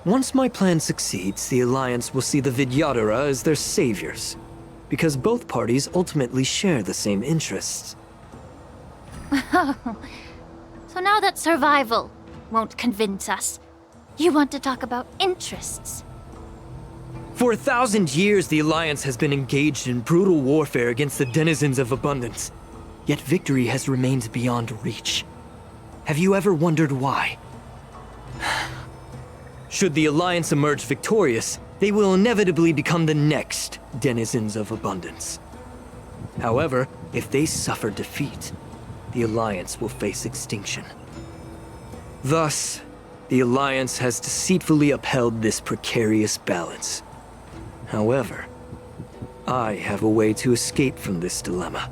Speaker 10: Once my plan succeeds, the Alliance will see the Vidyadhara as their saviors, because both parties ultimately share the same interests.
Speaker 18: So now that survival won't convince us. You want to talk about interests.
Speaker 19: For 1,000 years, the Alliance has been engaged in brutal warfare against the denizens of abundance. Yet victory has remained beyond reach. Have you ever wondered why? Should the Alliance emerge victorious, they will inevitably become the next denizens of abundance. However, if they suffer defeat, the Alliance will face extinction. Thus, the Alliance has deceitfully upheld this precarious balance. However, I have a way to escape from this dilemma.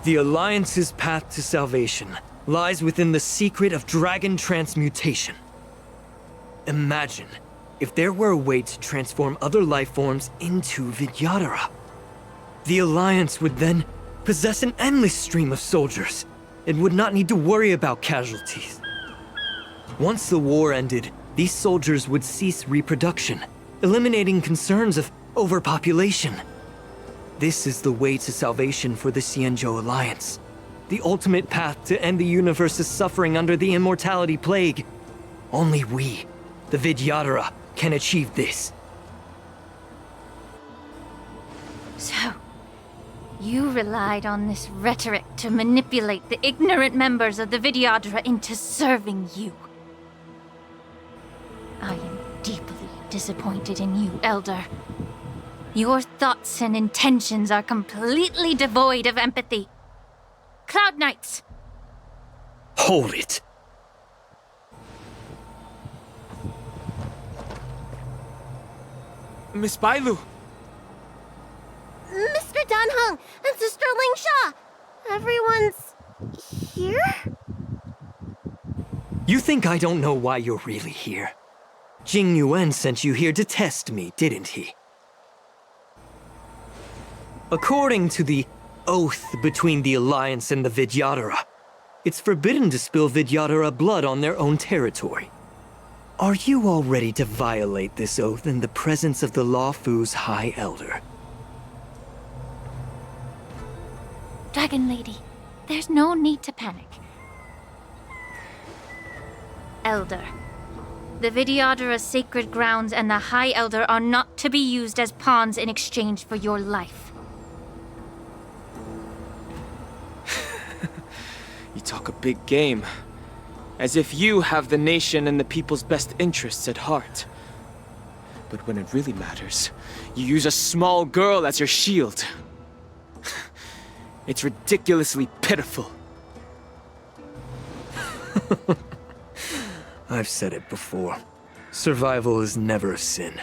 Speaker 19: The Alliance's path to salvation lies within the secret of dragon transmutation. Imagine if there were a way to transform other life forms into Vidyadhara. The Alliance would then possess an endless stream of soldiers and would not need to worry about casualties. Once the war ended, these soldiers would cease reproduction, eliminating concerns of overpopulation. This is the way to salvation for the Xianzhou Alliance. The ultimate path to end the universe's suffering under the immortality plague. Only we, the Vidyadhara, can achieve this.
Speaker 18: So, you relied on this rhetoric to manipulate the ignorant members of the Vidyadhara into serving you. I am deeply disappointed in you, Elder. Your thoughts and intentions are completely devoid of empathy. Cloud Knights!
Speaker 19: Hold it!
Speaker 11: Miss Bailu!
Speaker 3: Mr. Dunhung and Sister Lingsha! Everyone's here?
Speaker 19: You think I don't know why you're really here? Jing Yuan sent you here to test me, didn't he? According to the oath between the Alliance and the Vidyadhara, it's forbidden to spill Vidyadhara blood on their own territory. Are you all ready to violate this oath in the presence of the Loufu's High Elder?
Speaker 18: Dragon Lady, there's no need to panic. Elder, the Vidyadhara's sacred grounds and the High Elder are not to be used as pawns in exchange for your life.
Speaker 11: You talk a big game. As if you have the nation and the people's best interests at heart. But when it really matters, you use a small girl as your shield. It's ridiculously pitiful.
Speaker 19: I've said it before. Survival is never a sin.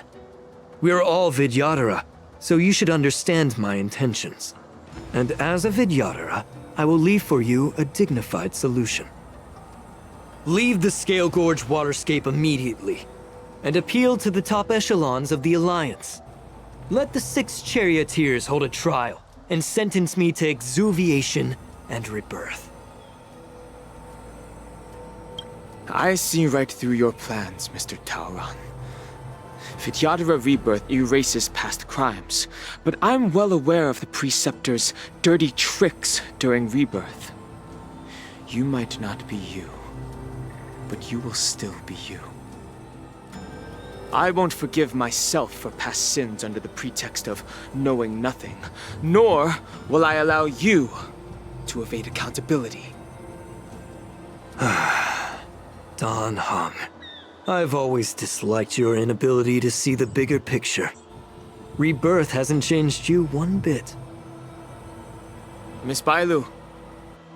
Speaker 19: We are all Vidyadhara, so you should understand my intentions. And as a Vidyadhara, I will leave for you a dignified solution. Leave the Scale Gorge waterscape immediately, and appeal to the top echelons of the Alliance. Let the 6 charioteers hold a trial, and sentence me to exuviation and rebirth.
Speaker 11: I see right through your plans, Mr. Tauron. Vidyadhara rebirth erases past crimes, but I'm well aware of the Preceptor's dirty tricks during rebirth. You might not be you, but you will still be you. I won't forgive myself for past sins under the pretext of knowing nothing, nor will I allow you to evade accountability.
Speaker 19: Dan Heng, I've always disliked your inability to see the bigger picture. Rebirth hasn't changed you one bit.
Speaker 11: Miss Bailu,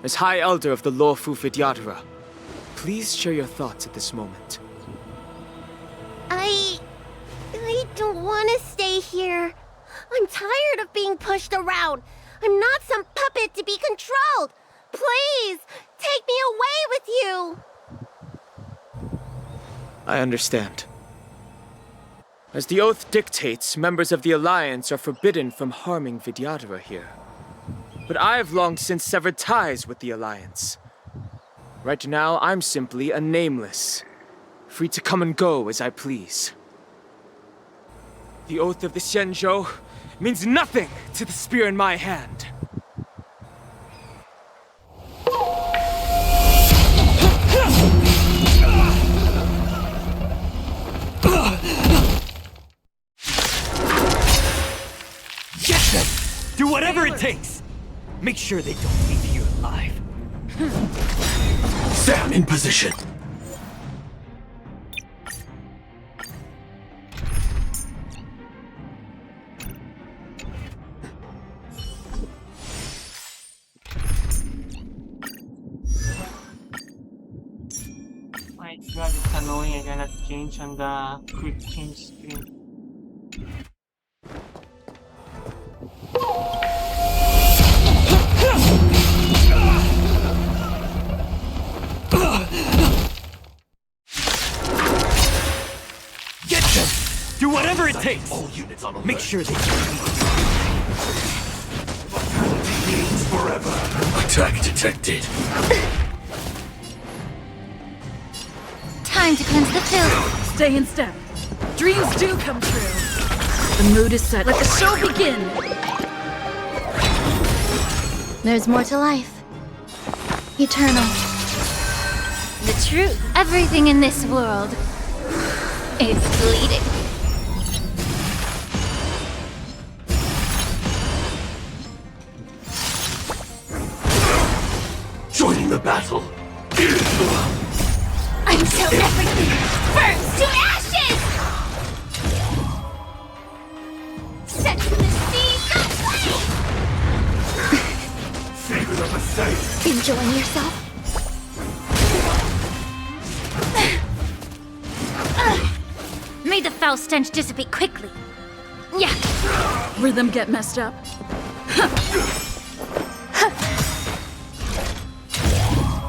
Speaker 11: as High Elder of the Loufu Vidyadhara, please share your thoughts at this moment.
Speaker 3: I don't want to stay here. I'm tired of being pushed around. I'm not some puppet to be controlled. Please, take me away with you.
Speaker 11: I understand. As the oath dictates, members of the Alliance are forbidden from harming Vidyadhara here. But I've long since severed ties with the Alliance. Right now, I'm simply a nameless, free to come and go as I please. The oath of the Xianzhou means nothing to the spear in my hand.
Speaker 19: takes. Make sure they don't leave here alive.
Speaker 8: Sam in position.
Speaker 1: My god, it's annoying. I cannot change on the quick change screen.
Speaker 19: Get them! Do whatever it takes!
Speaker 8: All units on alert.
Speaker 19: Make sure they
Speaker 8: Forever. Attack detected.
Speaker 3: Time to cleanse the filth.
Speaker 21: Stay in step. Dreams do come true. The mood is set. Let the show begin.
Speaker 3: There's more to life. Eternal.
Speaker 2: The truth.
Speaker 18: Everything in this world is bleeding.
Speaker 8: Joining the battle.
Speaker 18: Until everything burns to ashes! Set the seas aflame!
Speaker 8: Favor of a saint.
Speaker 18: Enjoying yourself?
Speaker 2: May the foul stench dissipate quickly. Yeah.
Speaker 21: Rhythm get messed up.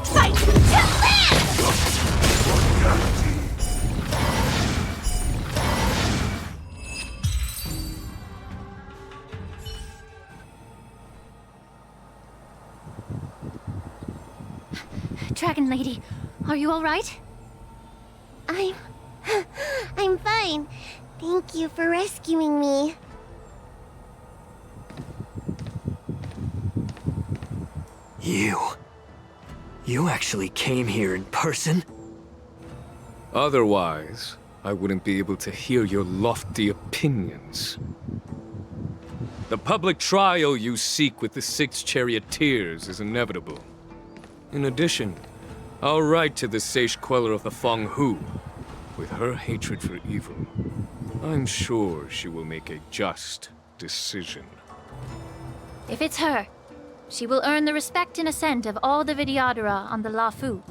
Speaker 18: Fight to live!
Speaker 2: Dragon Lady, are you all right?
Speaker 3: I'm fine. Thank you for rescuing me.
Speaker 19: You actually came here in person?
Speaker 13: Otherwise, I wouldn't be able to hear your lofty opinions. The public trial you seek with the 6 charioteers is inevitable. In addition, I'll write to the Sage Queller of the Feng Hu. With her hatred for evil, I'm sure she will make a just decision.
Speaker 2: If it's her, she will earn the respect and assent of all the Vidyadhara on the Loufu.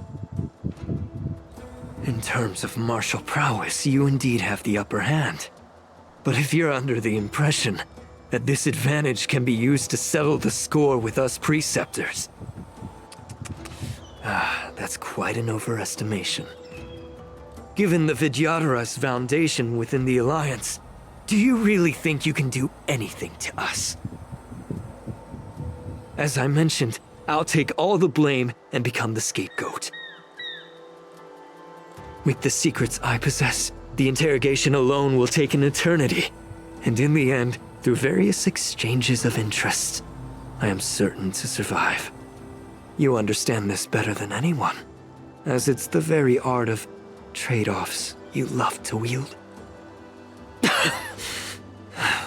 Speaker 19: In terms of martial prowess, you indeed have the upper hand. But if you're under the impression that this advantage can be used to settle the score with us preceptors, that's quite an overestimation. Given the Vidyadhara's foundation within the Alliance, do you really think you can do anything to us? As I mentioned, I'll take all the blame and become the scapegoat. With the secrets I possess, the interrogation alone will take an eternity. And in the end, through various exchanges of interest, I am certain to survive. You understand this better than anyone, as it's the very art of trade-offs you love to wield.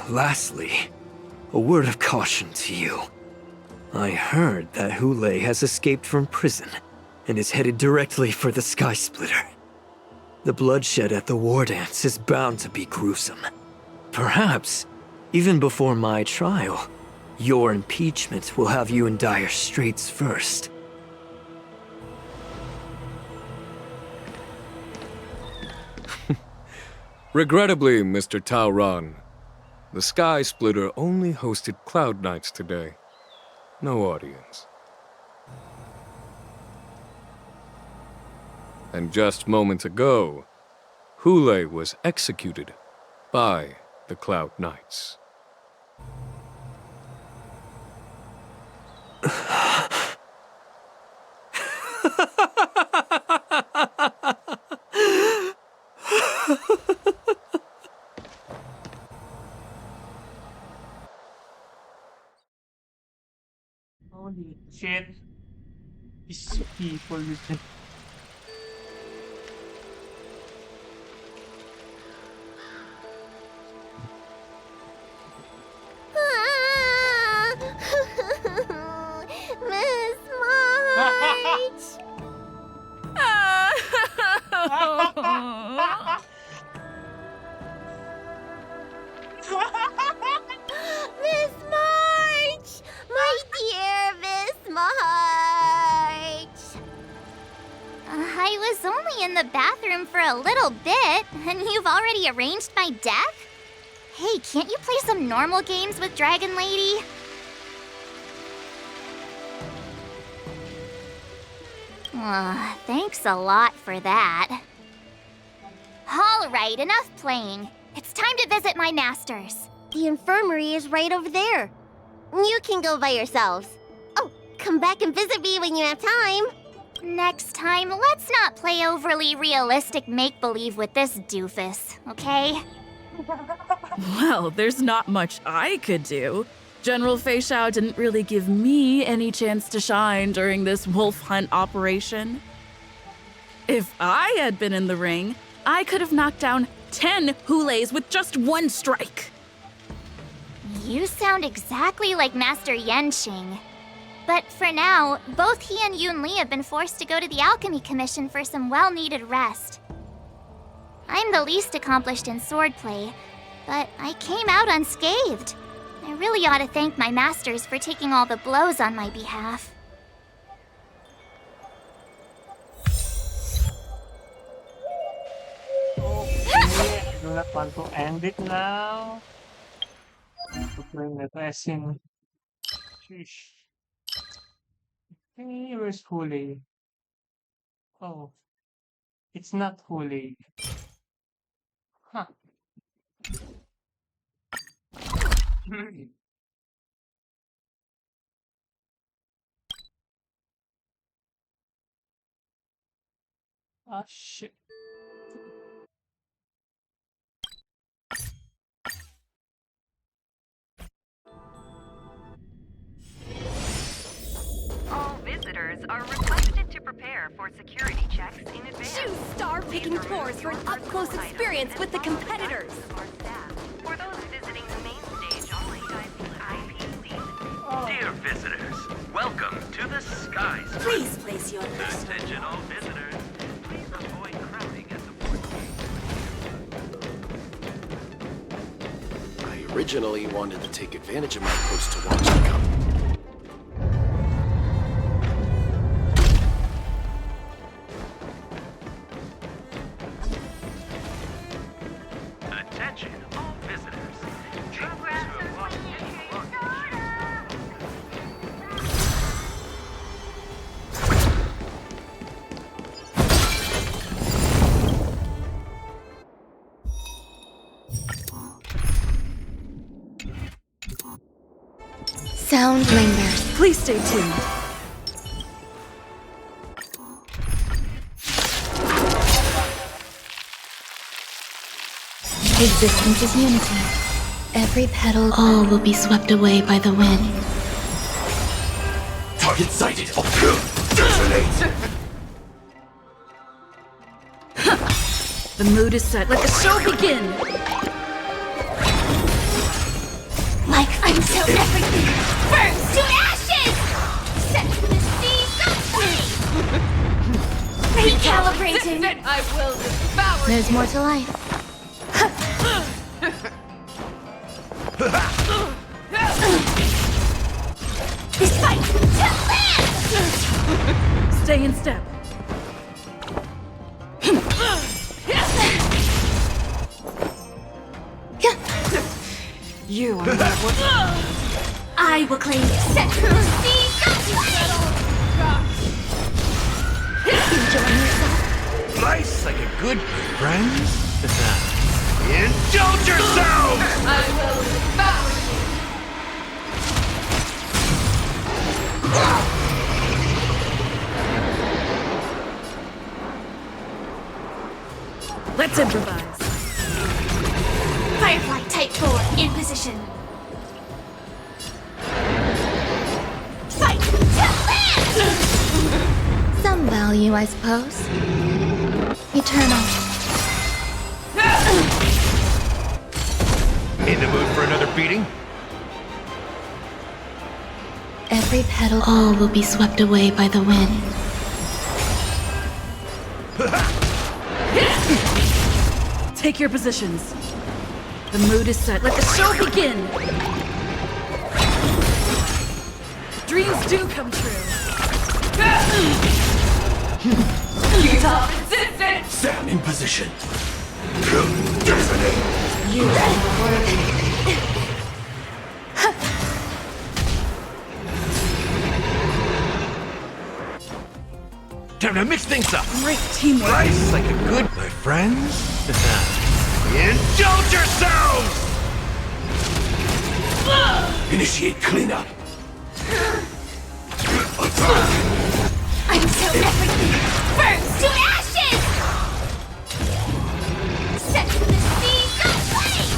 Speaker 19: Lastly, a word of caution to you. I heard that Hule has escaped from prison and is headed directly for the Sky Splitter. The bloodshed at the war dance is bound to be gruesome. Perhaps, even before my trial, your impeachment will have you in dire straits first.
Speaker 13: Regrettably, Mr. Taoran, the Sky Splitter only hosted Cloud Knights today. No audience. And just moments ago, Hule was executed by the Cloud Knights.
Speaker 1: Holy shit. These people listen.
Speaker 18: was only in the bathroom for a little bit, and you've already arranged my death? Hey, can't you play some normal games with Dragon Lady? Thanks a lot for that. Alright, enough playing. It's time to visit my masters.
Speaker 3: The infirmary is right over there. You can go by yourselves. Oh, come back and visit me when you have time.
Speaker 18: Next time, let's not play overly realistic make-believe with this doofus, okay?
Speaker 21: Well, there's not much I could do. General Fei Xiao didn't really give me any chance to shine during this wolf hunt operation. If I had been in the ring, I could have knocked down 10 Hulays with just one strike.
Speaker 18: You sound exactly like Master Yanqing. But for now, both he and Yun Li have been forced to go to the Alchemy Commission for some well-needed rest. I'm the least accomplished in swordplay, but I came out unscathed. I really ought to thank my masters for taking all the blows on my behalf.
Speaker 1: Okay, I do not want to end it now. To bring the resin. Sheesh. Hey, where's Huli? Oh, it's not Huli. Huh. Ah, shit.
Speaker 14: All visitors are requested to prepare for security checks in advance.
Speaker 17: Choose star-picking tours for an up-close experience with the competitors.
Speaker 14: For those visiting the main stage only,
Speaker 4: Dear visitors, welcome to the skies.
Speaker 12: Please place your best.
Speaker 4: Attention all visitors. Please avoid crowding at the port gate.
Speaker 20: I originally wanted to take advantage of my post to watch the come.
Speaker 4: Attention all visitors. Travelers who have lost any
Speaker 21: Sound lingers. Please stay tuned.
Speaker 23: Existence is unity. Every petal, all will be swept away by the wind.
Speaker 8: Target sighted. Detonate.
Speaker 21: The mood is set. Let the show begin.
Speaker 18: Like until everything burns to ashes! Set to the seas of flame! Recalibrating!
Speaker 22: I will devour
Speaker 3: There's more to life.
Speaker 18: This fight to land!
Speaker 21: Stay in step. You are not what
Speaker 18: I will claim set to the seas of flame! Enjoying yourself?
Speaker 8: Life's like a good friend. Indulge yourself!
Speaker 22: I will devour
Speaker 21: Let's improvise.
Speaker 18: Firefly Type 4 in position. Fight to land!
Speaker 23: Some value, I suppose. Eternal.
Speaker 8: In the mood for another beating?
Speaker 23: Every petal, all will be swept away by the wind.
Speaker 21: Take your positions. The mood is set. Let the show begin. Dreams do come true.
Speaker 22: you.
Speaker 8: in position.
Speaker 12: You are worthy.
Speaker 10: Time to mix things up.
Speaker 21: Great teamwork.
Speaker 10: Nice, like a good... My friends? Indulge yourselves!
Speaker 8: Initiate cleanup.
Speaker 18: Until everything burns to ashes! Set the seas ablaze!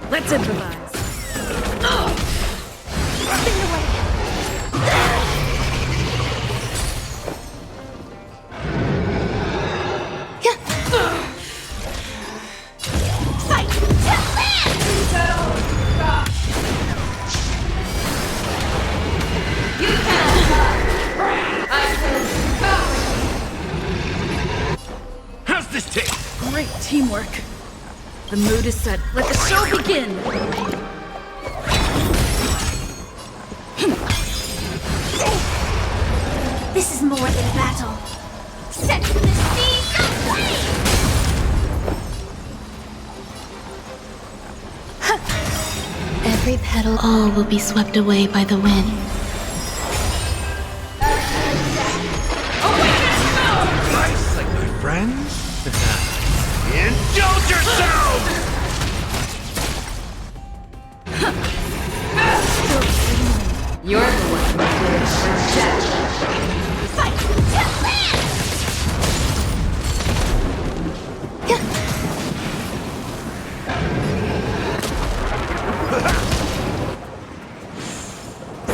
Speaker 21: Let's improvise.
Speaker 18: Spin away! Fight to land!
Speaker 22: You cannot I
Speaker 10: How's this taste?
Speaker 21: Great teamwork. The mood is set. Let the show begin.
Speaker 18: This is more than a battle. Set the seas ablaze!
Speaker 23: Every petal, all will be swept away by the wind.
Speaker 10: Nice, like my friends? Indulge yourselves!
Speaker 12: You're the one who lives for death.
Speaker 18: Fight to land!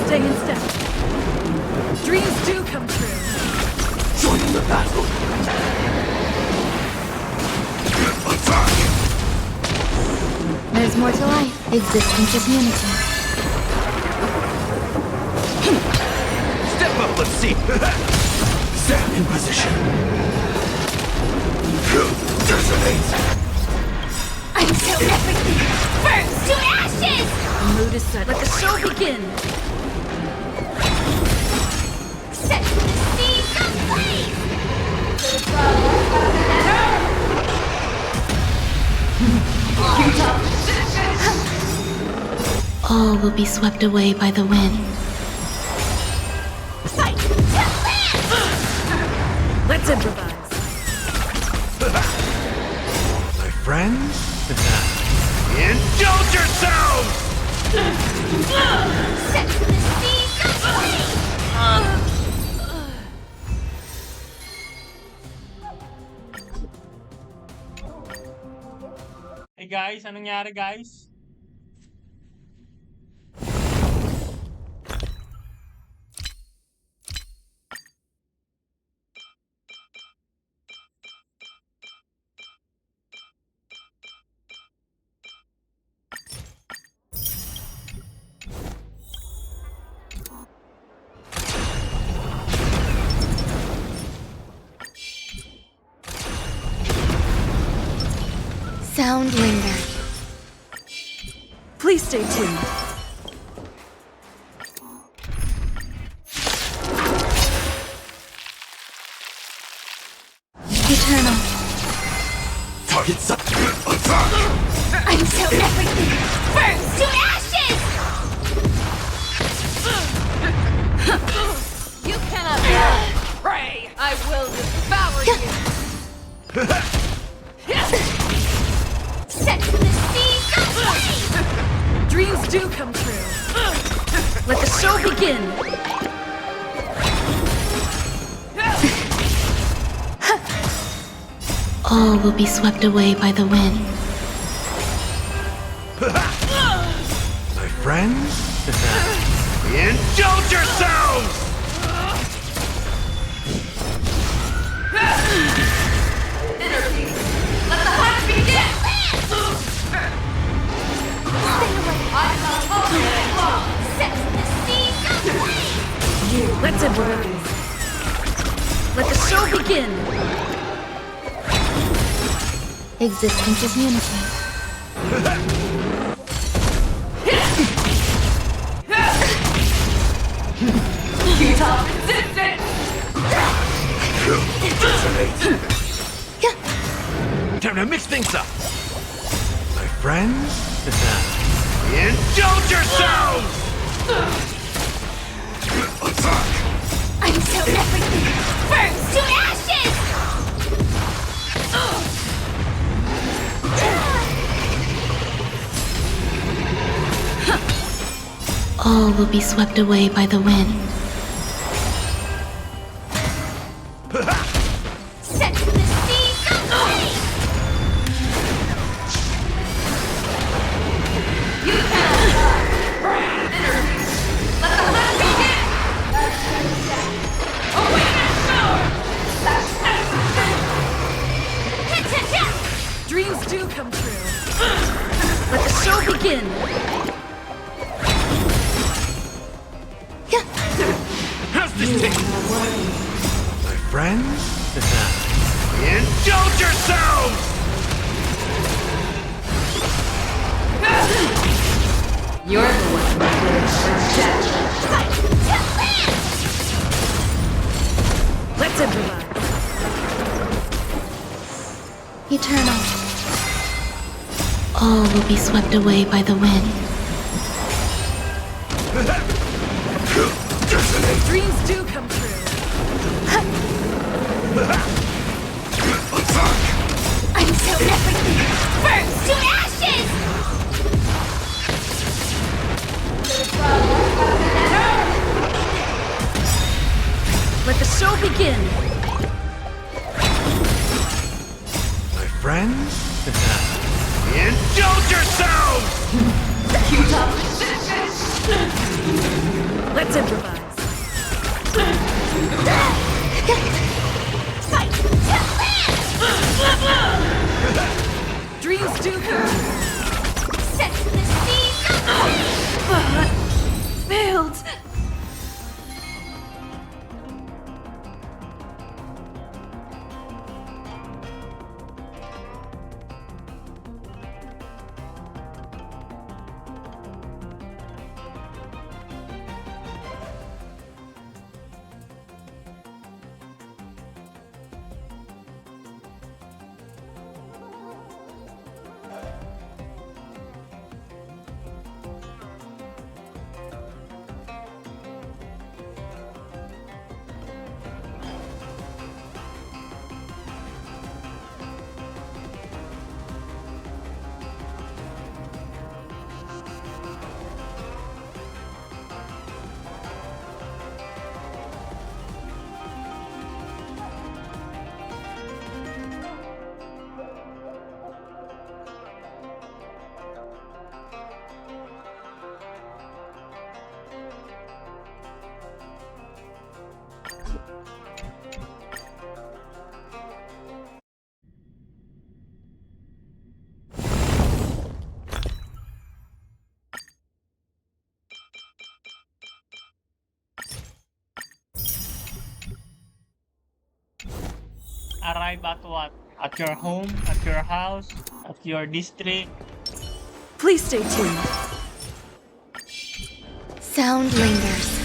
Speaker 21: Stay in step. Dreams do come true.
Speaker 8: Join the battle. Attack!
Speaker 23: There's more to life. Existence is unity.
Speaker 10: Step up, let's see.
Speaker 8: Stand in position. Detonate.
Speaker 18: Until everything burns to ashes!
Speaker 21: The mood is set. Let the show begin.
Speaker 18: Set the seas ablaze!
Speaker 23: All will be swept away by the wind.
Speaker 18: Fight to land!
Speaker 21: Let's improvise.
Speaker 10: My friends? Indulge yourselves!
Speaker 18: Set the seas ablaze!
Speaker 1: Hey guys, anong nangyari guys?
Speaker 23: Sound linger.
Speaker 21: Please stay tuned.
Speaker 23: Eternal.
Speaker 8: Target's up. Attack!
Speaker 18: Until everything burns to ashes!
Speaker 22: You cannot pray! I will devour you!
Speaker 18: Set the seas ablaze!
Speaker 21: Dreams do come true. Let the show begin.
Speaker 23: All will be swept away by the wind.
Speaker 10: My friends? Indulge yourselves!
Speaker 22: Let the hunt begin!
Speaker 18: Set the seas ablaze!
Speaker 21: Let's improvise. Let the show begin.
Speaker 23: Existence is unity.
Speaker 22: Futile resistance!
Speaker 9: Time to mix things up.
Speaker 10: My friends? Indulge yourselves!
Speaker 18: Until everything burns to ashes!
Speaker 23: All will be swept away by the wind.
Speaker 18: Set the seas away!
Speaker 22: You cannot burn energy. Let the hunt begin! Awaken shore!
Speaker 21: Dreams do come true. Let the show begin.
Speaker 9: How's this taste?
Speaker 10: My friends? Indulge yourselves!
Speaker 17: You're the one who
Speaker 21: Let's improvise.
Speaker 23: Eternal. All will be swept away by the wind.
Speaker 21: Dreams do come true.
Speaker 18: Until everything burns to ashes!
Speaker 21: Let the show begin.
Speaker 10: My friends? Indulge yourselves!
Speaker 21: Let's improvise.
Speaker 18: Fight to live!
Speaker 21: Dreams do come true.
Speaker 18: Set the seas away!
Speaker 21: Failed.
Speaker 1: Arrive at what? At your home? At your house? At your district?
Speaker 21: Please stay tuned.
Speaker 3: Sound lingers.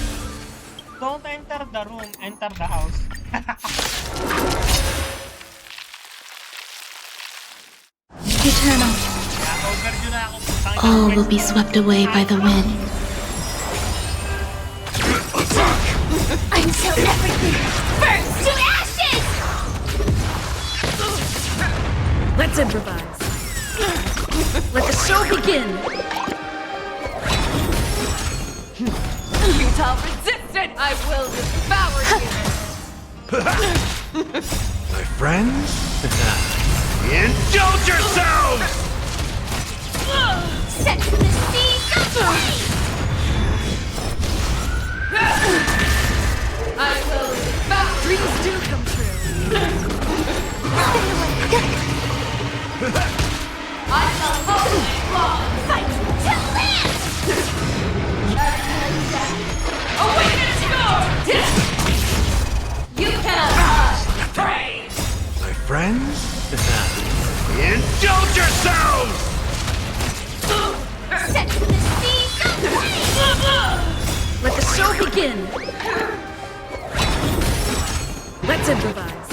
Speaker 1: Don't enter the room, enter the house.
Speaker 23: Eternal. All will be swept away by the wind.
Speaker 18: Until everything burns to ashes!
Speaker 21: Let's improvise. Let the show begin.
Speaker 22: Futile resistance! I will devour you!
Speaker 10: My friends? Indulge yourselves!
Speaker 18: Set the seas aflame!
Speaker 22: I will devour.
Speaker 21: Dreams do come true.
Speaker 22: I shall hold it long.
Speaker 18: Fight to live!
Speaker 22: Awaken shore! You cannot pray!
Speaker 10: My friends? Indulge yourselves!
Speaker 18: Set the seas aflame!
Speaker 21: Let the show begin. Let's improvise.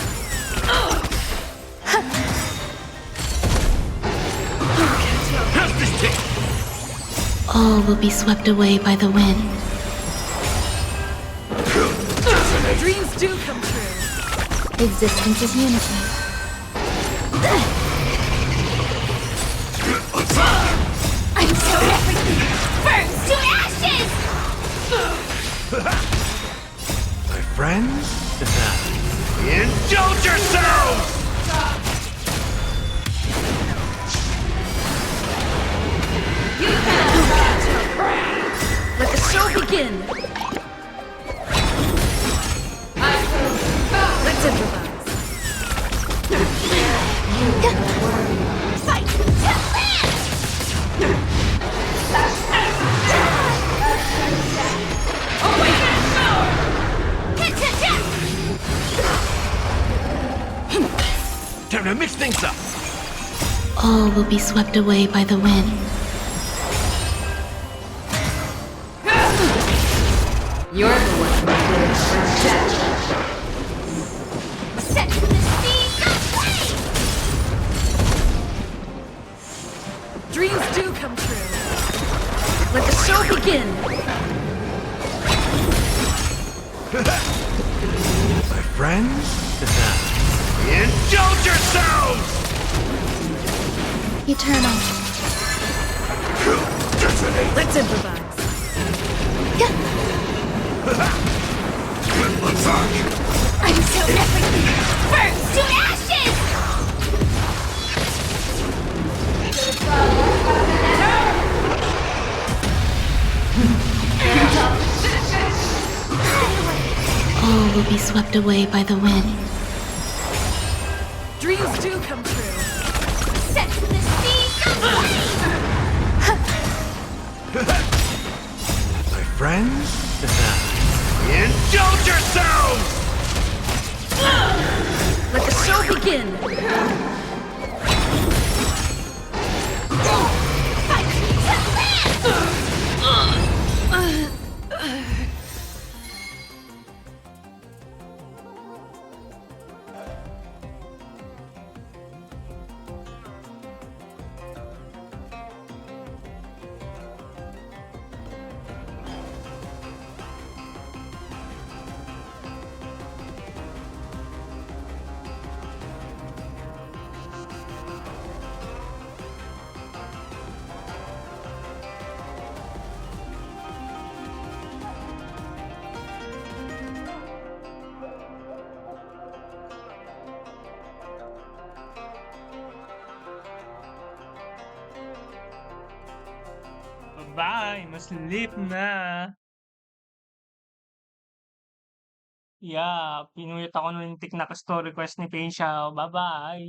Speaker 23: All will be swept away by the wind.
Speaker 21: Dreams do come true.
Speaker 23: Existence is unity.
Speaker 18: I'm so everything burns to ashes!
Speaker 10: My friends? Indulge yourselves!
Speaker 21: You cannot catch your prey! Let the show begin! Let's improvise.
Speaker 18: Fight to
Speaker 9: Time to mix things up!
Speaker 23: All will be swept away by the wind.
Speaker 12: You're the one who lives for death.
Speaker 18: set the seas ablaze!
Speaker 21: Dreams do come true. Let the show begin!
Speaker 10: My friends? Indulge yourselves!
Speaker 23: Eternal.
Speaker 21: Let's improvise.
Speaker 18: Until everything burns to ashes!
Speaker 23: All will be swept away by the wind.
Speaker 21: Dreams do come true.
Speaker 18: Set the seas ablaze!
Speaker 10: My friends? Indulge yourselves!
Speaker 21: Let the show begin!
Speaker 18: Fight to land!
Speaker 1: Bye! Masleep na. Yeah, pinulit ako ng lintik na gusto request ni Pei Xiao. Bye-bye!